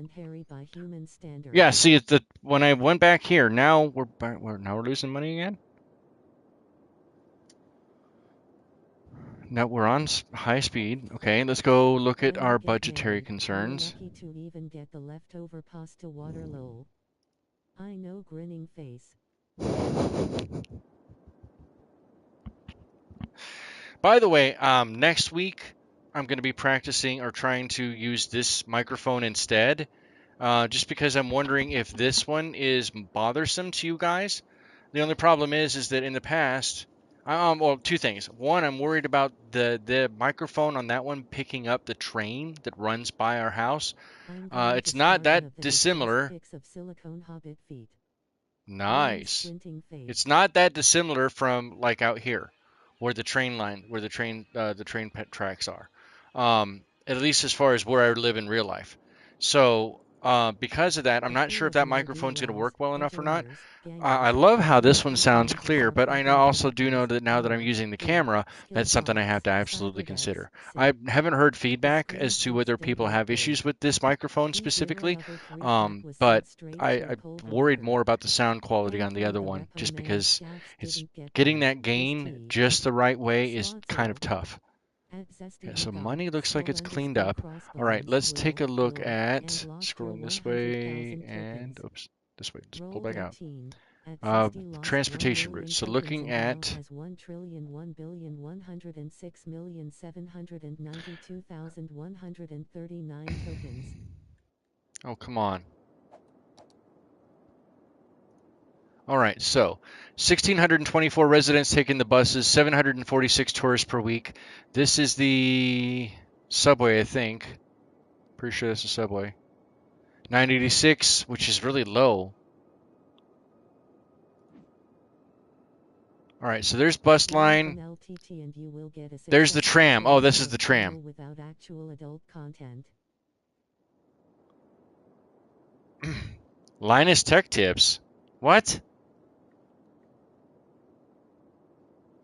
Yeah, see, when I went back here, now we're losing money again. Now we're on high speed. Okay, let's go look at our budgetary concerns. Lucky to even get the leftover pasta water lol. I know, grinning face. By the way, next week I'm going to be practicing or trying to use this microphone instead, just because I'm wondering if this one is bothersome to you guys. The only problem is that in the past, Well, two things. One, I'm worried about the microphone on that one picking up the train that runs by our house. I'm going to It's not start one that of those test dissimilar. pics of silicone hobbit feet. Owen Nice. squinting face. It's not that dissimilar from like out here, where the train pet tracks are. At least as far as where I live in real life. So because of that, I'm If not there sure if was that no do microphone's going to wells, work well enough or not. engineers, I gangers, love how this one politicians, sounds bankers, clear, but I know also do know entrepreneurs, that now that I'm lawyers, using the food, camera, skilled that's something I have tribes, to absolutely cyberdex, consider. I sin. haven't heard The feedback screen as to keeps whether big people like have big. issues with this microphone He's rare specifically, level 3 pack was but sent straight to a I cold worried locker. more about the sound quality on the Thankfully other the one, repo just man because scouts it's didn't get getting me. that His gain tea. just the right way is kind of Slotzo. tough. At Okay, Zesty so McGonk, money looks like skull it's cleaned underscore up. All right, crossbones, let's take a look and at lost your scrolling this way 100,000 and tokens. oops, this way. Just pull Rolled back a out. teen. At Zesty lost 1 Transportation million routes. So tokens looking and now at has 1,106,792,139 tokens. oh come on. All right, so 1,624 residents taking the buses, 746 tourists per week. This is the subway, I think. Pretty sure that's the subway. 986, which is really low. All right, so there's bus One of them line. LTT and you will get a There's the successful tram. Oh, this is semester the of tram. school without actual adult content. Linus Tech Tips. What?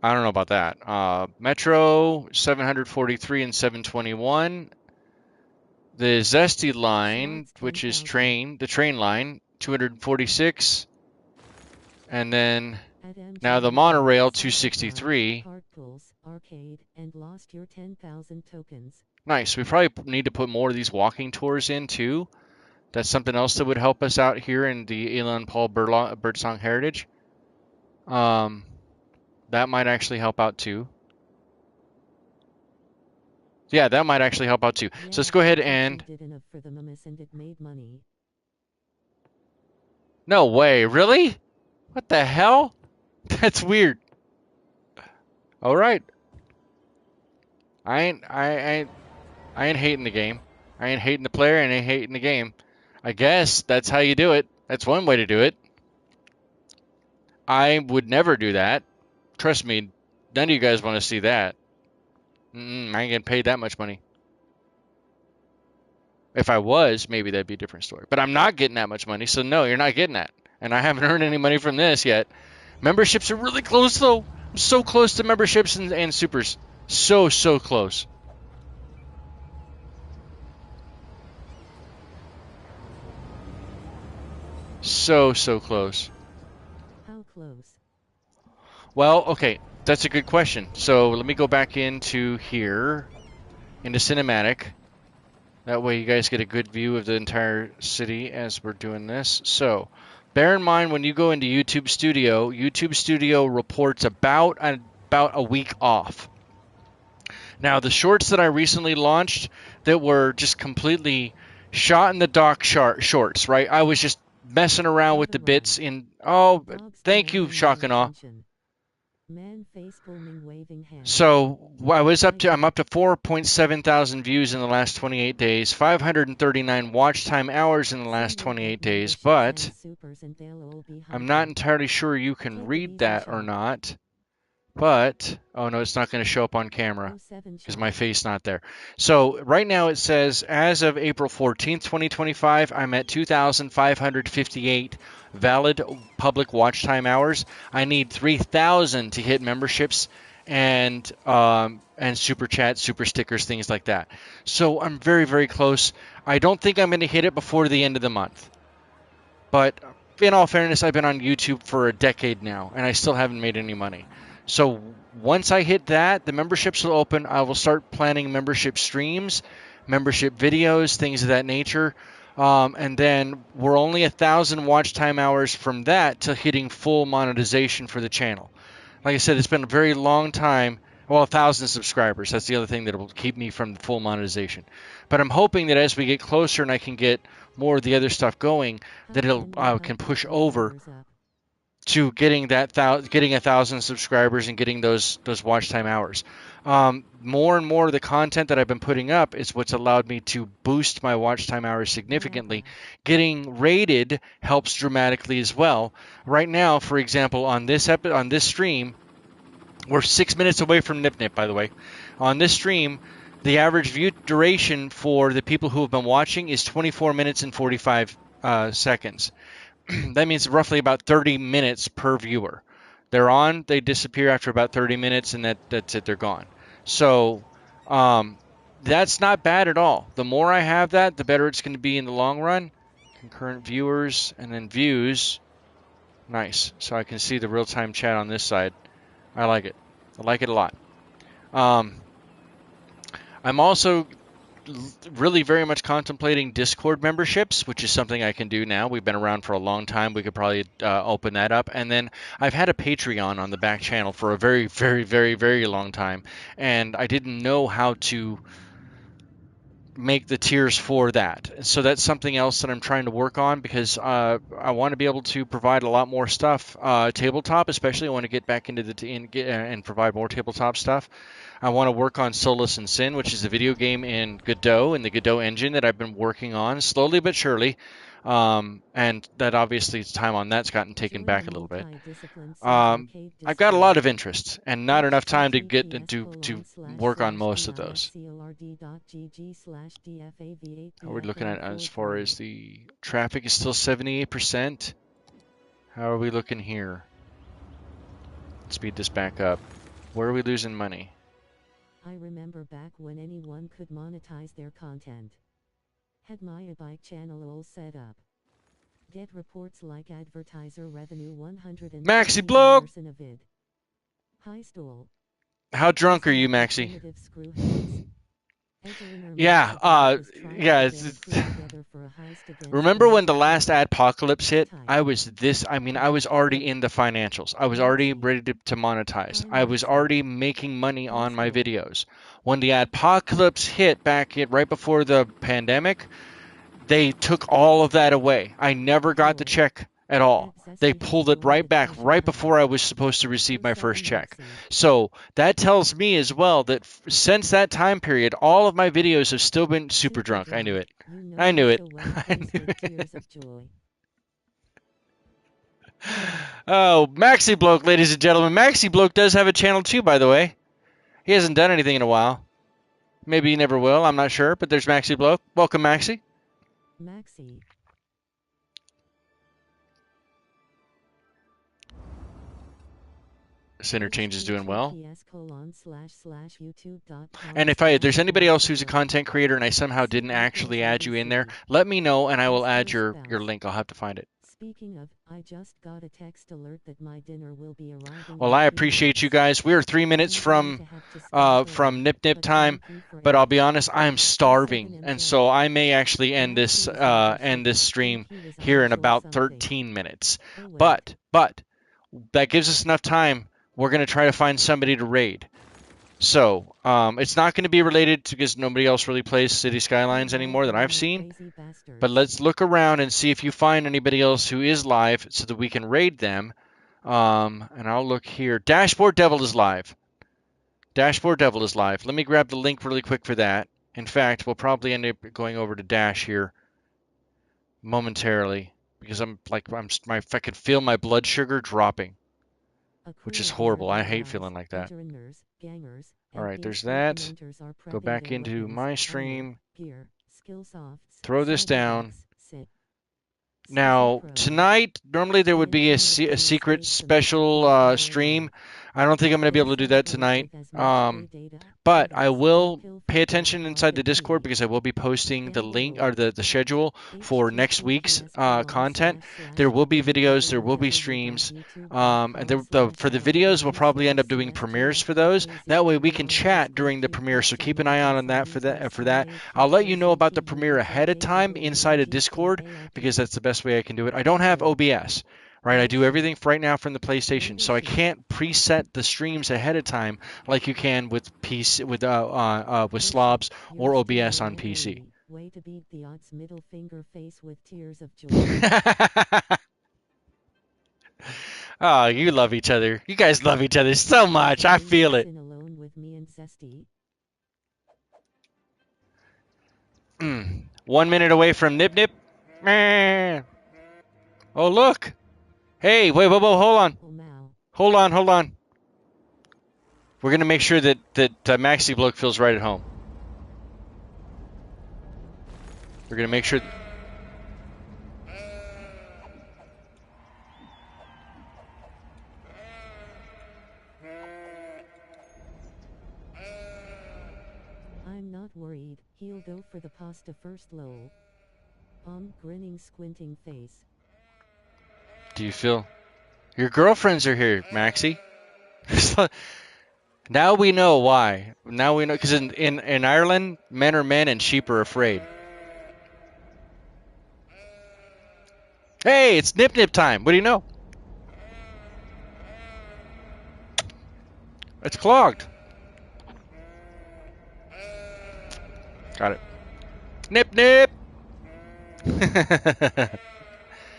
I don't know about that. Metro 743 and 721. The Zesty line, Slots which is 10,000. the train line, 246. And then At now the MGM Grand, monorail, Cycle Park, 263. Cart Pools, Arcade, and lost your 10,000 tokens. Nice. We probably need to put more of these walking tours in too. That's something else that would help us out here in the Elon Paul Birdsong Heritage. Um, that might actually help out too. Yeah, that might actually help out too. So let's Yeah, go ahead LTT and... did enough for the memes and it made money. No way, really? What the hell? That's weird. All right. I ain't hating the game. I ain't hating the player and I ain't hating the game. I guess that's how you do it. That's one way to do it. I would never do that. Trust me, none of you guys want to see that. I ain't getting paid that much money. If I was, maybe that'd be a different story. But I'm not getting that much money, so no, you're not getting that. And I haven't earned any money from this yet. Memberships are really close, though. I'm so close to memberships and supers. So close. So close. How close? Well, okay, that's a good question. So let me go back into here, into cinematic. That way you guys get a good view of the entire city as we're doing this. So bear in mind when you go into YouTube Studio reports about a week off. Now the shorts that I recently launched that were just completely shot in the dark shorts, right? I was just messing around with the bits in... Oh, Dogs thank you, demanding more Shock and Awe. attention. Man face booming waving hand. So I'm up to 4.7 thousand views in the last 28 days, 539 watch time hours in the last 28 days, but I'm not entirely sure you can read that or not. But, oh no, it's not going to show up on camera because my face not there. So right now it says, as of April 14th, 2025, I'm at 2,558 valid public watch time hours. I need 3,000 to hit memberships and super chat, super stickers, things like that. So I'm very close. I don't think I'm going to hit it before the end of the month. But in all fairness, I've been on YouTube for a decade now, and I still haven't made any money. So once I hit that, the memberships will open. I will start planning membership streams, membership videos, things of that nature. And then we're only 1,000 watch time hours from that to hitting full monetization for the channel. Like I said, it's been a very long time. Well, 1,000 subscribers. That's the other thing that will keep me from full monetization. But I'm hoping that as we get closer and I can get more of the other stuff going, that I can push over to getting getting 1,000 subscribers and getting those watch time hours. More and more of the content that I've been putting up is what's allowed me to boost my watch time hours significantly. Baraka. Getting rated helps dramatically as well. Right now, for example, on this stream, we're 6 minutes away from Nip Nip, by the way. On this stream, the average view duration for the people who have been watching is 24 minutes and 45 seconds. That means roughly about 30 minutes per viewer. They're on, they disappear after about 30 minutes, and that's it, they're gone. So um, that's not bad at all. The more I have that, the better it's going to be in the long run. Concurrent viewers and then views. Nice. So I can see the real time chat on this side. I like it. I like it a lot. Um, I'm also really very much contemplating Discord memberships, which is something I can do now. We've been around for a long time. We could probably open that up. And then I've had a Patreon on the back channel for a very, very, very, very long time. And I didn't know how to make the tiers for that. So that's something else that I'm trying to work on because I want to be able to provide a lot more stuff. Tabletop, especially, I want to get back into and provide more tabletop stuff. I want to work on Solus and Sin, which is a video game in Godot and the Godot engine that I've been working on slowly but surely. And that obviously time on that's gotten taken Join the back a little bit. multi-discipline Sims Arcade I've got a Discord. lot of interests and not enough time to get to work on most of those. How are we looking at as far as the traffic is still 78%? How are we looking here? Speed this back up. Where are we losing money? I remember back when anyone could monetize their content. Had my bike channel all set up. Get reports like advertiser revenue 150 Maxi Bloke! in a vid. High stool. How drunk are you, Maxi? Primitive screw heads. Yeah, yeah. Remember when the last adpocalypse hit? I was already in the financials. I was already ready to monetize. I was already making money on my videos. When the adpocalypse hit right before the pandemic, they took all of that away. I never got the check at all. They pulled it right back right before I was supposed to receive my first check. So that tells me as well that since that time period, all of my videos have still been super drunk. I knew it. I knew it. I knew it. Oh, Maxi Bloke, ladies and gentlemen. Maxi Bloke does have a channel too, by the way. He hasn't done anything in a while. Maybe he never will. I'm not sure. But there's Maxi Bloke. Welcome, Maxi. Maxi. This interchange is doing well. And if there's anybody else who's a content creator and I somehow didn't actually add you in there, let me know and I will add your link. I'll have to find it. Speaking of, I just got a text alert that my dinner will be arriving. Well, I appreciate you guys. We're 3 minutes from Nip Nip time, but I'll be honest, I'm starving, and so I may actually end this stream here in about 13 minutes. But that gives us enough time. We're going to try to find somebody to raid. So it's not going to be related to because nobody else really plays City Skylines anymore that I've seen. But let's look around and see if you find anybody else who is live so that we can raid them. And I'll look here. Dashboard Devil is live. Dashboard Devil is live. Let me grab the link really quick for that. In fact, we'll probably end up going over to Dash here momentarily because I can feel my blood sugar dropping, which is horrible. I hate feeling like that. All right, there's that. Go back into my stream. Throw this down. Now, tonight, normally there would be a secret special stream. I don't think I'm going to be able to do that tonight. But I will pay attention inside the Discord because I will be posting the link or the schedule for next week's content. There will be videos, there will be streams, and for the videos we'll probably end up doing premieres for those. That way we can chat during the premiere. So keep an eye on that for that. I'll let you know about the premiere ahead of time inside a Discord because that's the best way I can do it. I don't have OBS. Right, I do everything right now from the PlayStation, so I can't preset the streams ahead of time like you can with Slobs or OBS on PC. Way to beat the odds, middle finger face with tears of joy. Oh, you love each other. You guys love each other so much. I feel it. Sin alone with me and Zesty. 1 minute away from Nip Nip. Meh. Oh, look. Hey, wait, whoa, whoa, hold on. Oh, Mao. Hold on, hold on. We're going to make sure that Maxi Bloke feels right at home. We're going to make sure... I'm not worried, he'll go for the pasta first lol. Grinning squinting face. Do you feel... Your girlfriends are here, Maxi. Now we know why. Now we know, because in Ireland, men are men and sheep are afraid. Hey, it's Nip Nip time. What do you know? It's clogged. Got it. Nip Nip!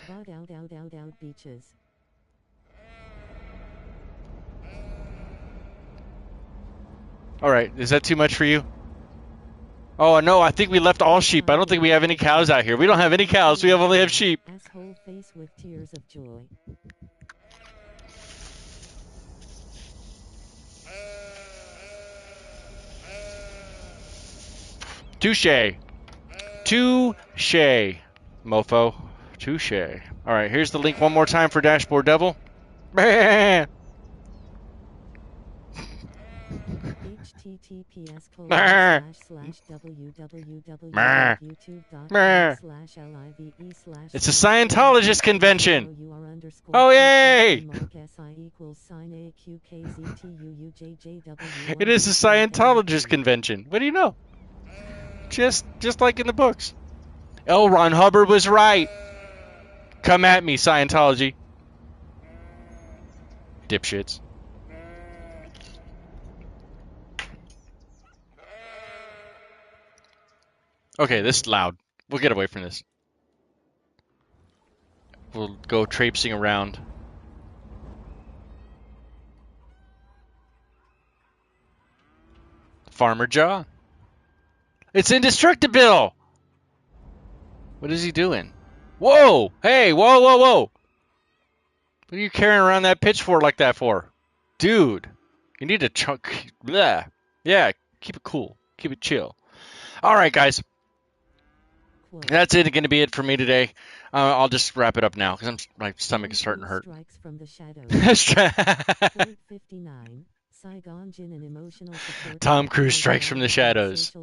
Bog out beaches. Alright, is that too much for you? Oh, no, I think we left all sheep. I don't think we have any cows out here. We don't have any cows. We only have sheep. Asshole face with tears of joy. Touche. Touche. Mofo. Touche. Alright, here's the link one more time for Dashboard Devil. It's a Scientologist convention. Oh, yay! It is a Scientologist convention. What do you know? Just like in the books. L. Ron Hubbard was right. Come at me, Scientology. Dipshits. Okay, this is loud. We'll get away from this. We'll go traipsing around. Farmer John. It's indestructible! What is he doing? Whoa! Hey, whoa, whoa, whoa! What are you carrying around that pitchfork like that for? Dude, you need to chunk. Blah. Yeah, keep it cool. Keep it chill. Alright, guys. That's it. Going to be it for me today. I'll just wrap it up now because my stomach is starting to hurt. Tom Cruise strikes from the shadows.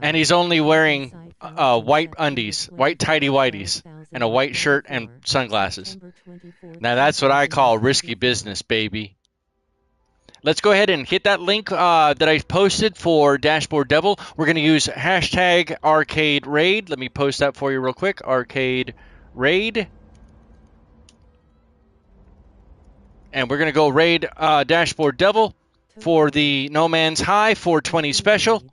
And he's only wearing white undies, white tighty whities, and a white shirt and sunglasses. Now that's what I call risky business, baby. Let's go ahead and hit that link that I posted for Dashboard Devil. We're going to use hashtag Arcade Raid. Let me post that for you real quick. Arcade Raid. And we're going to go raid Dashboard Devil for the No Man's High 420 special.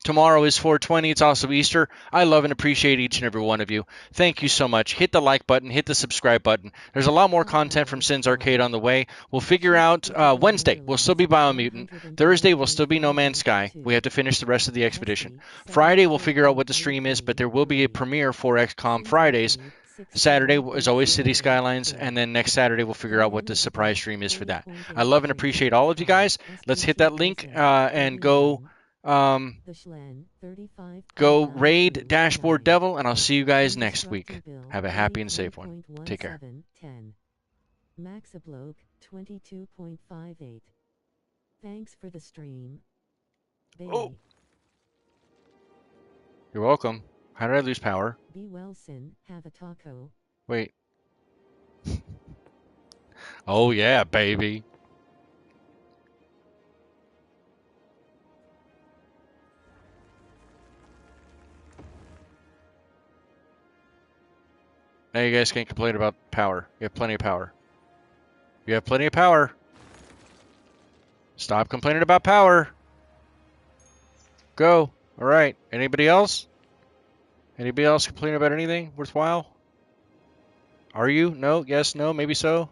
Tomorrow is 420. It's also Easter. I love and appreciate each and every one of you. Thank you so much. Hit the like button. Hit the subscribe button. There's a lot more content from Sin's Arcade on the way. We'll figure out Wednesday. We'll still be Biomutant. Thursday will still be No Man's Sky. We have to finish the rest of the expedition. Friday we'll figure out what the stream is, but there will be a premiere for XCOM Fridays. Saturday is always City Skylines, and then next Saturday we'll figure out what the surprise stream is for that. I love and appreciate all of you guys. Let's hit that link and go raid Dashboard Devil, and I'll see you guys next week. Have a happy and safe one. Take care. Maxibloke 22.58. Thanks for the stream. Oh. You're welcome. How did I lose power? Be well, Sin. Have a taco. Wait. Oh yeah, baby. Now you guys can't complain about power. You have plenty of power. You have plenty of power. Stop complaining about power. Go. All right. Anybody else? Anybody else complaining about anything worthwhile? Are you? No? Yes? No? Maybe so?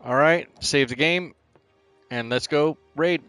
All right, save the game, and let's go raid.